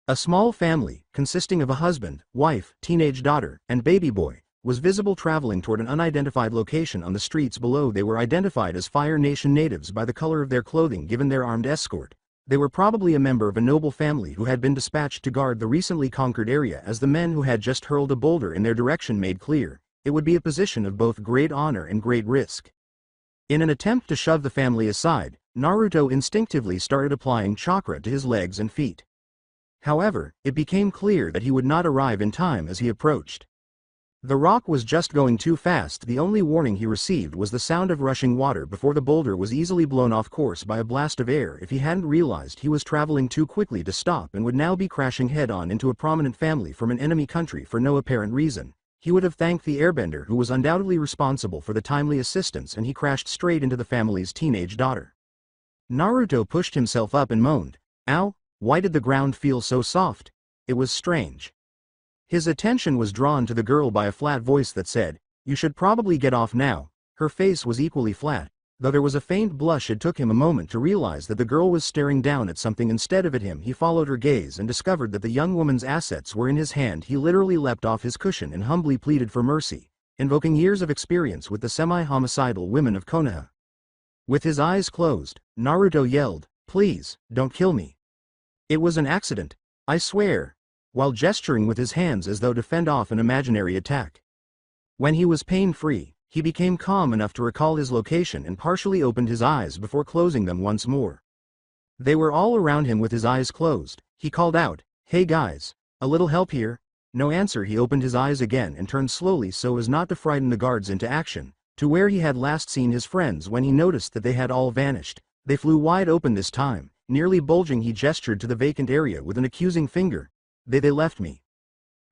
A small family, consisting of a husband, wife, teenage daughter, and baby boy, was visible traveling toward an unidentified location on the streets below. They were identified as Fire Nation natives by the color of their clothing given their armed escort. They were probably a member of a noble family who had been dispatched to guard the recently conquered area. As the men who had just hurled a boulder in their direction made clear, it would be a position of both great honor and great risk. In an attempt to shove the family aside, Naruto instinctively started applying chakra to his legs and feet. However, it became clear that he would not arrive in time as he approached. The rock was just going too fast. The only warning he received was the sound of rushing water before the boulder was easily blown off course by a blast of air. If he hadn't realized he was traveling too quickly to stop and would now be crashing head-on into a prominent family from an enemy country for no apparent reason, he would have thanked the airbender who was undoubtedly responsible for the timely assistance, and he crashed straight into the family's teenage daughter. Naruto pushed himself up and moaned, "Ow, why did the ground feel so soft?" It was strange. His attention was drawn to the girl by a flat voice that said, "You should probably get off now." Her face was equally flat, though there was a faint blush. It took him a moment to realize that the girl was staring down at something instead of at him. He followed her gaze and discovered that the young woman's assets were in his hand. He literally leapt off his cushion and humbly pleaded for mercy, invoking years of experience with the semi-homicidal women of Konoha. With his eyes closed, Naruto yelled, "Please, don't kill me. It was an accident, I swear," while gesturing with his hands as though to fend off an imaginary attack. When he was pain-free, he became calm enough to recall his location and partially opened his eyes before closing them once more. They were all around him with his eyes closed. He called out, "Hey guys, a little help here?" No answer. He opened his eyes again and turned slowly so as not to frighten the guards into action, to where he had last seen his friends when he noticed that they had all vanished. They flew wide open this time, nearly bulging. He gestured to the vacant area with an accusing finger. They left me."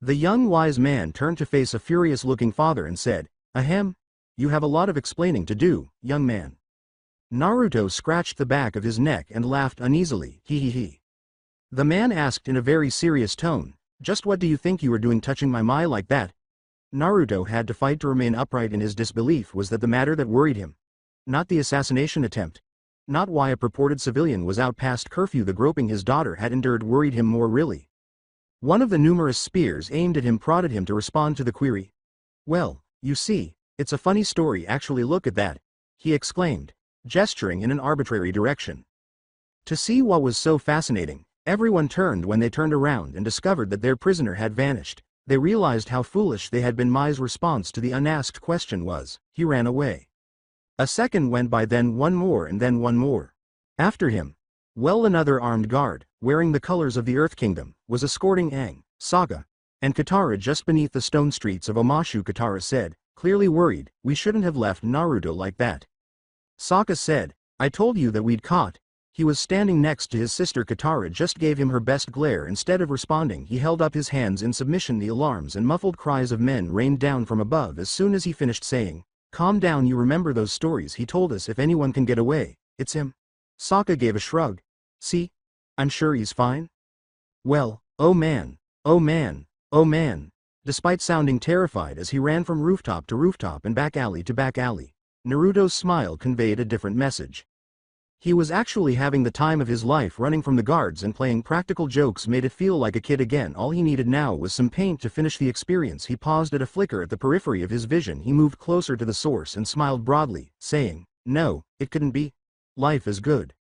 The young wise man turned to face a furious-looking father and said, "Ahem, you have a lot of explaining to do, young man." Naruto scratched the back of his neck and laughed uneasily. He. The man asked in a very serious tone, "Just what do you think you were doing touching my mai like that?" Naruto had to fight to remain upright in his disbelief. Was that the matter that worried him? Not the assassination attempt. Not why a purported civilian was out past curfew. The groping his daughter had endured worried him more, really. One of the numerous spears aimed at him prodded him to respond to the query. "Well, you see, it's a funny story. Actually, look at that," he exclaimed, gesturing in an arbitrary direction. To see what was so fascinating, everyone turned. When they turned around and discovered that their prisoner had vanished, they realized how foolish they had been. Mai's response to the unasked question was, "He ran away." A second went by, then one more, and then one more. After him, well, another armed guard, wearing the colors of the Earth Kingdom, was escorting Aang, Sokka, and Katara just beneath the stone streets of Omashu. Katara said, clearly worried, "We shouldn't have left Naruto like that." Sokka said, "I told you that we'd caught." He was standing next to his sister. Katara just gave him her best glare. Instead of responding, he held up his hands in submission. The alarms and muffled cries of men rained down from above as soon as he finished saying, "Calm down. You remember those stories he told us? If anyone can get away, it's him." Sokka gave a shrug. "See? I'm sure he's fine." Well, oh man, oh man, oh man. Despite sounding terrified as he ran from rooftop to rooftop and back alley to back alley, Naruto's smile conveyed a different message. He was actually having the time of his life. Running from the guards and playing practical jokes made it feel like a kid again. All he needed now was some paint to finish the experience. He paused at a flicker at the periphery of his vision. He moved closer to the source and smiled broadly, saying, "No, it couldn't be. Life is good."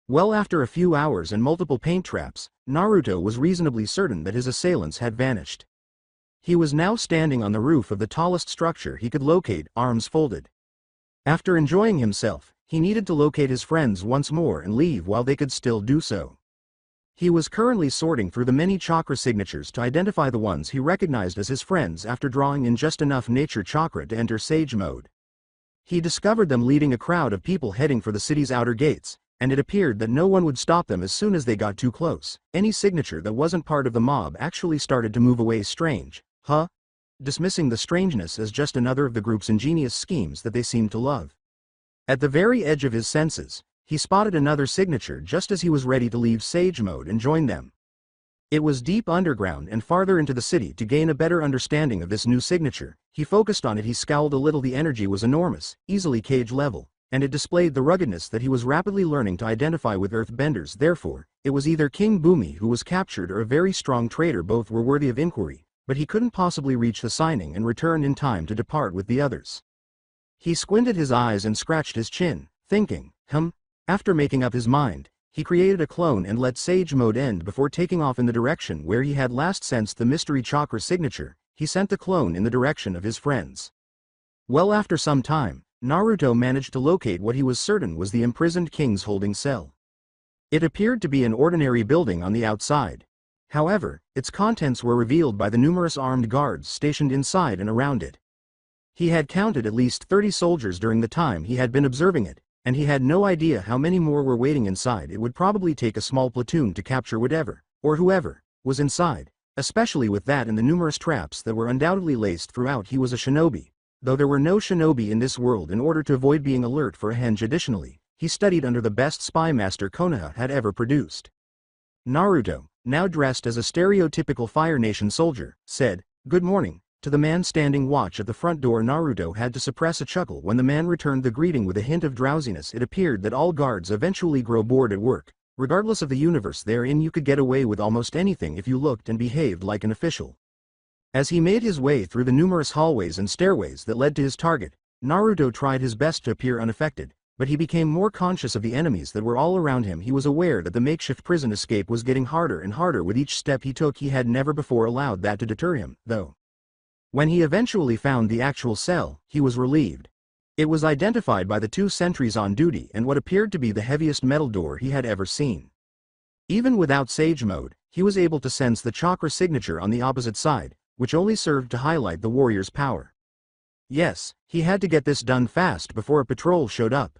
Well, after a few hours and multiple paint traps, Naruto was reasonably certain that his assailants had vanished. He was now standing on the roof of the tallest structure he could locate, arms folded. After enjoying himself, he needed to locate his friends once more and leave while they could still do so. He was currently sorting through the many chakra signatures to identify the ones he recognized as his friends after drawing in just enough nature chakra to enter sage mode. He discovered them leading a crowd of people heading for the city's outer gates, and it appeared that no one would stop them as soon as they got too close. Any signature that wasn't part of the mob actually started to move away. Strange, huh? Dismissing the strangeness as just another of the group's ingenious schemes that they seemed to love. At the very edge of his senses, he spotted another signature just as he was ready to leave sage mode and join them. It was deep underground and farther into the city. To gain a better understanding of this new signature, he focused on it. He scowled a little. The energy was enormous, easily cage level, and it displayed the ruggedness that he was rapidly learning to identify with earthbenders. Therefore, it was either King Bumi who was captured or a very strong traitor. Both were worthy of inquiry, but he couldn't possibly reach the signing and return in time to depart with the others. He squinted his eyes and scratched his chin, thinking, After making up his mind, he created a clone and let sage mode end before taking off in the direction where he had last sensed the mystery chakra signature. He sent the clone in the direction of his friends. Well, after some time, Naruto managed to locate what he was certain was the imprisoned king's holding cell. It appeared to be an ordinary building on the outside. However, its contents were revealed by the numerous armed guards stationed inside and around it. He had counted at least 30 soldiers during the time he had been observing it, and he had no idea how many more were waiting inside. It would probably take a small platoon to capture whatever, or whoever, was inside, especially with that and the numerous traps that were undoubtedly laced throughout. He was a shinobi, though there were no shinobi in this world. In order to avoid being alert for a henge, additionally, he studied under the best spy master Konoha had ever produced. Naruto, now dressed as a stereotypical Fire Nation soldier, said, "Good morning," to the man standing watch at the front door. Naruto had to suppress a chuckle when the man returned the greeting with a hint of drowsiness. It appeared that all guards eventually grow bored at work. Regardless of the universe they're in, you could get away with almost anything if you looked and behaved like an official. As he made his way through the numerous hallways and stairways that led to his target, Naruto tried his best to appear unaffected, but he became more conscious of the enemies that were all around him. He was aware that the makeshift prison escape was getting harder and harder with each step he took. He had never before allowed that to deter him, though. When he eventually found the actual cell, he was relieved. It was identified by the 2 sentries on duty and what appeared to be the heaviest metal door he had ever seen. Even without Sage Mode, he was able to sense the chakra signature on the opposite side, which only served to highlight the warrior's power. Yes, he had to get this done fast before a patrol showed up.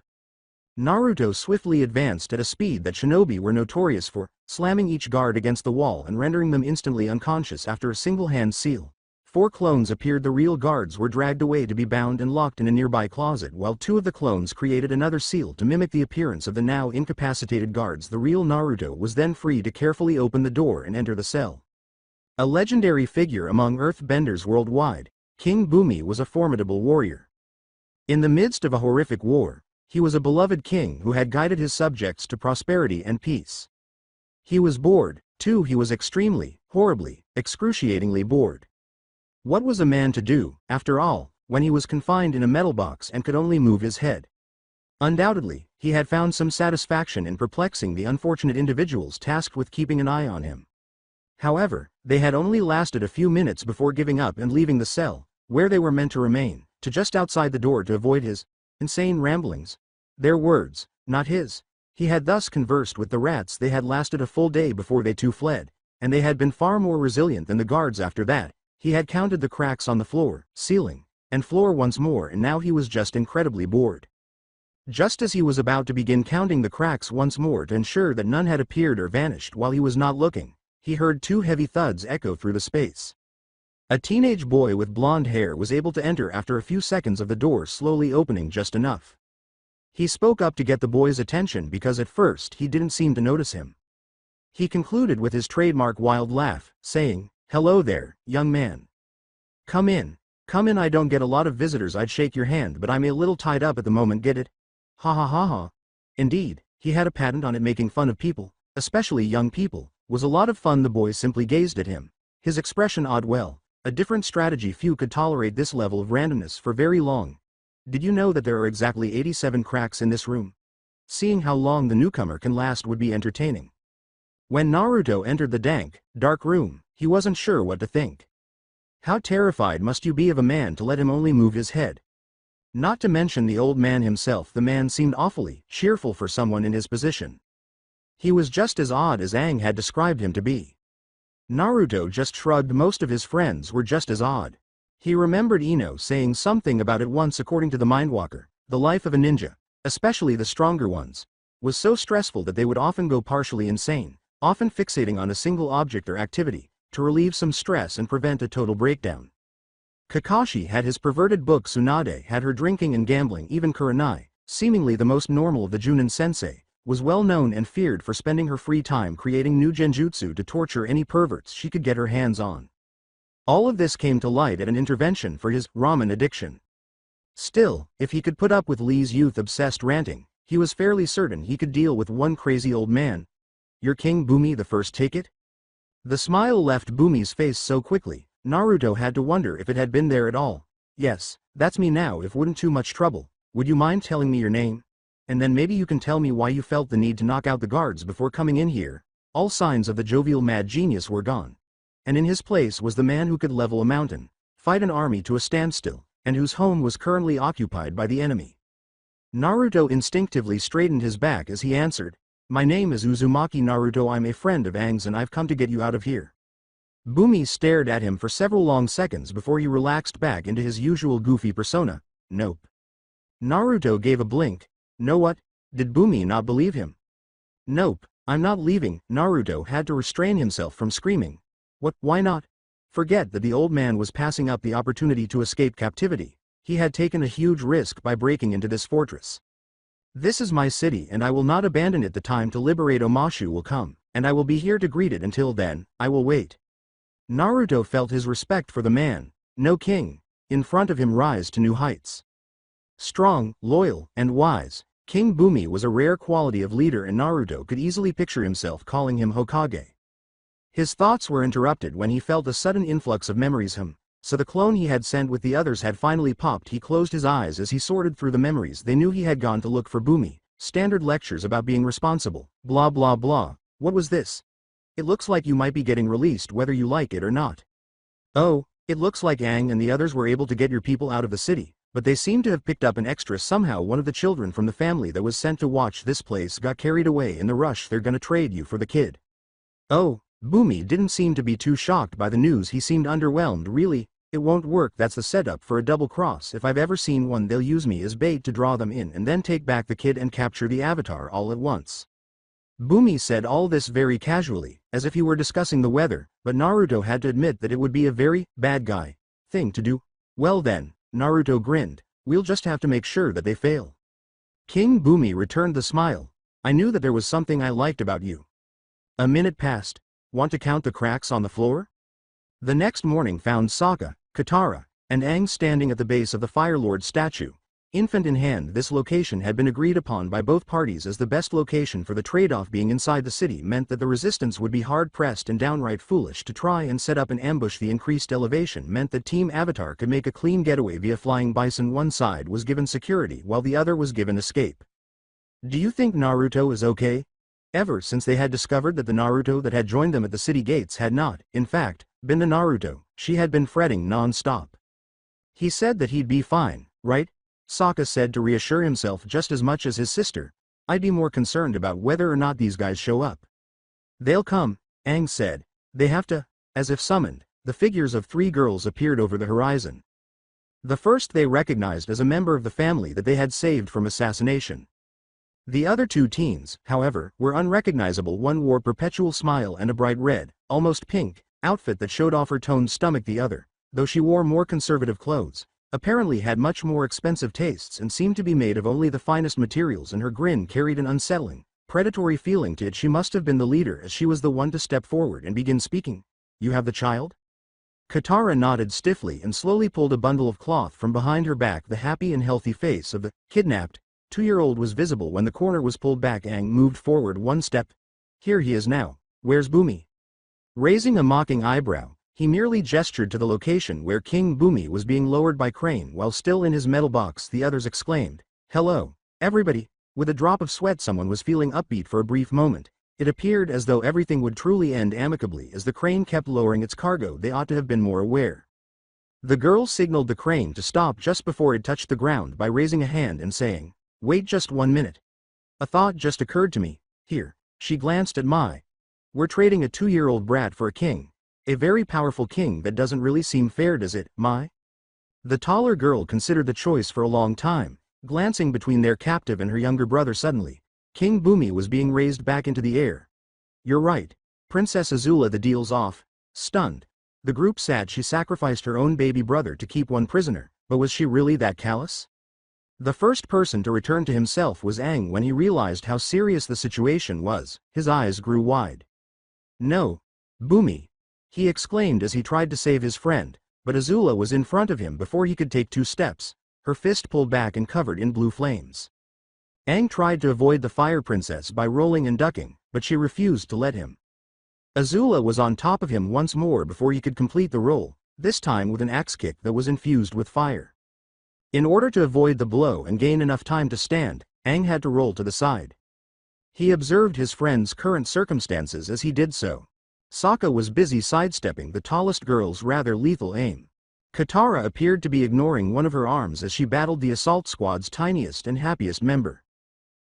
Naruto swiftly advanced at a speed that shinobi were notorious for, slamming each guard against the wall and rendering them instantly unconscious after a single hand seal. 4 clones appeared. The real guards were dragged away to be bound and locked in a nearby closet, while 2 of the clones created another seal to mimic the appearance of the now incapacitated guards. The real Naruto was then free to carefully open the door and enter the cell. A legendary figure among earthbenders worldwide, King Bumi was a formidable warrior. In the midst of a horrific war, he was a beloved king who had guided his subjects to prosperity and peace. He was bored, too. He was extremely, horribly, excruciatingly bored. What was a man to do, after all, when he was confined in a metal box and could only move his head? Undoubtedly, he had found some satisfaction in perplexing the unfortunate individuals tasked with keeping an eye on him. However, they had only lasted a few minutes before giving up and leaving the cell, where they were meant to remain, to just outside the door to avoid his insane ramblings. Their words, not his. He had thus conversed with the rats. They had lasted a full day before they too fled, and they had been far more resilient than the guards after that. He had counted the cracks on the floor, ceiling, and floor once more, and now he was just incredibly bored. Just as he was about to begin counting the cracks once more to ensure that none had appeared or vanished while he was not looking, he heard 2 heavy thuds echo through the space. A teenage boy with blonde hair was able to enter after a few seconds of the door slowly opening just enough. He spoke up to get the boy's attention because at first he didn't seem to notice him. He concluded with his trademark wild laugh, saying, "Hello there, young man. Come in. Come in. I don't get a lot of visitors. I'd shake your hand, but I'm a little tied up at the moment. Get it? Ha ha ha ha." Indeed, he had a patent on it. Making fun of people, especially young people, was a lot of fun. The boy simply gazed at him, his expression odd. Well, a different strategy. Few could tolerate this level of randomness for very long. Did you know that there are exactly 87 cracks in this room? Seeing how long the newcomer can last would be entertaining. When Naruto entered the dank, dark room, he wasn't sure what to think. How terrified must you be of a man to let him only move his head? Not to mention the old man himself. The man seemed awfully cheerful for someone in his position. He was just as odd as Aang had described him to be. Naruto just shrugged. Most of his friends were just as odd. He remembered Ino saying something about it once. According to the Mindwalker, the life of a ninja, especially the stronger ones, was so stressful that they would often go partially insane, often fixating on a single object or activity, to relieve some stress and prevent a total breakdown. Kakashi had his perverted book. Tsunade had her drinking and gambling. Even Kurenai, seemingly the most normal of the Junin sensei, was well known and feared for spending her free time creating new genjutsu to torture any perverts she could get her hands on. All of this came to light at an intervention for his ramen addiction. Still, if he could put up with Lee's youth-obsessed ranting, he was fairly certain he could deal with one crazy old man. "Your King Bumi the First, take it?" The smile left Bumi's face so quickly, Naruto had to wonder if it had been there at all. "Yes, that's me now. If wouldn't too much trouble, would you mind telling me your name? And then maybe you can tell me why you felt the need to knock out the guards before coming in here." All signs of the jovial mad genius were gone. And in his place was the man who could level a mountain, fight an army to a standstill, and whose home was currently occupied by the enemy. Naruto instinctively straightened his back as he answered, "My name is Uzumaki Naruto. I'm a friend of Aang's and I've come to get you out of here." Bumi stared at him for several long seconds before he relaxed back into his usual goofy persona. "Nope." Naruto gave a blink. "No what? Did Bumi not believe him?" "Nope, I'm not leaving." Naruto had to restrain himself from screaming. "What, why not?" Forget that the old man was passing up the opportunity to escape captivity. He had taken a huge risk by breaking into this fortress. "This is my city and I will not abandon it. The time to liberate Omashu will come, and I will be here to greet it. Until then, I will wait." Naruto felt his respect for the man, no king, in front of him rise to new heights. Strong, loyal, and wise, King Bumi was a rare quality of leader, and Naruto could easily picture himself calling him Hokage. His thoughts were interrupted when he felt a sudden influx of memories. So the clone he had sent with the others had finally popped. He closed his eyes as he sorted through the memories. They knew he had gone to look for Bumi. Standard lectures about being responsible, blah blah blah. What was this? It looks like you might be getting released whether you like it or not. Oh, it looks like Aang and the others were able to get your people out of the city, but they seem to have picked up an extra somehow. One of the children from the family that was sent to watch this place got carried away in the rush. They're gonna trade you for the kid. Oh, Bumi didn't seem to be too shocked by the news. He seemed underwhelmed. Really? It won't work. That's the setup for a double cross. If I've ever seen one, they'll use me as bait to draw them in and then take back the kid and capture the avatar all at once. Bumi said all this very casually, as if he were discussing the weather, but Naruto had to admit that it would be a very bad guy thing to do. "Well then," Naruto grinned, "we'll just have to make sure that they fail." King Bumi returned the smile. "I knew that there was something I liked about you." A minute passed. Want to count the cracks on the floor? The next morning found Sokka, Katara, and Aang standing at the base of the Fire Lord statue. Infant in hand, this location had been agreed upon by both parties as the best location for the trade-off. Being inside the city meant that the resistance would be hard-pressed and downright foolish to try and set up an ambush. The increased elevation meant that Team Avatar could make a clean getaway via flying bison. One side was given security while the other was given escape. "Do you think Naruto is okay?" Ever since they had discovered that the Naruto that had joined them at the city gates had not, in fact, been the Naruto, she had been fretting non-stop. "He said that he'd be fine, right?" Sokka said to reassure himself just as much as his sister. "I'd be more concerned about whether or not these guys show up." "They'll come," Aang said. "They have to." As if summoned, the figures of 3 girls appeared over the horizon. The first they recognized as a member of the family that they had saved from assassination. The other 2 teens, however, were unrecognizable. One wore perpetual smile and a bright red, almost pink, outfit that showed off her toned stomach. The other, though she wore more conservative clothes, apparently had much more expensive tastes and seemed to be made of only the finest materials, and her grin carried an unsettling, predatory feeling to it. She must have been the leader, as she was the one to step forward and begin speaking. "You have the child?" Katara nodded stiffly and slowly pulled a bundle of cloth from behind her back. The happy and healthy face of the kidnapped 2-year-old was visible when the corner was pulled back. Aang moved forward 1 step. "Here he is now. Where's Bumi?" Raising a mocking eyebrow, he merely gestured to the location where King Bumi was being lowered by crane while still in his metal box. The others exclaimed, "Hello, everybody." With a drop of sweat, someone was feeling upbeat for a brief moment. It appeared as though everything would truly end amicably as the crane kept lowering its cargo. They ought to have been more aware. The girl signaled the crane to stop just before it touched the ground by raising a hand and saying, "Wait just 1 minute. A thought just occurred to me. Here." She glanced at Mai. "We're trading a 2-year-old brat for a king. A very powerful king. That doesn't really seem fair, does it, Mai?" The taller girl considered the choice for a long time, glancing between their captive and her younger brother. Suddenly, King Bumi was being raised back into the air. "You're right. Princess Azula, the deal's off." Stunned, the group sat. She sacrificed her own baby brother to keep one prisoner, but was she really that callous? The first person to return to himself was Aang. When he realized how serious the situation was, his eyes grew wide. "No, Bumi," he exclaimed as he tried to save his friend, but Azula was in front of him before he could take 2 steps, her fist pulled back and covered in blue flames. Aang tried to avoid the fire princess by rolling and ducking, but she refused to let him. Azula was on top of him once more before he could complete the roll, this time with an axe kick that was infused with fire. In order to avoid the blow and gain enough time to stand, Aang had to roll to the side. He observed his friend's current circumstances as he did so. Sokka was busy sidestepping the tallest girl's rather lethal aim. Katara appeared to be ignoring one of her arms as she battled the assault squad's tiniest and happiest member.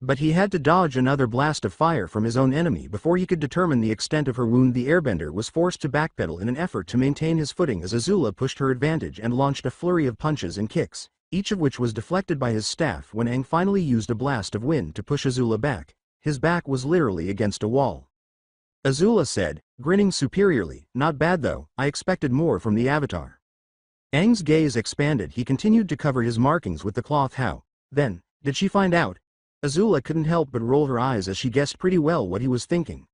But he had to dodge another blast of fire from his own enemy before he could determine the extent of her wound. The airbender was forced to backpedal in an effort to maintain his footing as Azula pushed her advantage and launched a flurry of punches and kicks, each of which was deflected by his staff. When Aang finally used a blast of wind to push Azula back, his back was literally against a wall. Azula said, grinning superiorly, "Not bad though, I expected more from the Avatar." Aang's gaze expanded. He continued to cover his markings with the cloth. How, then, did she find out? Azula couldn't help but roll her eyes as she guessed pretty well what he was thinking.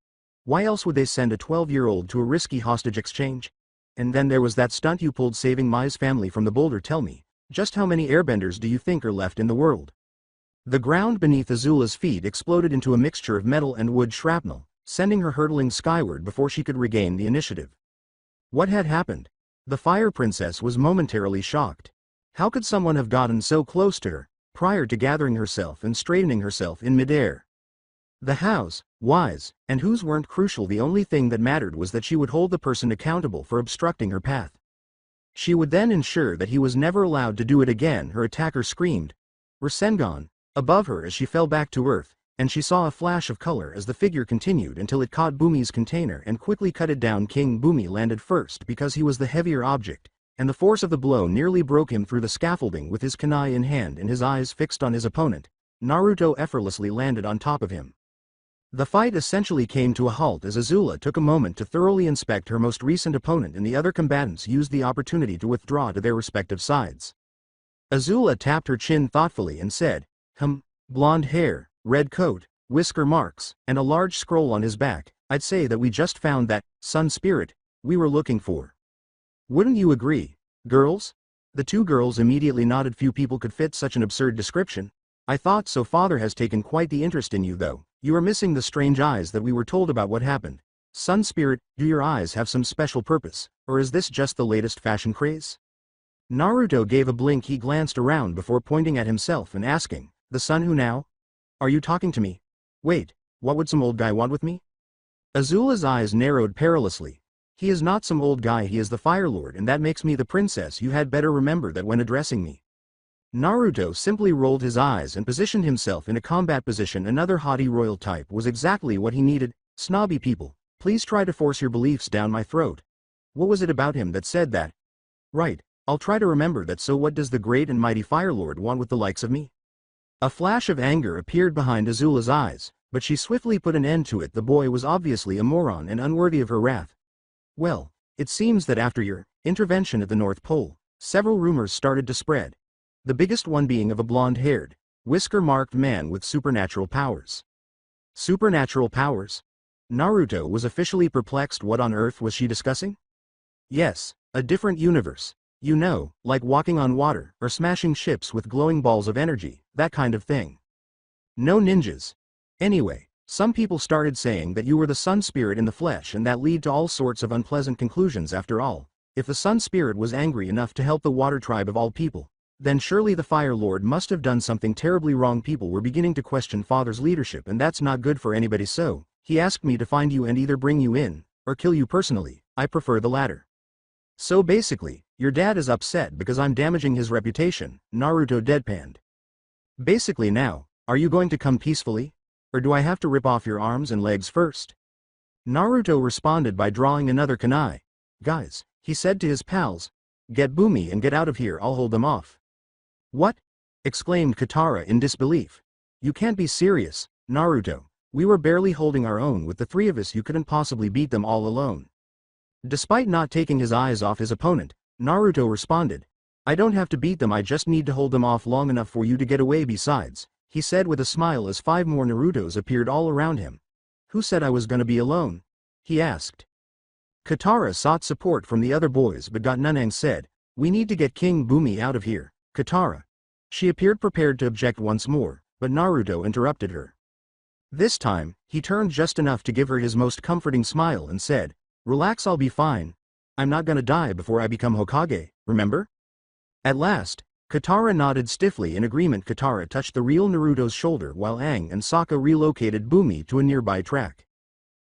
Why else would they send a 12-year-old to a risky hostage exchange? And then there was that stunt you pulled saving Mai's family from the boulder. Tell me, just how many airbenders do you think are left in the world? The ground beneath Azula's feet exploded into a mixture of metal and wood shrapnel, sending her hurtling skyward before she could regain the initiative. What had happened? The Fire Princess was momentarily shocked. How could someone have gotten so close to her, prior to gathering herself and straightening herself in midair? The hows, whys, and whos weren't crucial. The only thing that mattered was that she would hold the person accountable for obstructing her path. She would then ensure that he was never allowed to do it again. Her attacker screamed, Rasengan, above her as she fell back to earth, and she saw a flash of color as the figure continued until it caught Bumi's container and quickly cut it down. King Bumi landed first because he was the heavier object, and the force of the blow nearly broke him through the scaffolding. With his kunai in hand and his eyes fixed on his opponent, Naruto effortlessly landed on top of him. The fight essentially came to a halt as Azula took a moment to thoroughly inspect her most recent opponent, and the other combatants used the opportunity to withdraw to their respective sides. Azula tapped her chin thoughtfully and said, blonde hair, red coat, whisker marks, and a large scroll on his back. I'd say that we just found that sun spirit we were looking for. Wouldn't you agree, girls?" The two girls immediately nodded. Few people could fit such an absurd description. "I thought so. Father has taken quite the interest in you, though. You are missing the strange eyes that we were told about. What happened? Sun spirit, do your eyes have some special purpose, or is this just the latest fashion craze?" Naruto gave a blink. He glanced around before pointing at himself and asking, "The sun who now? Are you talking to me? Wait, what would some old guy want with me?" Azula's eyes narrowed perilously. "He is not some old guy. He is the Fire Lord, and that makes me the princess. You had better remember that when addressing me." Naruto simply rolled his eyes and positioned himself in a combat position. Another haughty royal type was exactly what he needed. "Snobby people, please try to force your beliefs down my throat. What was it about him that said that? Right, I'll try to remember that. So what does the great and mighty Fire Lord want with the likes of me?" A flash of anger appeared behind Azula's eyes, but she swiftly put an end to it. The boy was obviously a moron and unworthy of her wrath. "Well, it seems that after your intervention at the North Pole, several rumors started to spread. The biggest one being of a blonde-haired, whisker-marked man with supernatural powers." Supernatural powers? Naruto was officially perplexed. What on earth was she discussing? Yes, a different universe. You know, like walking on water, or smashing ships with glowing balls of energy, that kind of thing. No ninjas. Anyway, some people started saying that you were the sun spirit in the flesh, and that led to all sorts of unpleasant conclusions. After all, if the sun spirit was angry enough to help the water tribe of all people, then surely the Fire Lord must have done something terribly wrong. People were beginning to question Father's leadership, and that's not good for anybody. So, he asked me to find you and either bring you in, or kill you personally. I prefer the latter. So basically, your dad is upset because I'm damaging his reputation, Naruto deadpanned. Basically now, are you going to come peacefully? Or do I have to rip off your arms and legs first? Naruto responded by drawing another kunai. Guys, he said to his pals, get Bumi and get out of here. I'll hold them off. What? Exclaimed Katara in disbelief. You can't be serious, Naruto. We were barely holding our own with the three of us. You couldn't possibly beat them all alone. Despite not taking his eyes off his opponent, Naruto responded, I don't have to beat them. I just need to hold them off long enough for you to get away. Besides, he said with a smile as 5 more Narutos appeared all around him. Who said I was gonna be alone? He asked. Katara sought support from the other boys but got none and said, we need to get King Bumi out of here, Katara. She appeared prepared to object once more, but Naruto interrupted her. This time, he turned just enough to give her his most comforting smile and said, relax, I'll be fine. I'm not gonna die before I become Hokage, remember? At last, Katara nodded stiffly in agreement. Katara touched the real Naruto's shoulder while Aang and Sokka relocated Bumi to a nearby track.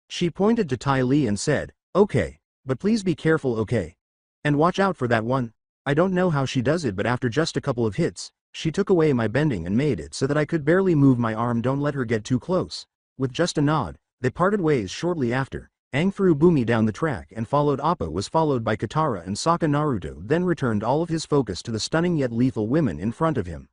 She pointed to Ty Lee and said, okay, but please be careful, okay? And watch out for that one. I don't know how she does it, but after just a couple of hits, she took away my bending and made it so that I could barely move my arm. Don't let her get too close. With just a nod, they parted ways shortly after. Aang threw Bumi down the track and followed. Appa was followed by Katara and Sokka. Naruto then returned all of his focus to the stunning yet lethal women in front of him.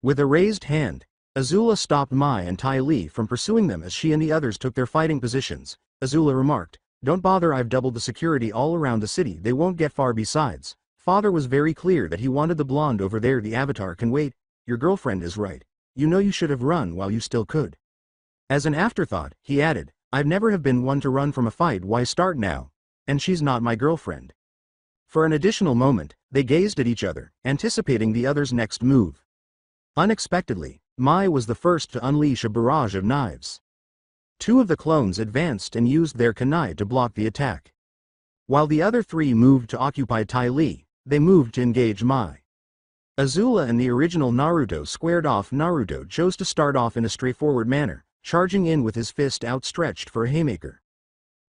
With a raised hand, Azula stopped Mai and Ty Lee from pursuing them as she and the others took their fighting positions. Azula remarked, "Don't bother, I've doubled the security all around the city, they won't get far. Besides, Father was very clear that he wanted the blonde over there. The Avatar can wait. Your girlfriend is right. You know you should have run while you still could." As an afterthought, he added, "I've never have been one to run from a fight. Why start now? And she's not my girlfriend." For an additional moment, they gazed at each other, anticipating the other's next move. Unexpectedly, Mai was the first to unleash a barrage of knives. Two of the clones advanced and used their kunai to block the attack. While the other three moved to occupy Ty Lee, they moved to engage Mai. Azula and the original Naruto squared off. Naruto chose to start off in a straightforward manner, charging in with his fist outstretched for a haymaker.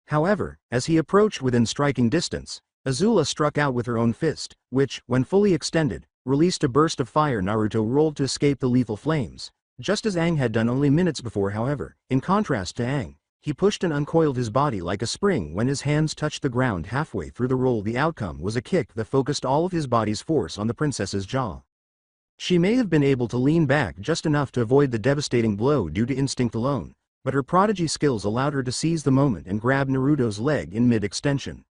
However, as he approached within striking distance, Azula struck out with her own fist, which, when fully extended, released a burst of fire. Naruto rolled to escape the lethal flames, just as Aang had done only minutes before. However, in contrast to Aang, he pushed and uncoiled his body like a spring when his hands touched the ground halfway through the roll. The outcome was a kick that focused all of his body's force on the princess's jaw. She may have been able to lean back just enough to avoid the devastating blow due to instinct alone, but her prodigy skills allowed her to seize the moment and grab Naruto's leg in mid-extension.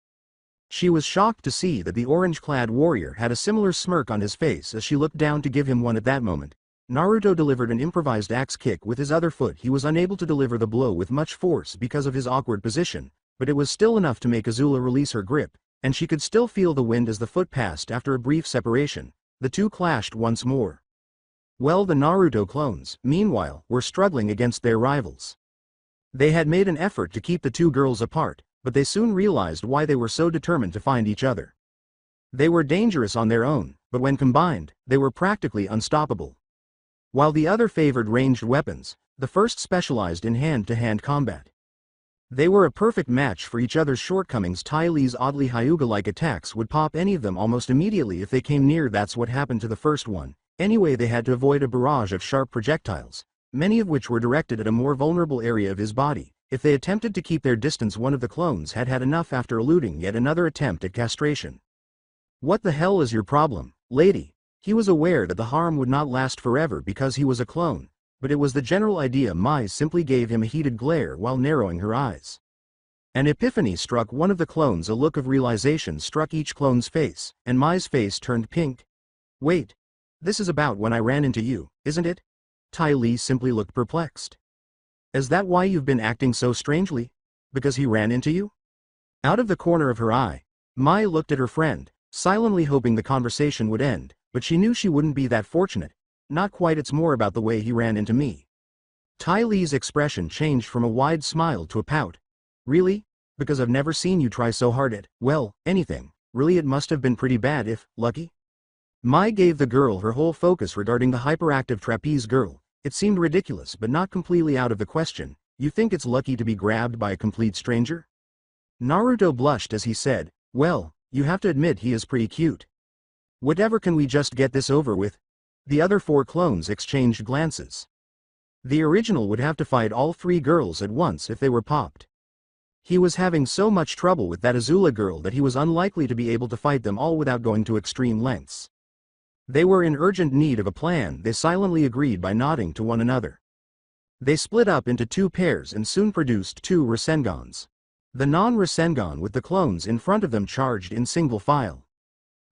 She was shocked to see that the orange-clad warrior had a similar smirk on his face as she looked down to give him one. At that moment, Naruto delivered an improvised axe kick with his other foot. He was unable to deliver the blow with much force because of his awkward position, but it was still enough to make Azula release her grip, and she could still feel the wind as the foot passed. After a brief separation, the two clashed once more. Well, the Naruto clones, meanwhile, were struggling against their rivals. They had made an effort to keep the two girls apart, but they soon realized why they were so determined to find each other. They were dangerous on their own, but when combined, they were practically unstoppable. While the other favored ranged weapons, the first specialized in hand-to-hand combat. They were a perfect match for each other's shortcomings. Ty Lee's oddly Hyuga-like attacks would pop any of them almost immediately if they came near. That's what happened to the first one. Anyway, they had to avoid a barrage of sharp projectiles, many of which were directed at a more vulnerable area of his body. If they attempted to keep their distance, one of the clones had had enough after eluding yet another attempt at castration. "What the hell is your problem, lady?" He was aware that the harm would not last forever because he was a clone, but it was the general idea. Mai simply gave him a heated glare while narrowing her eyes. An epiphany struck one of the clones. A look of realization struck each clone's face, and Mai's face turned pink. "Wait. This is about when I ran into you, isn't it?" Ty Lee simply looked perplexed. "Is that why you've been acting so strangely? Because he ran into you?" Out of the corner of her eye, Mai looked at her friend, silently hoping the conversation would end, but she knew she wouldn't be that fortunate. "Not quite, it's more about the way he ran into me." Ty Lee's expression changed from a wide smile to a pout. "Really? Because I've never seen you try so hard at, well, anything. Really, it must have been pretty bad if lucky." Mai gave the girl her whole focus regarding the hyperactive trapeze girl. It seemed ridiculous but not completely out of the question. "You think it's lucky to be grabbed by a complete stranger?" Naruto blushed as he said, "Well, you have to admit he is pretty cute." "Whatever, can we just get this over with?" The other four clones exchanged glances. The original would have to fight all three girls at once if they were popped. He was having so much trouble with that Azula girl that he was unlikely to be able to fight them all without going to extreme lengths. They were in urgent need of a plan. They silently agreed by nodding to one another. They split up into two pairs and soon produced two Rasengans. The non-Rasengan with the clones in front of them charged in single file.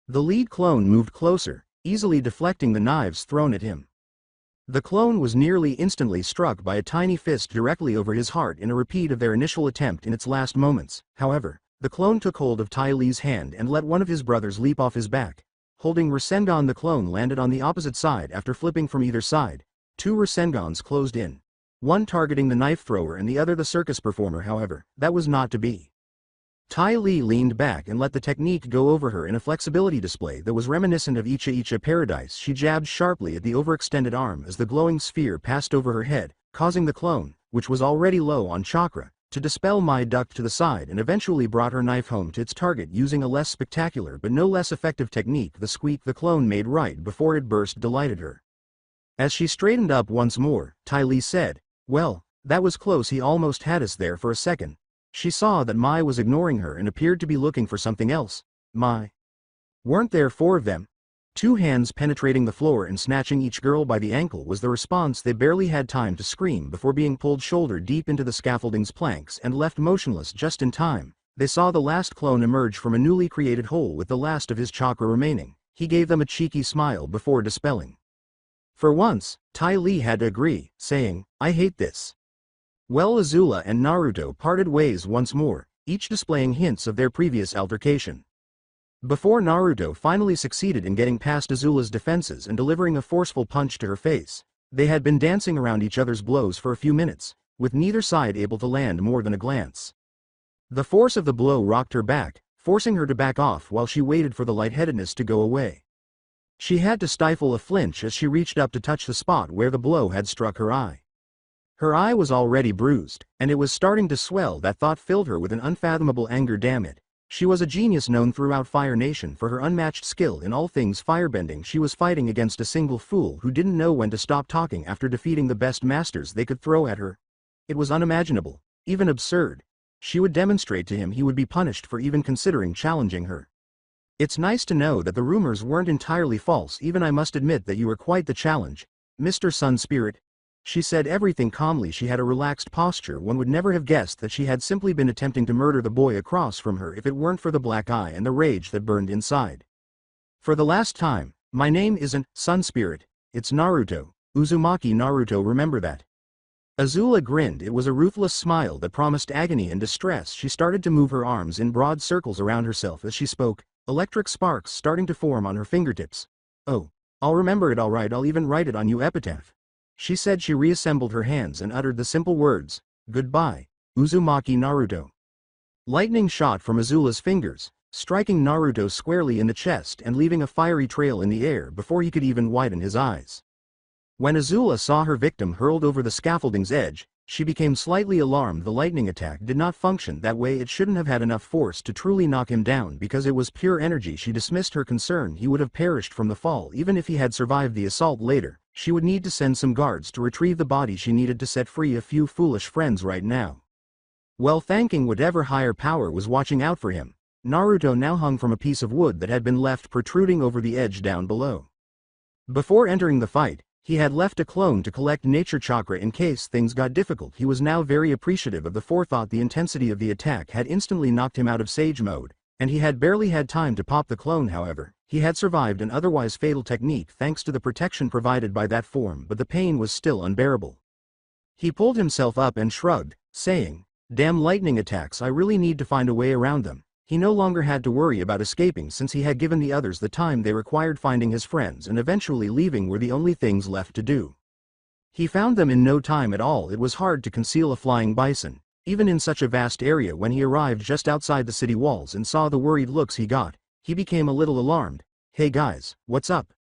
The lead clone moved closer, easily deflecting the knives thrown at him. The clone was nearly instantly struck by a tiny fist directly over his heart in a repeat of their initial attempt in its last moments. However, the clone took hold of Ty Lee's hand and let one of his brothers leap off his back. Holding Rasengan, the clone landed on the opposite side after flipping from either side. Two Rasengans closed in, one targeting the knife thrower and the other the circus performer. However, that was not to be. Ty Lee leaned back and let the technique go over her in a flexibility display that was reminiscent of Icha Icha Paradise. She jabbed sharply at the overextended arm as the glowing sphere passed over her head, causing the clone, which was already low on chakra, To dispel Mai ducked to the side and eventually brought her knife home to its target using a less spectacular but no less effective technique. The squeak the clone made right before it burst delighted her. As she straightened up once more, Ty Lee said, "Well, that was close. He almost had us there for a second." She saw that Mai was ignoring her and appeared to be looking for something else. Mai. Weren't there 4 of them? 2 hands penetrating the floor and snatching each girl by the ankle was the response. They barely had time to scream before being pulled shoulder deep into the scaffolding's planks and left motionless just in time. They saw the last clone emerge from a newly created hole with the last of his chakra remaining. He gave them a cheeky smile before dispelling. For once, Ty Lee had to agree, saying, "I hate this." Well, Azula and Naruto parted ways once more, each displaying hints of their previous altercation. Before Naruto finally succeeded in getting past Azula's defenses and delivering a forceful punch to her face, they had been dancing around each other's blows for a few minutes, with neither side able to land more than a glance. The force of the blow rocked her back, forcing her to back off while she waited for the lightheadedness to go away. She had to stifle a flinch as she reached up to touch the spot where the blow had struck her eye. Her eye was already bruised, and it was starting to swell. That thought filled her with an unfathomable anger. Damn it. She was a genius known throughout Fire Nation for her unmatched skill in all things firebending. She was fighting against a single fool who didn't know when to stop talking after defeating the best masters they could throw at her. It was unimaginable, even absurd. She would demonstrate to him he would be punished for even considering challenging her. "It's nice to know that the rumors weren't entirely false. Even I must admit that you were quite the challenge, Mr. Sun Spirit." She said everything calmly. She had a relaxed posture. One would never have guessed that she had simply been attempting to murder the boy across from her if it weren't for the black eye and the rage that burned inside. "For the last time, my name isn't Sun Spirit, it's Naruto, Uzumaki Naruto, remember that?" Azula grinned. It was a ruthless smile that promised agony and distress. She started to move her arms in broad circles around herself as she spoke, electric sparks starting to form on her fingertips. "Oh, I'll remember it, all right. I'll even write it on your epitaph," she said. She reassembled her hands and uttered the simple words, "Goodbye, Uzumaki Naruto." Lightning shot from Azula's fingers, striking Naruto squarely in the chest and leaving a fiery trail in the air before he could even widen his eyes. When Azula saw her victim hurled over the scaffolding's edge, she became slightly alarmed. The lightning attack did not function that way. It shouldn't have had enough force to truly knock him down because it was pure energy. She dismissed her concern. He would have perished from the fall even if he had survived the assault later. She would need to send some guards to retrieve the body. She needed to set free a few foolish friends right now. Well, thanking whatever higher power was watching out for him, Naruto now hung from a piece of wood that had been left protruding over the edge down below. Before entering the fight, he had left a clone to collect nature chakra in case things got difficult. He was now very appreciative of the forethought. The intensity of the attack had instantly knocked him out of sage mode, and he had barely had time to pop the clone. However, he had survived an otherwise fatal technique thanks to the protection provided by that form, but the pain was still unbearable. He pulled himself up and shrugged, saying, "Damn lightning attacks, I really need to find a way around them." He no longer had to worry about escaping since he had given the others the time they required. Finding his friends and eventually leaving were the only things left to do. He found them in no time at all. It was hard to conceal a flying bison, even in such a vast area. When he arrived just outside the city walls and saw the worried looks he got, he became a little alarmed. "Hey guys, what's up?"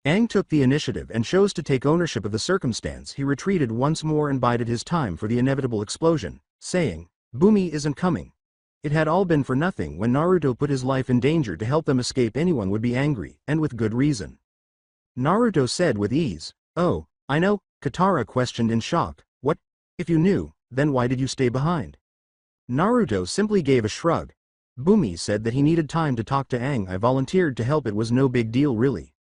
Aang took the initiative and chose to take ownership of the circumstance. He retreated once more and bided his time for the inevitable explosion, saying, "Bumi isn't coming." It had all been for nothing. When Naruto put his life in danger to help them escape, anyone would be angry, and with good reason. Naruto said with ease, "Oh, I know." Katara questioned in shock, "What? If you knew, then why did you stay behind?" Naruto simply gave a shrug. Bumi said that he needed time to talk to Aang. "I volunteered to help. It was no big deal really."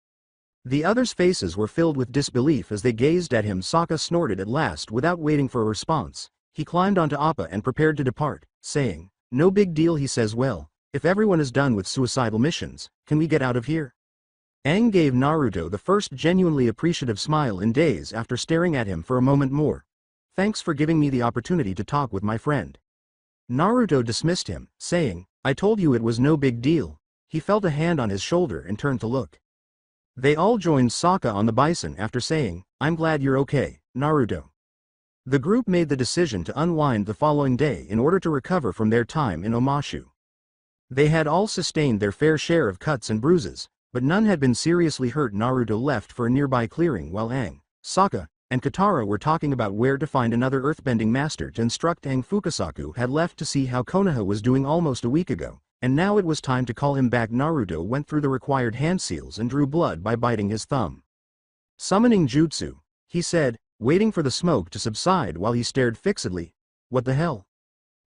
The others' faces were filled with disbelief as they gazed at him. Sokka snorted at last without waiting for a response. He climbed onto Appa and prepared to depart, saying, "No big deal." He says, "Well, if everyone is done with suicidal missions, can we get out of here?" Aang gave Naruto the first genuinely appreciative smile in days after staring at him for a moment more. "Thanks for giving me the opportunity to talk with my friend." Naruto dismissed him, saying, "I told you it was no big deal." He felt a hand on his shoulder and turned to look. They all joined Sokka on the bison after saying, "I'm glad you're okay, Naruto." The group made the decision to unwind the following day in order to recover from their time in Omashu. They had all sustained their fair share of cuts and bruises, but none had been seriously hurt. Naruto left for a nearby clearing while Aang, Sokka, and Katara were talking about where to find another earthbending master to instruct. Aang Fukasaku had left to see how Konoha was doing almost a week ago, and now it was time to call him back. Naruto went through the required hand seals and drew blood by biting his thumb. Summoning jutsu, he said, waiting for the smoke to subside while he stared fixedly. What the hell?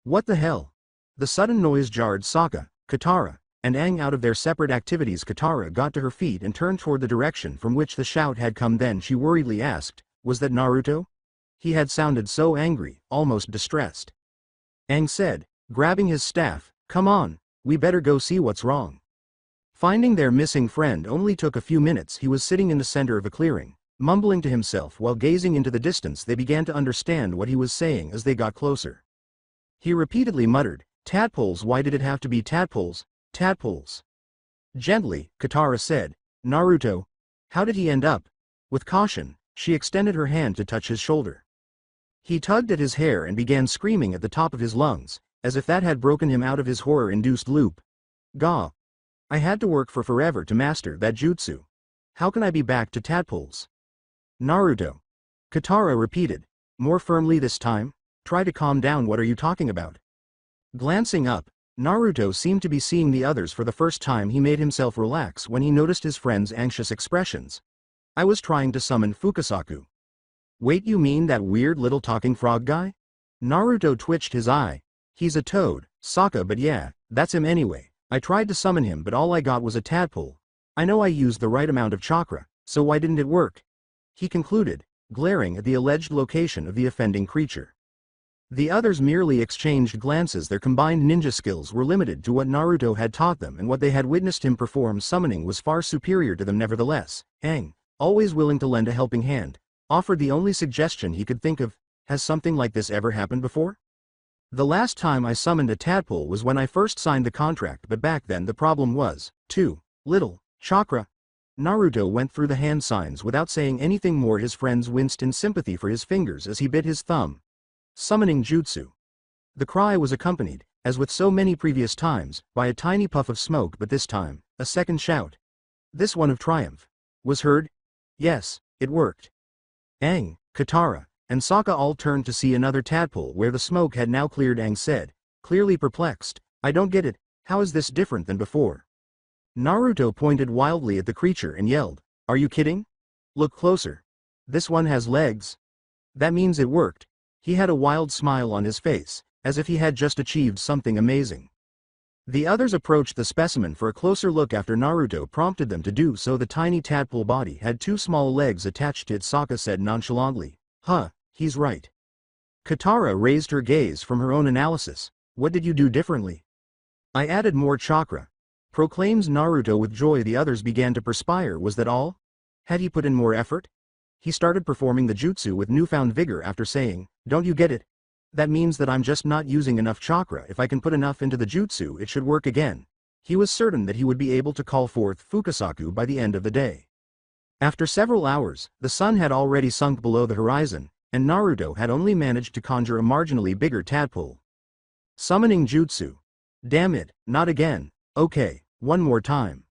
What the hell? The sudden noise jarred Sokka, Katara, and Aang out of their separate activities. Katara got to her feet and turned toward the direction from which the shout had come. Then she worriedly asked, "Was that Naruto?" He had sounded so angry, almost distressed. Aang said, grabbing his staff, "Come on, we better go see what's wrong." Finding their missing friend only took a few minutes. He was sitting in the center of a clearing, mumbling to himself while gazing into the distance. They began to understand what he was saying as they got closer. He repeatedly muttered, "Tadpoles, why did it have to be tadpoles? Tadpoles." Gently, Katara said, "Naruto, how did he end up?" With caution, she extended her hand to touch his shoulder. He tugged at his hair and began screaming at the top of his lungs, as if that had broken him out of his horror-induced loop. "Gah! I had to work for forever to master that jutsu. How can I be back to tadpoles?" "Naruto," Katara repeated, more firmly this time. "Try to calm down. What are you talking about?" Glancing up, Naruto seemed to be seeing the others for the first time. He made himself relax when he noticed his friend's anxious expressions. "I was trying to summon Fukasaku." "Wait, you mean that weird little talking frog guy?" Naruto twitched his eye. "He's a toad, Sokka, but yeah, that's him anyway. I tried to summon him but all I got was a tadpole. I know I used the right amount of chakra, so why didn't it work?" he concluded, glaring at the alleged location of the offending creature. The others merely exchanged glances. Their combined ninja skills were limited to what Naruto had taught them, and what they had witnessed him perform summoning was far superior to them. Nevertheless, Aang, always willing to lend a helping hand, offered the only suggestion he could think of. "Has something like this ever happened before? The last time I summoned a tadpole was when I first signed the contract, but back then the problem was too little chakra." Naruto went through the hand signs without saying anything more. His friends winced in sympathy for his fingers as he bit his thumb. Summoning jutsu. The cry was accompanied, as with so many previous times, by a tiny puff of smoke, but this time, a second shout, this one of triumph, was heard. Yes, it worked. Aang, Katara, and Sokka all turned to see another tadpole where the smoke had now cleared. Aang said, clearly perplexed, "I don't get it. How is this different than before?" Naruto pointed wildly at the creature and yelled, "Are you kidding? Look closer. This one has legs. That means it worked." He had a wild smile on his face, as if he had just achieved something amazing. The others approached the specimen for a closer look. After Naruto prompted them to do so, the tiny tadpole body had two small legs attached to it. Sokka said nonchalantly, "Huh, he's right." Katara raised her gaze from her own analysis. "What did you do differently?" "I added more chakra," proclaims Naruto with joy. The others began to perspire. Was that all? Had he put in more effort? He started performing the jutsu with newfound vigor after saying, "Don't you get it? That means that I'm just not using enough chakra. If I can put enough into the jutsu, it should work again." He was certain that he would be able to call forth Fukasaku by the end of the day. After several hours, the sun had already sunk below the horizon, and Naruto had only managed to conjure a marginally bigger tadpole. Summoning jutsu. "Damn it, not again. Okay, one more time."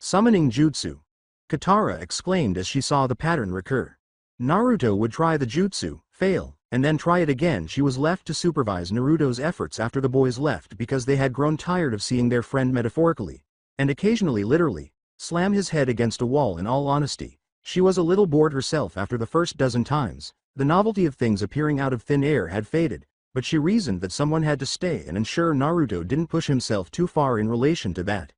Summoning jutsu. Katara exclaimed as she saw the pattern recur. Naruto would try the jutsu, fail, and then try it again. She was left to supervise Naruto's efforts after the boys left because they had grown tired of seeing their friend metaphorically, and occasionally literally, slam his head against a wall. In all honesty, she was a little bored herself after the first dozen times. The novelty of things appearing out of thin air had faded, but she reasoned that someone had to stay and ensure Naruto didn't push himself too far in relation to that.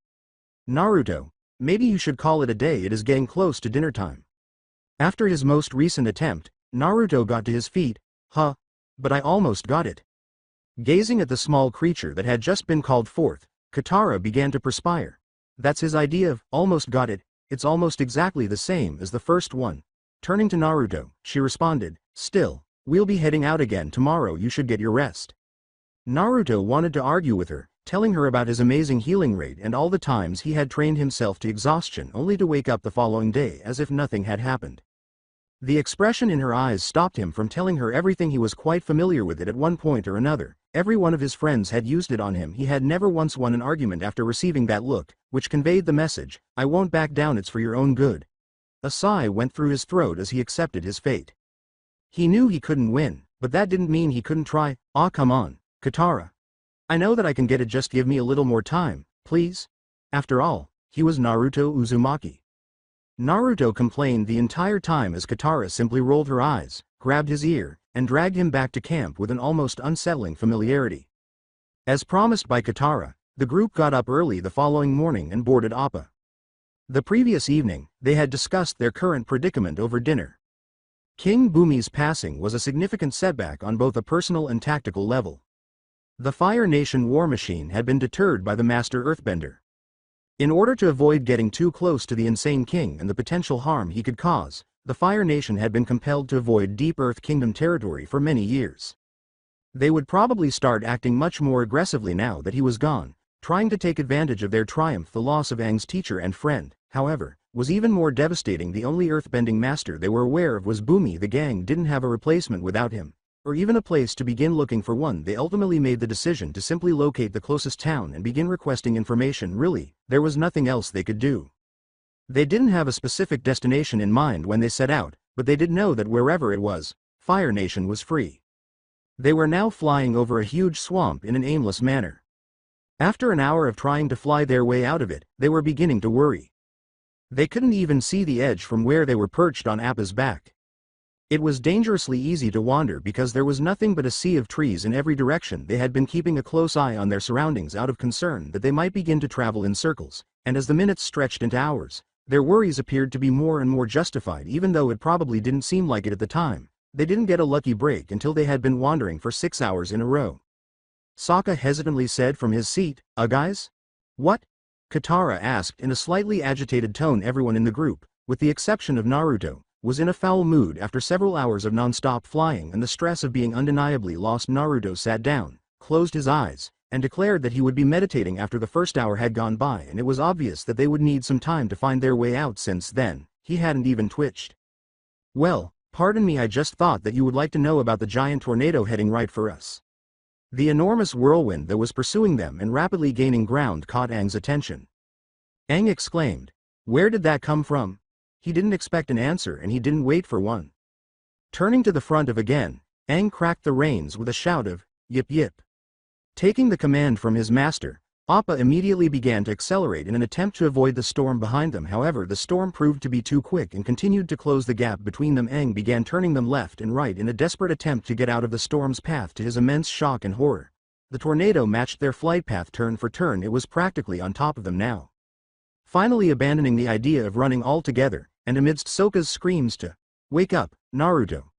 "Naruto, maybe you should call it a day. It is getting close to dinner time." After his most recent attempt, Naruto got to his feet. "Huh, but I almost got it." Gazing at the small creature that had just been called forth, Katara began to perspire. "That's his idea of almost got it. It's almost exactly the same as the first one." Turning to Naruto, she responded, "Still, we'll be heading out again tomorrow. You should get your rest." Naruto wanted to argue with her, telling her about his amazing healing rate and all the times he had trained himself to exhaustion only to wake up the following day as if nothing had happened. The expression in her eyes stopped him from telling her everything. He was quite familiar with it at one point or another. Every one of his friends had used it on him. He had never once won an argument after receiving that look, which conveyed the message, "I won't back down, it's for your own good." A sigh went through his throat as he accepted his fate. He knew he couldn't win, but that didn't mean he couldn't try. "Aw, come on, Katara. I know that I can get it, just give me a little more time, please." After all, he was Naruto Uzumaki. Naruto complained the entire time as Katara simply rolled her eyes, grabbed his ear, and dragged him back to camp with an almost unsettling familiarity. As promised by Katara, the group got up early the following morning and boarded Appa. The previous evening, they had discussed their current predicament over dinner. King Bumi's passing was a significant setback on both a personal and tactical level. The Fire Nation war machine had been deterred by the Master Earthbender. In order to avoid getting too close to the insane king and the potential harm he could cause, the Fire Nation had been compelled to avoid Deep Earth Kingdom territory for many years. They would probably start acting much more aggressively now that he was gone, trying to take advantage of their triumph. The loss of Aang's teacher and friend, however, was even more devastating. The only earthbending master they were aware of was Bumi. The gang didn't have a replacement without him, or even a place to begin looking for one. They ultimately made the decision to simply locate the closest town and begin requesting information. Really, there was nothing else they could do. They didn't have a specific destination in mind when they set out, but they did know that wherever it was, Fire Nation was free. They were now flying over a huge swamp in an aimless manner. After an hour of trying to fly their way out of it, they were beginning to worry. They couldn't even see the edge from where they were perched on Appa's back. It was dangerously easy to wander because there was nothing but a sea of trees in every direction. They had been keeping a close eye on their surroundings out of concern that they might begin to travel in circles, and as the minutes stretched into hours, their worries appeared to be more and more justified. Even though it probably didn't seem like it at the time, they didn't get a lucky break until they had been wandering for 6 hours in a row. Sokka hesitantly said from his seat, Guys? What?" Katara asked in a slightly agitated tone. Everyone in the group, with the exception of Naruto, was in a foul mood after several hours of non-stop flying and the stress of being undeniably lost. Naruto sat down, closed his eyes, and declared that he would be meditating after the first hour had gone by, and it was obvious that they would need some time to find their way out. Since then, he hadn't even twitched. "Well, pardon me, I just thought that you would like to know about the giant tornado heading right for us." The enormous whirlwind that was pursuing them and rapidly gaining ground caught Aang's attention. Aang exclaimed, "Where did that come from?" He didn't expect an answer and he didn't wait for one. Turning to the front of again, Aang cracked the reins with a shout of, "Yip yip." Taking the command from his master, Appa immediately began to accelerate in an attempt to avoid the storm behind them. However, the storm proved to be too quick and continued to close the gap between them. Aang began turning them left and right in a desperate attempt to get out of the storm's path. To his immense shock and horror, the tornado matched their flight path turn for turn. It was practically on top of them now. Finally abandoning the idea of running altogether, and amidst Sokka's screams to, "Wake up, Naruto!"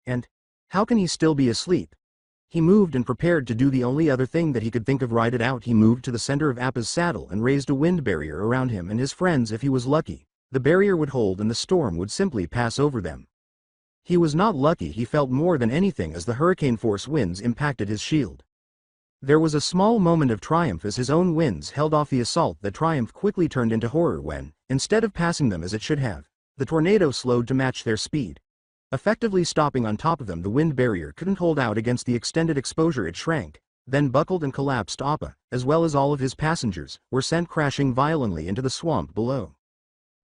and, "How can he still be asleep?" he moved and prepared to do the only other thing that he could think of. Ride it out. He moved to the center of Appa's saddle and raised a wind barrier around him and his friends. If he was lucky, the barrier would hold and the storm would simply pass over them. He was not lucky. He felt more than anything as the hurricane-force winds impacted his shield. There was a small moment of triumph as his own winds held off the assault. That triumph quickly turned into horror when, instead of passing them as it should have, the tornado slowed to match their speed. Effectively stopping on top of them, the wind barrier couldn't hold out against the extended exposure. It shrank, then buckled and collapsed. Appa, as well as all of his passengers, were sent crashing violently into the swamp below.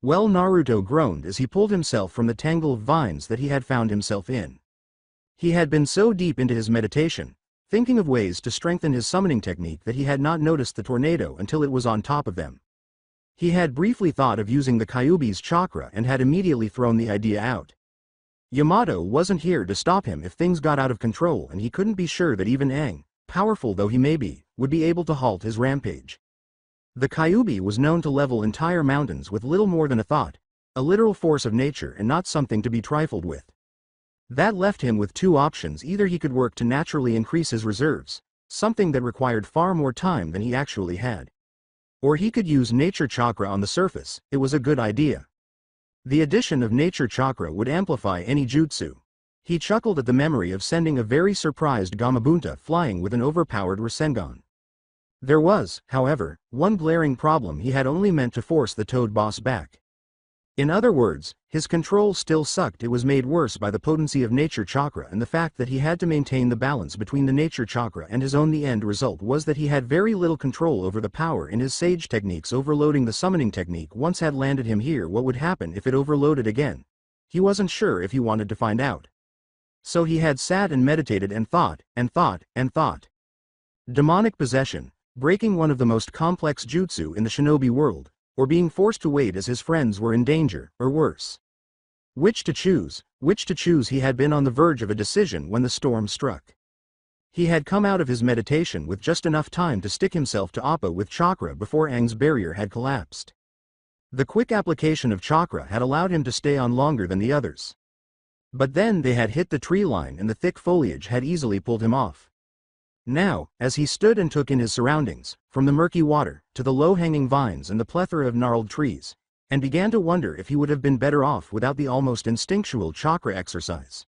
Well, Naruto groaned as he pulled himself from the tangle of vines that he had found himself in. He had been so deep into his meditation, thinking of ways to strengthen his summoning technique, that he had not noticed the tornado until it was on top of them. He had briefly thought of using the Kyuubi's chakra and had immediately thrown the idea out. Yamato wasn't here to stop him if things got out of control, and he couldn't be sure that even Aang, powerful though he may be, would be able to halt his rampage. The Kyuubi was known to level entire mountains with little more than a thought, a literal force of nature and not something to be trifled with. That left him with two options: either he could work to naturally increase his reserves, something that required far more time than he actually had, or he could use nature chakra on the surface. It was a good idea. The addition of nature chakra would amplify any jutsu. He chuckled at the memory of sending a very surprised Gamabunta flying with an overpowered Rasengan. There was, however, one glaring problem: he had only meant to force the Toad Boss back. In other words, his control still sucked. It was made worse by the potency of nature chakra and the fact that he had to maintain the balance between the nature chakra and his own. The end result was that he had very little control over the power in his sage techniques. Overloading the summoning technique once had landed him here. What would happen if it overloaded again? He wasn't sure if he wanted to find out. So he had sat and meditated and thought, and thought, and thought. Demonic possession, breaking one of the most complex jutsu in the shinobi world, or being forced to wait as his friends were in danger, or worse. Which to choose? He had been on the verge of a decision when the storm struck. He had come out of his meditation with just enough time to stick himself to Appa with chakra before Aang's barrier had collapsed. The quick application of chakra had allowed him to stay on longer than the others. But then they had hit the tree line and the thick foliage had easily pulled him off. Now, as he stood and took in his surroundings, from the murky water, to the low-hanging vines and the plethora of gnarled trees, and began to wonder if he would have been better off without the almost instinctual chakra exercise.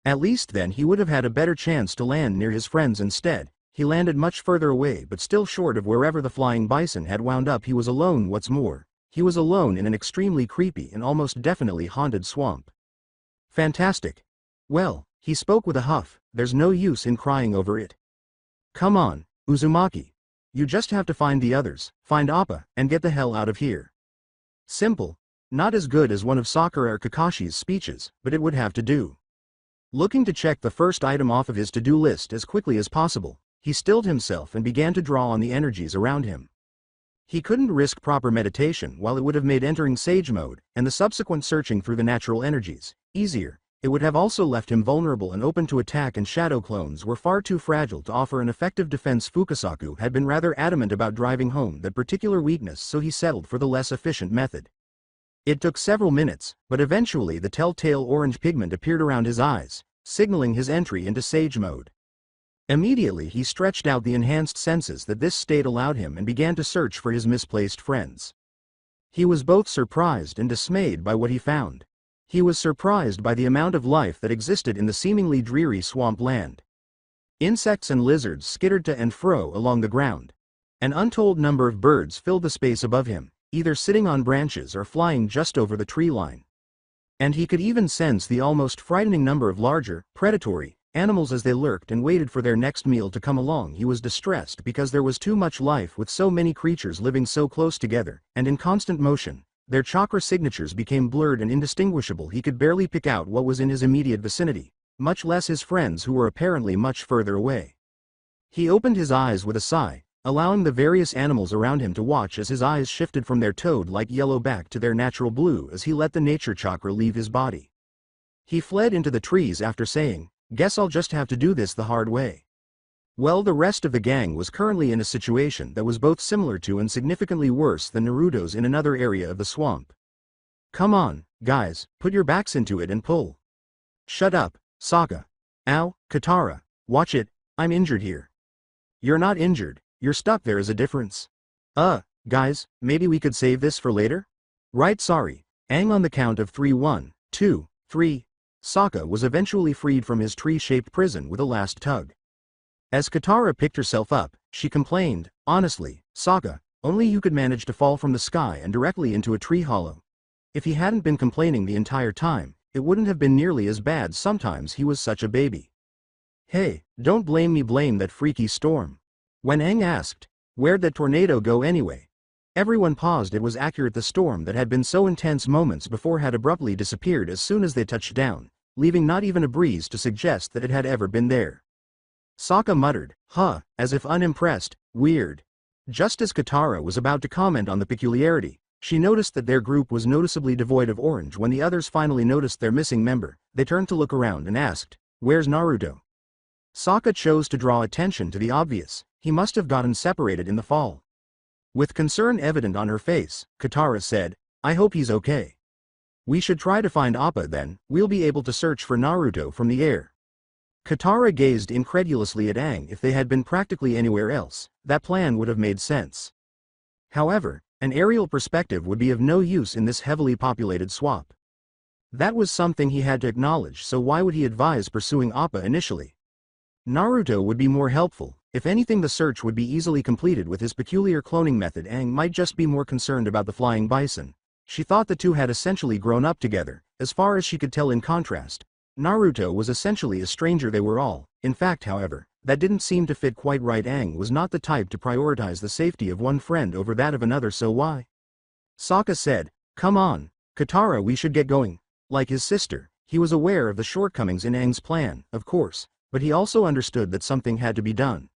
At least then he would have had a better chance to land near his friends instead. He landed much further away but still short of wherever the flying bison had wound up. He was alone. What's more, he was alone in an extremely creepy and almost definitely haunted swamp. Fantastic. Well, he spoke with a huff, there's no use in crying over it. Come on, Uzumaki. You just have to find the others, find Appa, and get the hell out of here. Simple. Not as good as one of Sakura or Kakashi's speeches, but it would have to do. Looking to check the first item off of his to-do list as quickly as possible, he stilled himself and began to draw on the energies around him. He couldn't risk proper meditation while it would have made entering sage mode, and the subsequent searching through the natural energies, easier. It would have also left him vulnerable and open to attack, and shadow clones were far too fragile to offer an effective defense. Fukasaku had been rather adamant about driving home that particular weakness, so he settled for the less efficient method. It took several minutes, but eventually the telltale orange pigment appeared around his eyes, signaling his entry into sage mode. Immediately he stretched out the enhanced senses that this state allowed him and began to search for his misplaced friends. He was both surprised and dismayed by what he found. He was surprised by the amount of life that existed in the seemingly dreary swamp land. Insects and lizards skittered to and fro along the ground. An untold number of birds filled the space above him, either sitting on branches or flying just over the tree line. And he could even sense the almost frightening number of larger, predatory, animals as they lurked and waited for their next meal to come along. He was distressed because there was too much life with so many creatures living so close together, and in constant motion. Their chakra signatures became blurred and indistinguishable. He could barely pick out what was in his immediate vicinity, much less his friends who were apparently much further away. He opened his eyes with a sigh, allowing the various animals around him to watch as his eyes shifted from their toad-like yellow back to their natural blue as he let the nature chakra leave his body. He fled into the trees after saying, "Guess I'll just have to do this the hard way." Well, the rest of the gang was currently in a situation that was both similar to and significantly worse than Naruto's in another area of the swamp. Come on, guys, put your backs into it and pull. Shut up, Sokka. Ow, Katara, watch it, I'm injured here. You're not injured, you're stuck. There is a difference. Guys, maybe we could save this for later? Right, sorry. Aang on the count of 3 1, 2, 3. Sokka was eventually freed from his tree-shaped prison with a last tug. As Katara picked herself up, she complained, honestly, Sokka, only you could manage to fall from the sky and directly into a tree hollow. If he hadn't been complaining the entire time, it wouldn't have been nearly as bad. Sometimes he was such a baby. Hey, don't blame me, blame that freaky storm. When Aang asked, where'd that tornado go anyway? Everyone paused. It was accurate. The storm that had been so intense moments before had abruptly disappeared as soon as they touched down, leaving not even a breeze to suggest that it had ever been there. Sokka muttered, as if unimpressed, weird. Just as Katara was about to comment on the peculiarity, she noticed that their group was noticeably devoid of orange. When the others finally noticed their missing member, they turned to look around and asked, where's Naruto? Sokka chose to draw attention to the obvious. He must have gotten separated in the fall. With concern evident on her face, Katara said, I hope he's okay. We should try to find Appa, then we'll be able to search for Naruto from the air. Katara gazed incredulously at Aang. If they had been practically anywhere else, that plan would have made sense. However, an aerial perspective would be of no use in this heavily populated swamp. That was something he had to acknowledge, so why would he advise pursuing Appa initially? Naruto would be more helpful. If anything, the search would be easily completed with his peculiar cloning method. Aang might just be more concerned about the flying bison. She thought the two had essentially grown up together, as far as she could tell. In contrast, Naruto was essentially a stranger. They were all. In fact, however, that didn't seem to fit quite right. Aang was not the type to prioritize the safety of one friend over that of another, so why? Sokka said, come on, Katara, we should get going. Like his sister, He was aware of the shortcomings in Aang's plan, of course, but he also understood that something had to be done.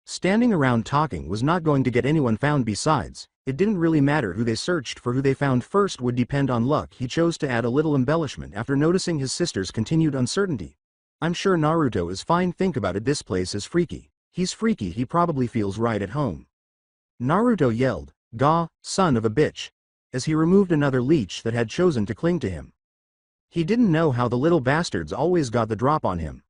Standing around talking was not going to get anyone found. Besides, it didn't really matter who they searched for. Who they found first would depend on luck. He chose to add a little embellishment after noticing his sister's continued uncertainty. I'm sure Naruto is fine. Think about it, this place is freaky. He's freaky, he probably feels right at home. Naruto yelled, "Gah, son of a bitch," as he removed another leech that had chosen to cling to him. He didn't know how the little bastards always got the drop on him.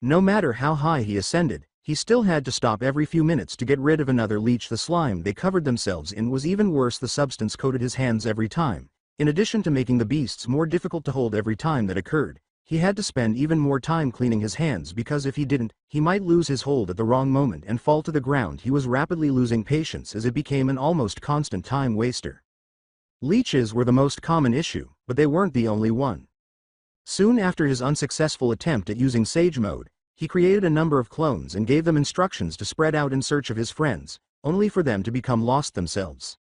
No matter how high he ascended, he still had to stop every few minutes to get rid of another leech. The slime they covered themselves in was even worse. The substance coated his hands every time. In addition to making the beasts more difficult to hold every time that occurred, he had to spend even more time cleaning his hands because if he didn't, he might lose his hold at the wrong moment and fall to the ground. He was rapidly losing patience as it became an almost constant time waster. Leeches were the most common issue, but they weren't the only one. Soon after his unsuccessful attempt at using Sage Mode, he created a number of clones and gave them instructions to spread out in search of his friends, only for them to become lost themselves.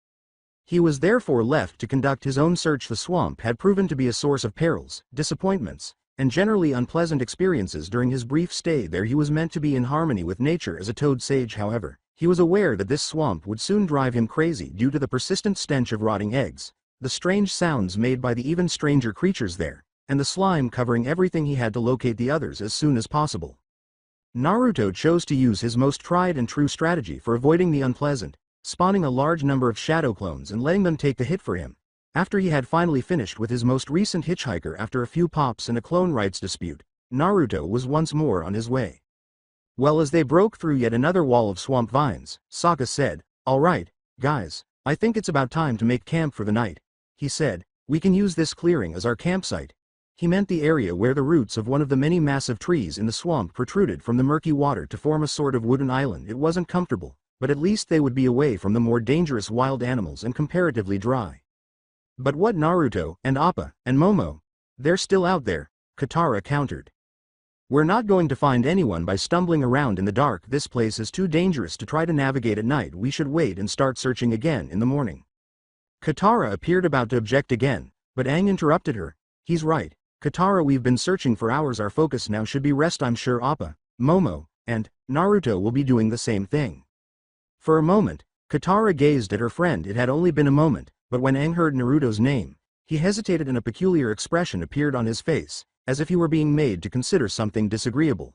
He was therefore left to conduct his own search. The swamp had proven to be a source of perils, disappointments, and generally unpleasant experiences during his brief stay there. He was meant to be in harmony with nature as a toad sage. However, he was aware that this swamp would soon drive him crazy due to the persistent stench of rotting eggs, the strange sounds made by the even stranger creatures there, and the slime covering everything. He had to locate the others as soon as possible. Naruto chose to use his most tried and true strategy for avoiding the unpleasant, spawning a large number of shadow clones and letting them take the hit for him. After he had finally finished with his most recent hitchhiker after a few pops and a clone rights dispute, Naruto was once more on his way. Well, as they broke through yet another wall of swamp vines, Sokka said, "All right, guys, I think it's about time to make camp for the night," he said. "We can use this clearing as our campsite." He meant the area where the roots of one of the many massive trees in the swamp protruded from the murky water to form a sort of wooden island. It wasn't comfortable, but at least they would be away from the more dangerous wild animals and comparatively dry. "But what, Naruto, and Appa, and Momo? They're still out there," Katara countered. "We're not going to find anyone by stumbling around in the dark. This place is too dangerous to try to navigate at night. We should wait and start searching again in the morning." Katara appeared about to object again, but Aang interrupted her. "He's right, Katara, we've been searching for hours. Our focus now should be rest. I'm sure Appa, Momo, and Naruto will be doing the same thing." For a moment, Katara gazed at her friend. It had only been a moment, but when Aang heard Naruto's name, he hesitated and a peculiar expression appeared on his face, as if he were being made to consider something disagreeable.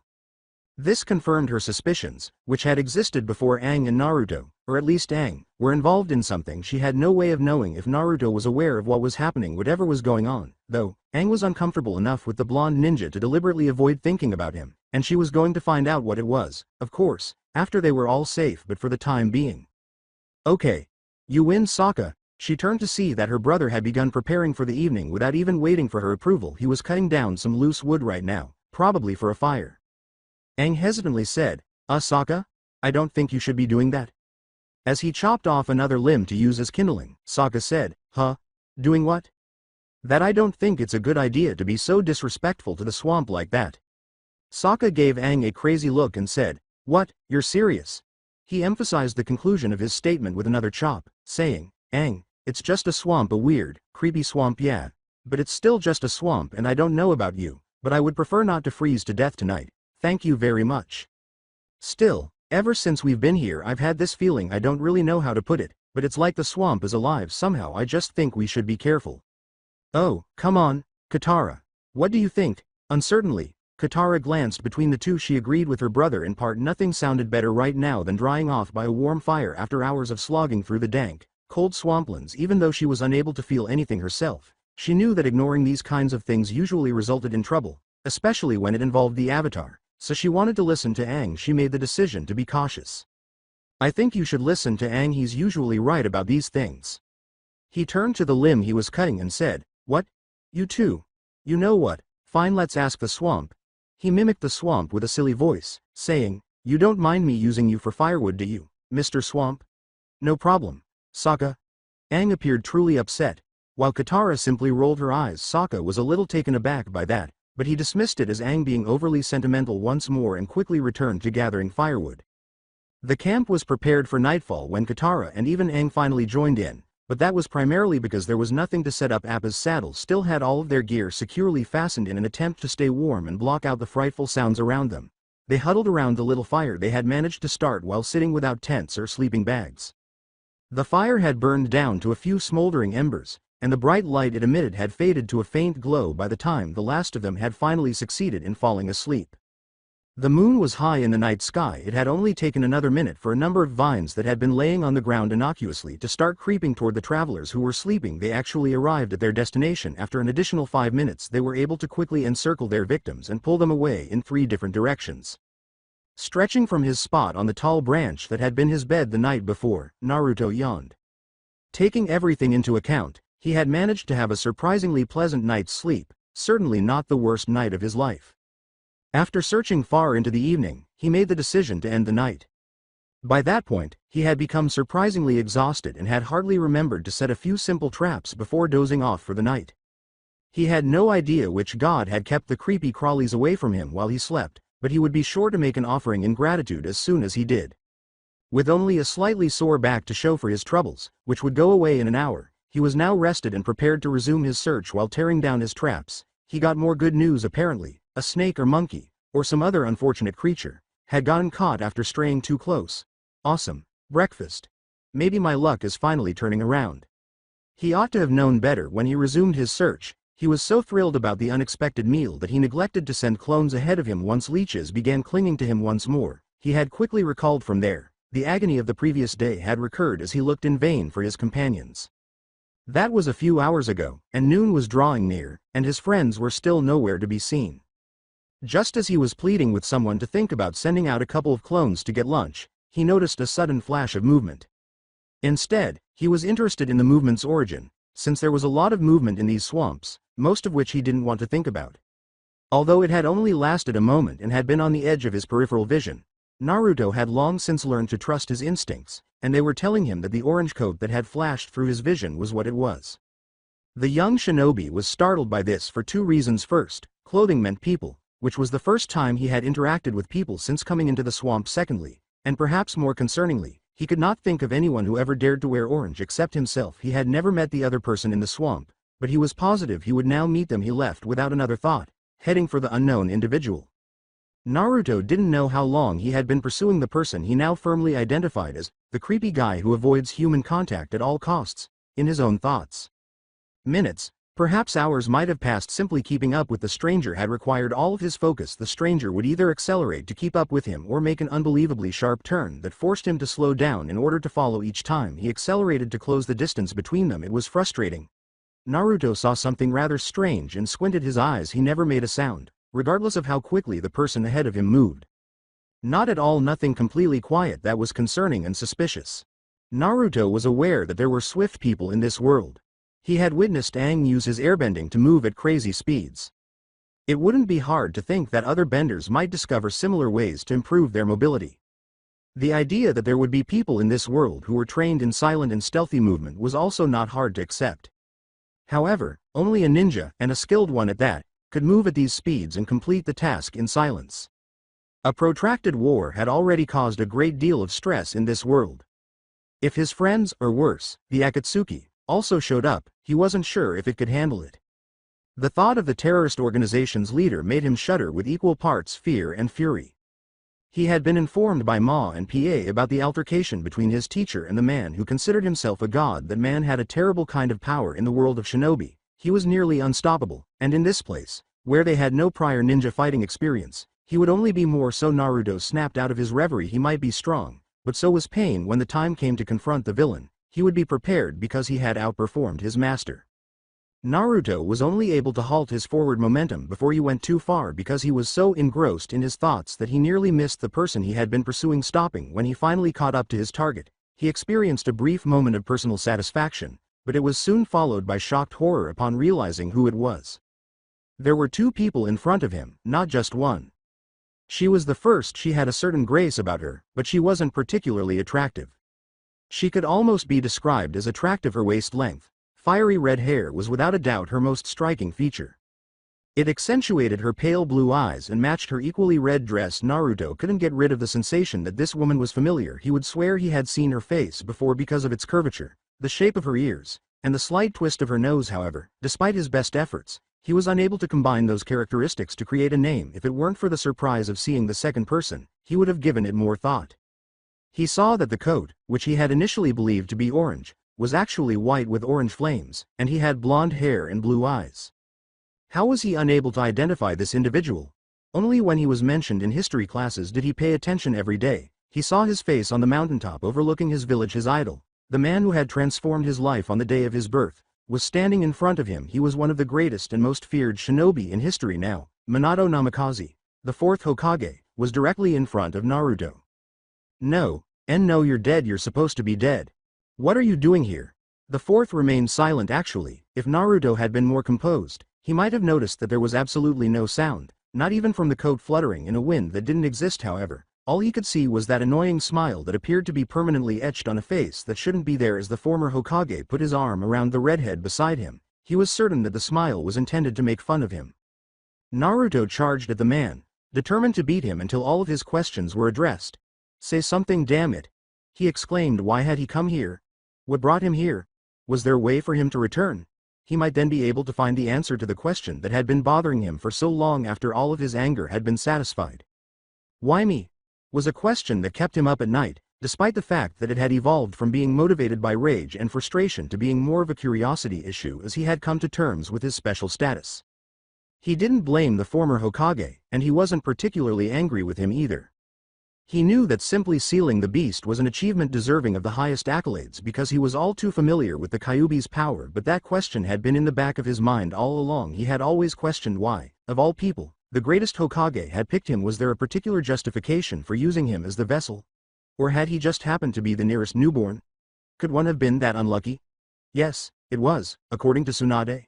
This confirmed her suspicions, which had existed before Aang and Naruto, or at least Aang, were involved in something. She had no way of knowing if Naruto was aware of what was happening. Whatever was going on, though, Aang was uncomfortable enough with the blonde ninja to deliberately avoid thinking about him, and she was going to find out what it was, of course, after they were all safe, but for the time being. "Okay. You win, Sokka." She turned to see that her brother had begun preparing for the evening without even waiting for her approval. He was cutting down some loose wood right now, probably for a fire. Aang hesitantly said, Sokka? I don't think you should be doing that." As he chopped off another limb to use as kindling, Sokka said, "Huh? Doing what?" "That I don't think it's a good idea to be so disrespectful to the swamp like that." Sokka gave Aang a crazy look and said, "What, you're serious?" He emphasized the conclusion of his statement with another chop, saying, "Aang, it's just a swamp, a weird, creepy swamp, yeah. But it's still just a swamp, and I don't know about you, but I would prefer not to freeze to death tonight. Thank you very much. Still, ever since we've been here I've had this feeling. I don't really know how to put it, but it's like the swamp is alive somehow. I just think we should be careful." "Oh, come on, Katara. What do you think?" Uncertainly, Katara glanced between the two. She agreed with her brother in part. Nothing sounded better right now than drying off by a warm fire after hours of slogging through the dank, cold swamplands. Even though she was unable to feel anything herself, she knew that ignoring these kinds of things usually resulted in trouble, especially when it involved the Avatar, so she wanted to listen to Aang. She made the decision to be cautious. "I think you should listen to Aang. He's usually right about these things." He turned to the limb he was cutting and said, "What? You too? You know what? Fine, let's ask the swamp." He mimicked the swamp with a silly voice, saying, "You don't mind me using you for firewood, do you, Mr. Swamp?" "No problem, Sokka." Aang appeared truly upset, while Katara simply rolled her eyes. Sokka was a little taken aback by that, but he dismissed it as Aang being overly sentimental once more and quickly returned to gathering firewood. The camp was prepared for nightfall when Katara and even Aang finally joined in, but that was primarily because there was nothing to set up. Appa's saddle still had all of their gear securely fastened in an attempt to stay warm and block out the frightful sounds around them. They huddled around the little fire they had managed to start while sitting without tents or sleeping bags. The fire had burned down to a few smoldering embers, and the bright light it emitted had faded to a faint glow by the time the last of them had finally succeeded in falling asleep. The moon was high in the night sky. It had only taken another minute for a number of vines that had been laying on the ground innocuously to start creeping toward the travelers who were sleeping. They actually arrived at their destination. After an additional 5 minutes, they were able to quickly encircle their victims and pull them away in 3 different directions. Stretching from his spot on the tall branch that had been his bed the night before, Naruto yawned. Taking everything into account, he had managed to have a surprisingly pleasant night's sleep, certainly not the worst night of his life. After searching far into the evening, he made the decision to end the night. By that point, he had become surprisingly exhausted and had hardly remembered to set a few simple traps before dozing off for the night. He had no idea which god had kept the creepy crawlies away from him while he slept, but he would be sure to make an offering in gratitude as soon as he did. With only a slightly sore back to show for his troubles, which would go away in an hour, he was now rested and prepared to resume his search while tearing down his traps. He got more good news apparently. A snake or monkey, or some other unfortunate creature, had gotten caught after straying too close. Awesome. Breakfast. Maybe my luck is finally turning around. He ought to have known better when he resumed his search. He was so thrilled about the unexpected meal that he neglected to send clones ahead of him once leeches began clinging to him once more. He had quickly recalled from there. The agony of the previous day had recurred as he looked in vain for his companions. That was a few hours ago, and noon was drawing near, and his friends were still nowhere to be seen. Just as he was pleading with someone to think about sending out a couple of clones to get lunch, he noticed a sudden flash of movement. Instead, he was interested in the movement's origin, since there was a lot of movement in these swamps, most of which he didn't want to think about. Although it had only lasted a moment and had been on the edge of his peripheral vision, Naruto had long since learned to trust his instincts, and they were telling him that the orange coat that had flashed through his vision was what it was. The young shinobi was startled by this for 2 reasons. First, clothing meant people, which was the first time he had interacted with people since coming into the swamp. Secondly, and perhaps more concerningly, he could not think of anyone who ever dared to wear orange except himself. He had never met the other person in the swamp, but he was positive he would now meet them. He left without another thought, heading for the unknown individual. Naruto didn't know how long he had been pursuing the person he now firmly identified as the creepy guy who avoids human contact at all costs, in his own thoughts. Minutes, perhaps hours might have passed. Simply keeping up with the stranger had required all of his focus. The stranger would either accelerate to keep up with him or make an unbelievably sharp turn that forced him to slow down in order to follow. Each time he accelerated to close the distance between them, it was frustrating. Naruto saw something rather strange and squinted his eyes. He never made a sound, regardless of how quickly the person ahead of him moved. Not at all. Nothing. Completely quiet. That was concerning and suspicious. Naruto was aware that there were swift people in this world. He had witnessed Aang use his airbending to move at crazy speeds. It wouldn't be hard to think that other benders might discover similar ways to improve their mobility. The idea that there would be people in this world who were trained in silent and stealthy movement was also not hard to accept. However, only a ninja, and a skilled one at that, could move at these speeds and complete the task in silence. A protracted war had already caused a great deal of stress in this world. If his friends, or worse, the Akatsuki, also showed up, he wasn't sure if it could handle it. The thought of the terrorist organization's leader made him shudder with equal parts fear and fury. He had been informed by Ma and Pa about the altercation between his teacher and the man who considered himself a god. That man had a terrible kind of power in the world of shinobi. He was nearly unstoppable, and in this place, where they had no prior ninja fighting experience, he would only be more so. Naruto snapped out of his reverie. He might be strong, but so was Pain. When the time came to confront the villain, he would be prepared because he had outperformed his master. Naruto was only able to halt his forward momentum before he went too far because he was so engrossed in his thoughts that he nearly missed the person he had been pursuing. Stopping when he finally caught up to his target, he experienced a brief moment of personal satisfaction, but it was soon followed by shocked horror upon realizing who it was. There were 2 people in front of him, not just one. She was the first. She had a certain grace about her, but she wasn't particularly attractive. She could almost be described as attractive. Her waist length, fiery red hair was without a doubt her most striking feature. It accentuated her pale blue eyes and matched her equally red dress. Naruto couldn't get rid of the sensation that this woman was familiar. He would swear he had seen her face before because of its curvature, The shape of her ears, and the slight twist of her nose, however, despite his best efforts, he was unable to combine those characteristics to create a name. If it weren't for the surprise of seeing the second person, he would have given it more thought. He saw that the coat, which he had initially believed to be orange, was actually white with orange flames, and he had blonde hair and blue eyes. How was he unable to identify this individual? Only when he was mentioned in history classes did he pay attention every day. He saw his face on the mountaintop overlooking his village. His idol, the man who had transformed his life on the day of his birth, was standing in front of him. He was one of the greatest and most feared shinobi in history now. Minato Namikaze, the fourth Hokage, was directly in front of Naruto. No, no, you're dead. You're supposed to be dead. What are you doing here? The fourth remained silent. Actually, if Naruto had been more composed, he might have noticed that there was absolutely no sound, not even from the coat fluttering in a wind that didn't exist. However, all he could see was that annoying smile that appeared to be permanently etched on a face that shouldn't be there. As the former Hokage put his arm around the redhead beside him, he was certain that the smile was intended to make fun of him. Naruto charged at the man, determined to beat him until all of his questions were addressed. Say something, damn it! He exclaimed. Why had he come here? What brought him here? Was there a way for him to return? He might then be able to find the answer to the question that had been bothering him for so long after all of his anger had been satisfied. Why me? Was a question that kept him up at night, despite the fact that it had evolved from being motivated by rage and frustration to being more of a curiosity issue as he had come to terms with his special status. He didn't blame the former Hokage, and he wasn't particularly angry with him either. He knew that simply sealing the beast was an achievement deserving of the highest accolades because he was all too familiar with the Kyuubi's power, but that question had been in the back of his mind all along. He had always questioned why, of all people, the greatest Hokage had picked him. Was there a particular justification for using him as the vessel? Or had he just happened to be the nearest newborn? Could one have been that unlucky? Yes, it was, according to Tsunade.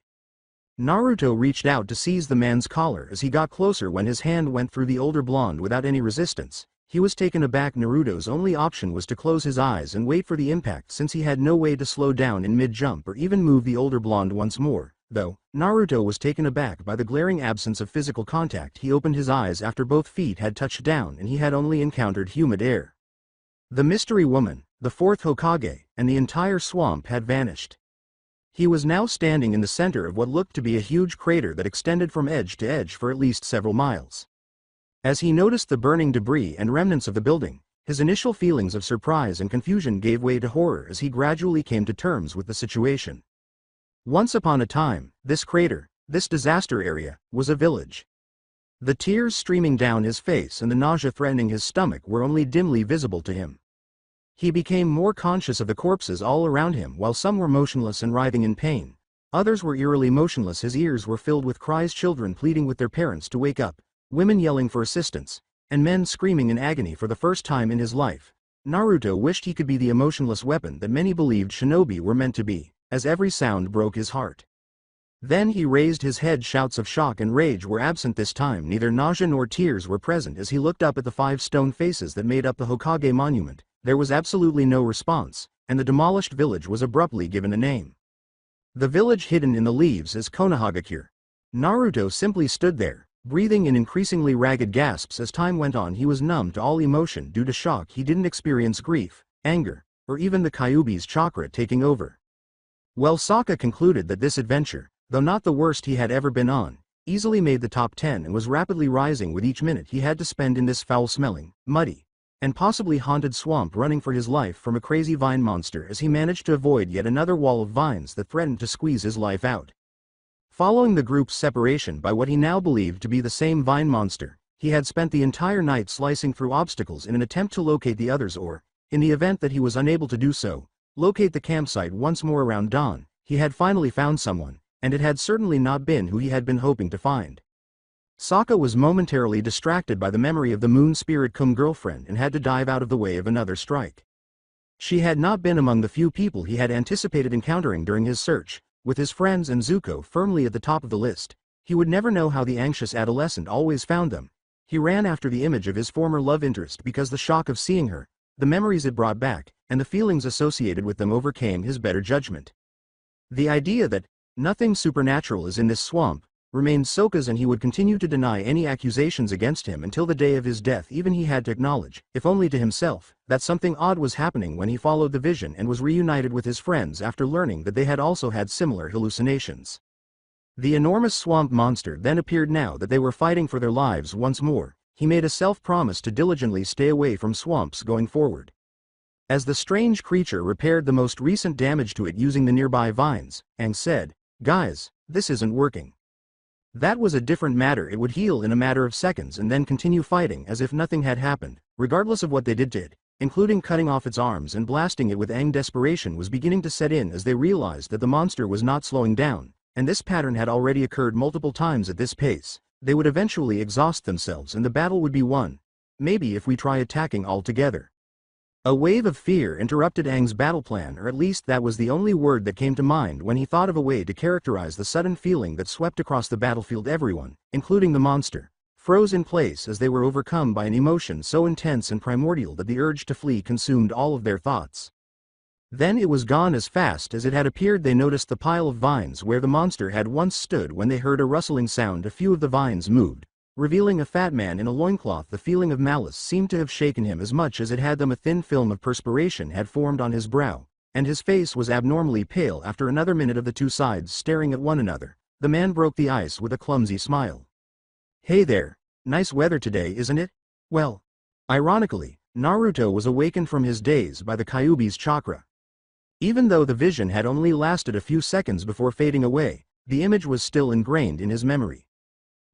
Naruto reached out to seize the man's collar as he got closer. When his hand went through the older blonde without any resistance, he was taken aback. Naruto's only option was to close his eyes and wait for the impact, since he had no way to slow down in mid-jump or even move the older blonde once more. Though, Naruto was taken aback by the glaring absence of physical contact. He opened his eyes after both feet had touched down and he had only encountered humid air. The mystery woman, the fourth Hokage, and the entire swamp had vanished. He was now standing in the center of what looked to be a huge crater that extended from edge to edge for at least several miles. As he noticed the burning debris and remnants of the building, his initial feelings of surprise and confusion gave way to horror as he gradually came to terms with the situation. Once upon a time, this crater, this disaster area, was a village. The tears streaming down his face and the nausea threatening his stomach were only dimly visible to him. He became more conscious of the corpses all around him. While some were motionless and writhing in pain, others were eerily motionless. His ears were filled with cries, children pleading with their parents to wake up, women yelling for assistance, and men screaming in agony for the first time in his life. Naruto wished he could be the emotionless weapon that many believed shinobi were meant to be, as every sound broke his heart. Then he raised his head. Shouts of shock and rage were absent this time. Neither nausea nor tears were present. As he looked up at the 5 stone faces that made up the Hokage monument, there was absolutely no response, and the demolished village was abruptly given a name. The village hidden in the leaves is Konohagakure. Naruto simply stood there, breathing in increasingly ragged gasps. As time went on, he was numb to all emotion due to shock. He didn't experience grief, anger, or even the Kyuubi's chakra taking over. Well, Sokka concluded that this adventure, though not the worst he had ever been on, easily made the top 10 and was rapidly rising with each minute he had to spend in this foul-smelling, muddy, and possibly haunted swamp, running for his life from a crazy vine monster as he managed to avoid yet another wall of vines that threatened to squeeze his life out. Following the group's separation by what he now believed to be the same vine monster, he had spent the entire night slicing through obstacles in an attempt to locate the others, or, in the event that he was unable to do so, locate the campsite once more. Around dawn, he had finally found someone, and it had certainly not been who he had been hoping to find. Sokka was momentarily distracted by the memory of the moon spirit cum girlfriend and had to dive out of the way of another strike. She had not been among the few people he had anticipated encountering during his search. With his friends and Zuko firmly at the top of the list, he would never know how the anxious adolescent always found them. He ran after the image of his former love interest because the shock of seeing her, the memories it brought back, and the feelings associated with them overcame his better judgment. The idea that nothing supernatural is in this swamp remained Sokka's, and he would continue to deny any accusations against him until the day of his death. Even he had to acknowledge, if only to himself, that something odd was happening when he followed the vision and was reunited with his friends after learning that they had also had similar hallucinations. The enormous swamp monster then appeared. Now that they were fighting for their lives once more, he made a self-promise to diligently stay away from swamps going forward. As the strange creature repaired the most recent damage to it using the nearby vines, Aang said, "Guys, this isn't working." That was a different matter. It would heal in a matter of seconds and then continue fighting as if nothing had happened, regardless of what they did, including cutting off its arms and blasting it with Aang. Desperation was beginning to set in as they realized that the monster was not slowing down, and this pattern had already occurred multiple times. At this pace, they would eventually exhaust themselves and the battle would be won. Maybe if we try attacking all together. A wave of fear interrupted Aang's battle plan, or at least that was the only word that came to mind when he thought of a way to characterize the sudden feeling that swept across the battlefield. Everyone, including the monster, froze in place as they were overcome by an emotion so intense and primordial that the urge to flee consumed all of their thoughts. Then it was gone as fast as it had appeared. They noticed the pile of vines where the monster had once stood when they heard a rustling sound. A few of the vines moved, revealing a fat man in a loincloth. The feeling of malice seemed to have shaken him as much as it had them. A thin film of perspiration had formed on his brow, and his face was abnormally pale. After another minute of the two sides staring at one another, the man broke the ice with a clumsy smile. "Hey there, nice weather today, isn't it?" Well, ironically, Naruto was awakened from his daze by the Kyuubi's chakra. Even though the vision had only lasted a few seconds before fading away, the image was still ingrained in his memory.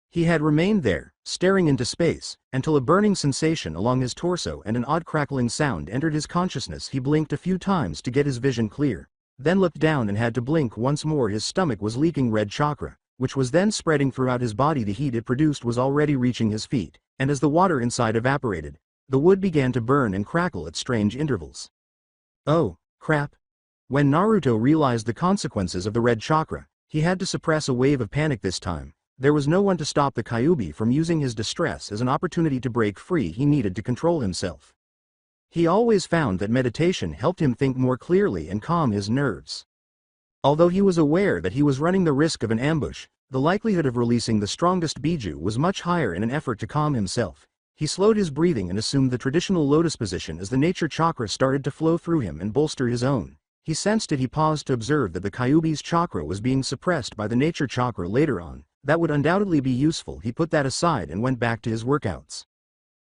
He had remained there, staring into space, until a burning sensation along his torso and an odd crackling sound entered his consciousness. He blinked a few times to get his vision clear, then looked down and had to blink once more. His stomach was leaking red chakra, which was then spreading throughout his body. The heat it produced was already reaching his feet, and as the water inside evaporated, the wood began to burn and crackle at strange intervals. Oh, crap. When Naruto realized the consequences of the red chakra, he had to suppress a wave of panic. This time, there was no one to stop the Kyuubi from using his distress as an opportunity to break free. He needed to control himself. He always found that meditation helped him think more clearly and calm his nerves. Although he was aware that he was running the risk of an ambush, the likelihood of releasing the strongest Biju was much higher. In an effort to calm himself, he slowed his breathing and assumed the traditional lotus position as the nature chakra started to flow through him and bolster his own. He sensed it. He paused to observe that the Kyuubi's chakra was being suppressed by the nature chakra. Later on, that would undoubtedly be useful. He put that aside and went back to his workouts.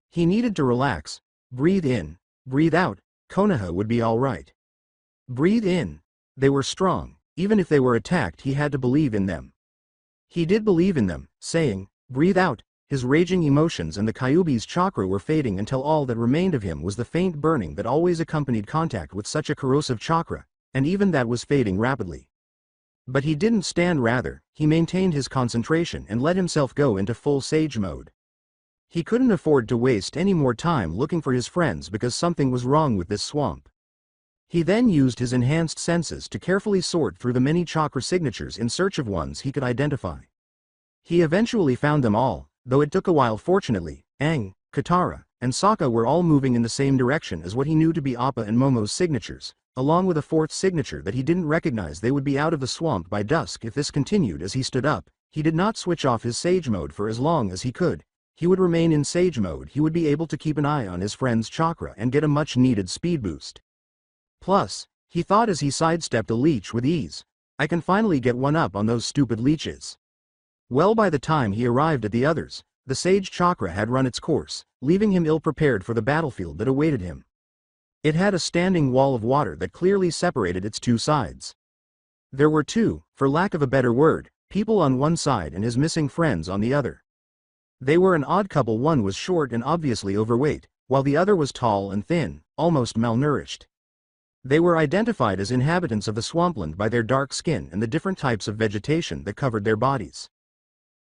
He needed to relax. Breathe in, breathe out. Konoha would be all right. Breathe in. They were strong. Even if they were attacked, he had to believe in them. He did believe in them, saying, breathe out. His raging emotions and the Kyuubi's chakra were fading until all that remained of him was the faint burning that always accompanied contact with such a corrosive chakra, and even that was fading rapidly. But he didn't stand. Rather, he maintained his concentration and let himself go into full sage mode. He couldn't afford to waste any more time looking for his friends because something was wrong with this swamp. He then used his enhanced senses to carefully sort through the many chakra signatures in search of ones he could identify. He eventually found them all, though it took a while. Fortunately, Aang, Katara, and Sokka were all moving in the same direction as what he knew to be Appa and Momo's signatures, along with a fourth signature that he didn't recognize. They would be out of the swamp by dusk if this continued. As he stood up, he did not switch off his sage mode for as long as he could. He would remain in sage mode. He would be able to keep an eye on his friend's chakra and get a much-needed speed boost. Plus, he thought as he sidestepped a leech with ease, I can finally get one up on those stupid leeches. Well, by the time he arrived at the others, the sage chakra had run its course, leaving him ill-prepared for the battlefield that awaited him. It had a standing wall of water that clearly separated its two sides. There were two, for lack of a better word, people on one side and his missing friends on the other. They were an odd couple. One was short and obviously overweight, while the other was tall and thin, almost malnourished. They were identified as inhabitants of the swampland by their dark skin and the different types of vegetation that covered their bodies.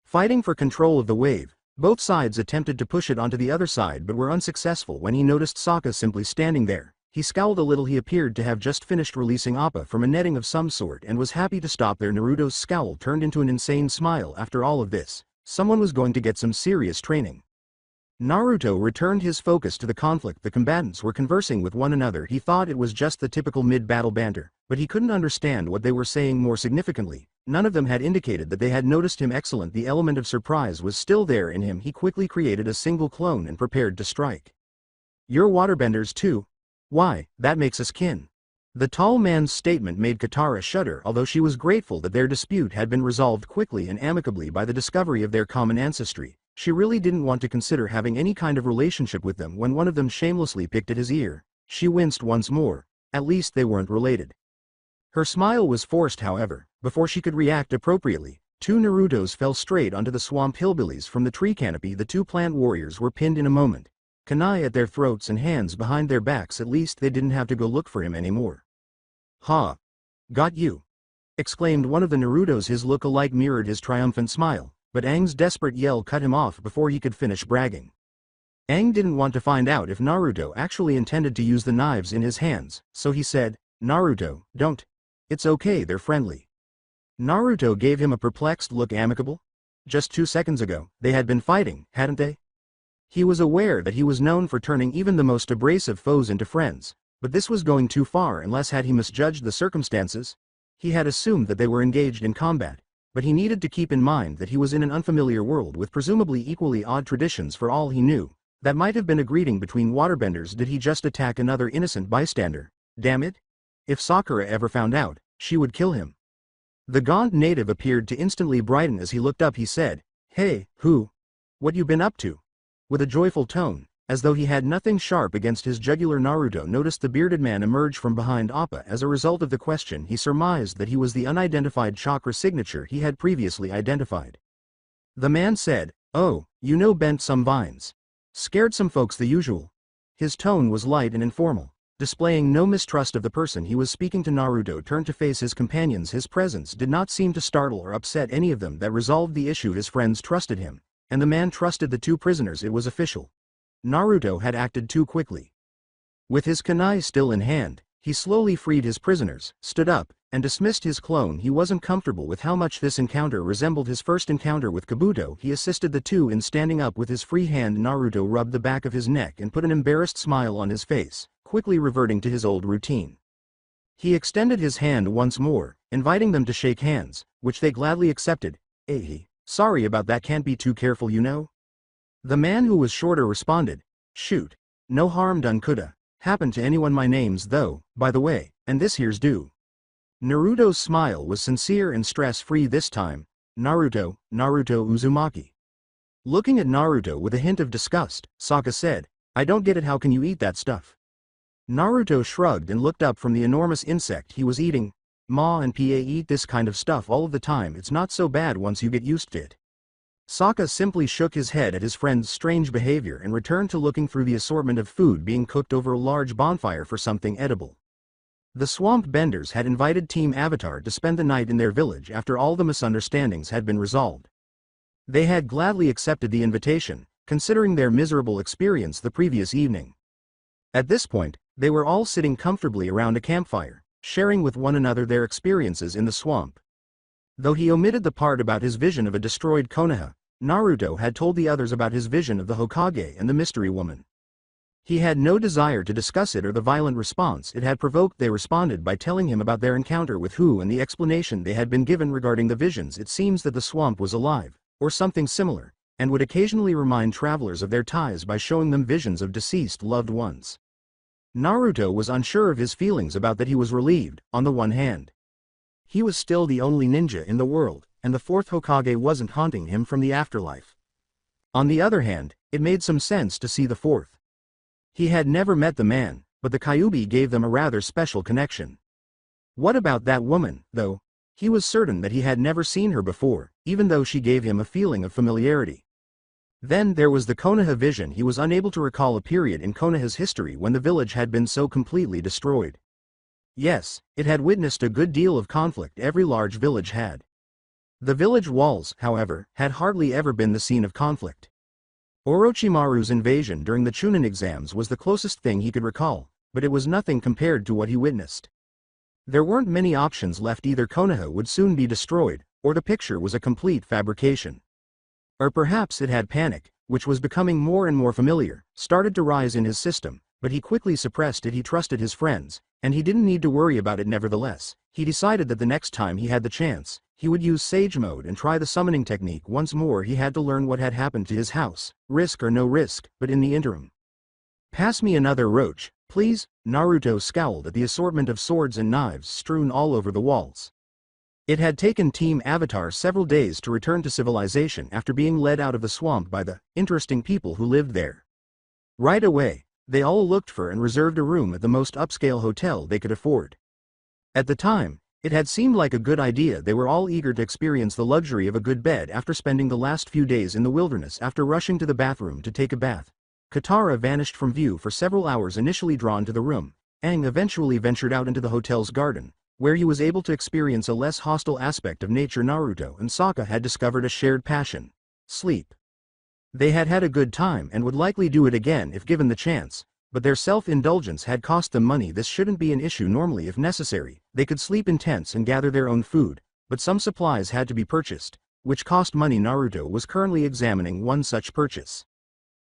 Fighting for control of the wave, both sides attempted to push it onto the other side but were unsuccessful. When he noticed Sokka simply standing there, he scowled a little. He appeared to have just finished releasing Appa from a netting of some sort and was happy to stop there. Naruto's scowl turned into an insane smile. After all of this, someone was going to get some serious training. Naruto returned his focus to the conflict. The combatants were conversing with one another. He thought it was just the typical mid-battle banter, but he couldn't understand what they were saying. More significantly, None of them had indicated that they had noticed him. Excellent. The element of surprise was still there in him. He quickly created a single clone and prepared to strike. You're waterbenders too? Why, that makes us kin. The tall man's statement made Katara shudder, although she was grateful that their dispute had been resolved quickly and amicably by the discovery of their common ancestry. She really didn't want to consider having any kind of relationship with them when one of them shamelessly picked at his ear. She winced once more. At least they weren't related. Her smile was forced, however. Before she could react appropriately, two Narutos fell straight onto the swamp hillbillies from the tree canopy. The two plant warriors were pinned in a moment, kunai at their throats and hands behind their backs. At least they didn't have to go look for him anymore. Ha! Got you! Exclaimed one of the Narutos. His look-alike mirrored his triumphant smile, but Aang's desperate yell cut him off before he could finish bragging. Aang didn't want to find out if Naruto actually intended to use the knives in his hands, so he said, "Naruto, don't. It's okay, they're friendly." Naruto gave him a perplexed look. Amicable? Just 2 seconds ago, they had been fighting, hadn't they? He was aware that he was known for turning even the most abrasive foes into friends, but this was going too far. Unless had he misjudged the circumstances? He had assumed that they were engaged in combat, but he needed to keep in mind that he was in an unfamiliar world with presumably equally odd traditions. For all he knew, that might have been a greeting between waterbenders. Did he just attack another innocent bystander? Damn it! If Sakura ever found out, she would kill him. The gaunt native appeared to instantly brighten as he looked up. He said, "Hey, who? What you been up to?" With a joyful tone, as though he had nothing sharp against his jugular. Naruto noticed the bearded man emerge from behind Appa. As a result of the question, he surmised that he was the unidentified chakra signature he had previously identified. The man said, "Oh, you know, bent some vines. Scared some folks the usual." His tone was light and informal, displaying no mistrust of the person he was speaking to. Naruto turned to face his companions. His presence did not seem to startle or upset any of them. That resolved the issue. His friends trusted him, and the man trusted the two prisoners. It was official. Naruto had acted too quickly. With his kunai still in hand, he slowly freed his prisoners, stood up, and dismissed his clone. He wasn't comfortable with how much this encounter resembled his first encounter with Kabuto. He assisted the two in standing up with his free hand. Naruto rubbed the back of his neck and put an embarrassed smile on his face, quickly reverting to his old routine. He extended his hand once more, inviting them to shake hands, which they gladly accepted. Sorry about that, can't be too careful, you know." The man who was shorter responded, "Shoot. No harm done. Coulda happened to anyone. My name's though, by the way, and this here's due." Naruto's smile was sincere and stress-free this time. Naruto Uzumaki." Looking at Naruto with a hint of disgust, Sokka said, "I don't get it, how can you eat that stuff?" Naruto shrugged and looked up from the enormous insect he was eating. "Ma and Pa eat this kind of stuff all of the time. It's not so bad once you get used to it." Sokka simply shook his head at his friend's strange behavior and returned to looking through the assortment of food being cooked over a large bonfire for something edible. The Swamp Benders had invited Team Avatar to spend the night in their village after all the misunderstandings had been resolved. They had gladly accepted the invitation, considering their miserable experience the previous evening. At this point, they were all sitting comfortably around a campfire, sharing with one another their experiences in the swamp. Though he omitted the part about his vision of a destroyed Konoha, Naruto had told the others about his vision of the Hokage and the mystery woman. He had no desire to discuss it or the violent response it had provoked. They responded by telling him about their encounter with Hu and the explanation they had been given regarding the visions. It seems that the swamp was alive, or something similar, and would occasionally remind travelers of their ties by showing them visions of deceased loved ones. Naruto was unsure of his feelings about that. He was relieved. On the one hand, he was still the only ninja in the world, and the fourth Hokage wasn't haunting him from the afterlife. On the other hand, it made some sense to see the fourth. He had never met the man, but the Kyuubi gave them a rather special connection. What about that woman, though? He was certain that he had never seen her before, even though she gave him a feeling of familiarity. Then there was the Konoha vision. He was unable to recall a period in Konoha's history when the village had been so completely destroyed. Yes, it had witnessed a good deal of conflict. Every large village had. The village walls, however, had hardly ever been the scene of conflict. Orochimaru's invasion during the Chunin exams was the closest thing he could recall, but it was nothing compared to what he witnessed. There weren't many options left. Either Konoha would soon be destroyed, or the picture was a complete fabrication. Or perhaps it had panic, which was becoming more and more familiar, started to rise in his system, but he quickly suppressed it. He trusted his friends, and he didn't need to worry about it nevertheless. He decided that the next time he had the chance, he would use Sage Mode and try the summoning technique once more. He had to learn what had happened to his house, risk or no risk, but in the interim. Pass me another roach, please. Naruto scowled at the assortment of swords and knives strewn all over the walls. It had taken Team Avatar several days to return to civilization after being led out of the swamp by the interesting people who lived there. Right away, they all looked for and reserved a room at the most upscale hotel they could afford. At the time, it had seemed like a good idea. They were all eager to experience the luxury of a good bed after spending the last few days in the wilderness. After rushing to the bathroom to take a bath, Katara vanished from view for several hours. Initially drawn to the room, Aang eventually ventured out into the hotel's garden, where he was able to experience a less hostile aspect of nature. Naruto and Sokka had discovered a shared passion: sleep. They had had a good time and would likely do it again if given the chance, but their self-indulgence had cost them money. This shouldn't be an issue. Normally, if necessary, they could sleep in tents and gather their own food, but some supplies had to be purchased, which cost money. Naruto was currently examining one such purchase.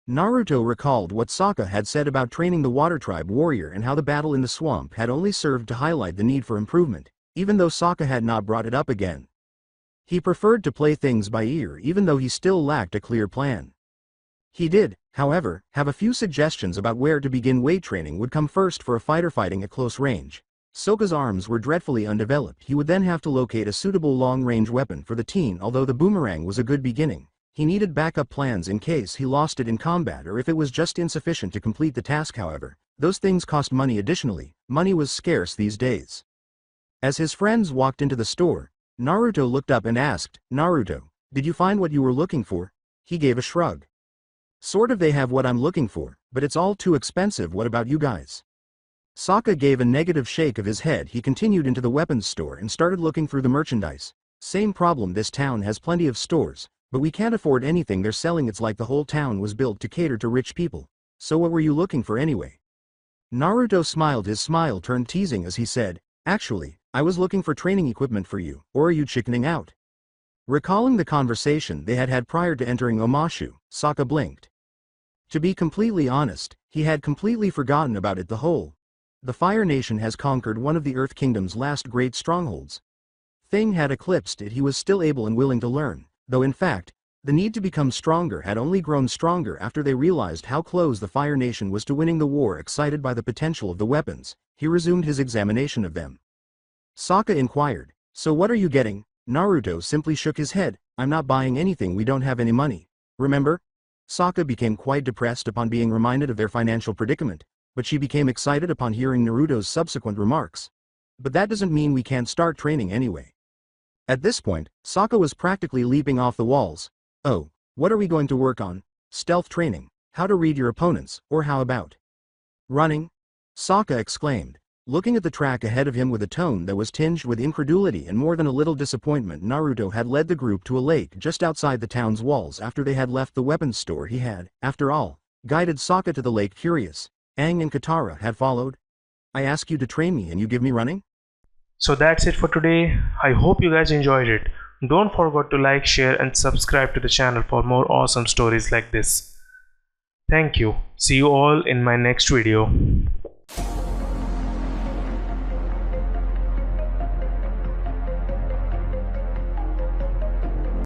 Naruto recalled what Sokka had said about training the Water Tribe warrior and how the battle in the swamp had only served to highlight the need for improvement, even though Sokka had not brought it up again. He preferred to play things by ear even though he still lacked a clear plan. He did, however, have a few suggestions about where to begin. Weight training would come first for a fighter fighting at close range. Sokka's arms were dreadfully undeveloped. He would then have to locate a suitable long-range weapon for the teen. Although the boomerang was a good beginning, he needed backup plans in case he lost it in combat or if it was just insufficient to complete the task. However, those things cost money. Additionally, money was scarce these days. As his friends walked into the store, Naruto looked up and asked, "Naruto, did you find what you were looking for?" He gave a shrug. "Sort of. They have what I'm looking for, but it's all too expensive. What about you guys?" Sokka gave a negative shake of his head. He continued into the weapons store and started looking through the merchandise. "Same problem. This town has plenty of stores, but we can't afford anything they're selling. It's like the whole town was built to cater to rich people. So what were you looking for anyway?" Naruto smiled. His smile turned teasing as he said, "Actually, I was looking for training equipment for you. Or are you chickening out?" Recalling the conversation they had had prior to entering Omashu, Sokka blinked. To be completely honest, he had completely forgotten about it. The Fire Nation has conquered one of the Earth Kingdom's last great strongholds. Thing had eclipsed it. He was still able and willing to learn, though in fact, the need to become stronger had only grown stronger after they realized how close the Fire Nation was to winning the war. Excited by the potential of the weapons, he resumed his examination of them. Sokka inquired, "So what are you getting?" Naruto simply shook his head, "I'm not buying anything. We don't have any money. Remember?" Sokka became quite depressed upon being reminded of their financial predicament, but she became excited upon hearing Naruto's subsequent remarks. "But that doesn't mean we can't start training anyway." At this point, Sokka was practically leaping off the walls. "Oh, what are we going to work on? Stealth training, how to read your opponents, or how about running?" Sokka exclaimed, looking at the track ahead of him with a tone that was tinged with incredulity and more than a little disappointment. Naruto had led the group to a lake just outside the town's walls after they had left the weapons store. He had, after all, guided Sokka to the lake. Curious, Aang and Katara had followed. "I ask you to train me and you give me running?" So that's it for today. I hope you guys enjoyed it. Don't forget to like, share and subscribe to the channel for more awesome stories like this. Thank you. See you all in my next video.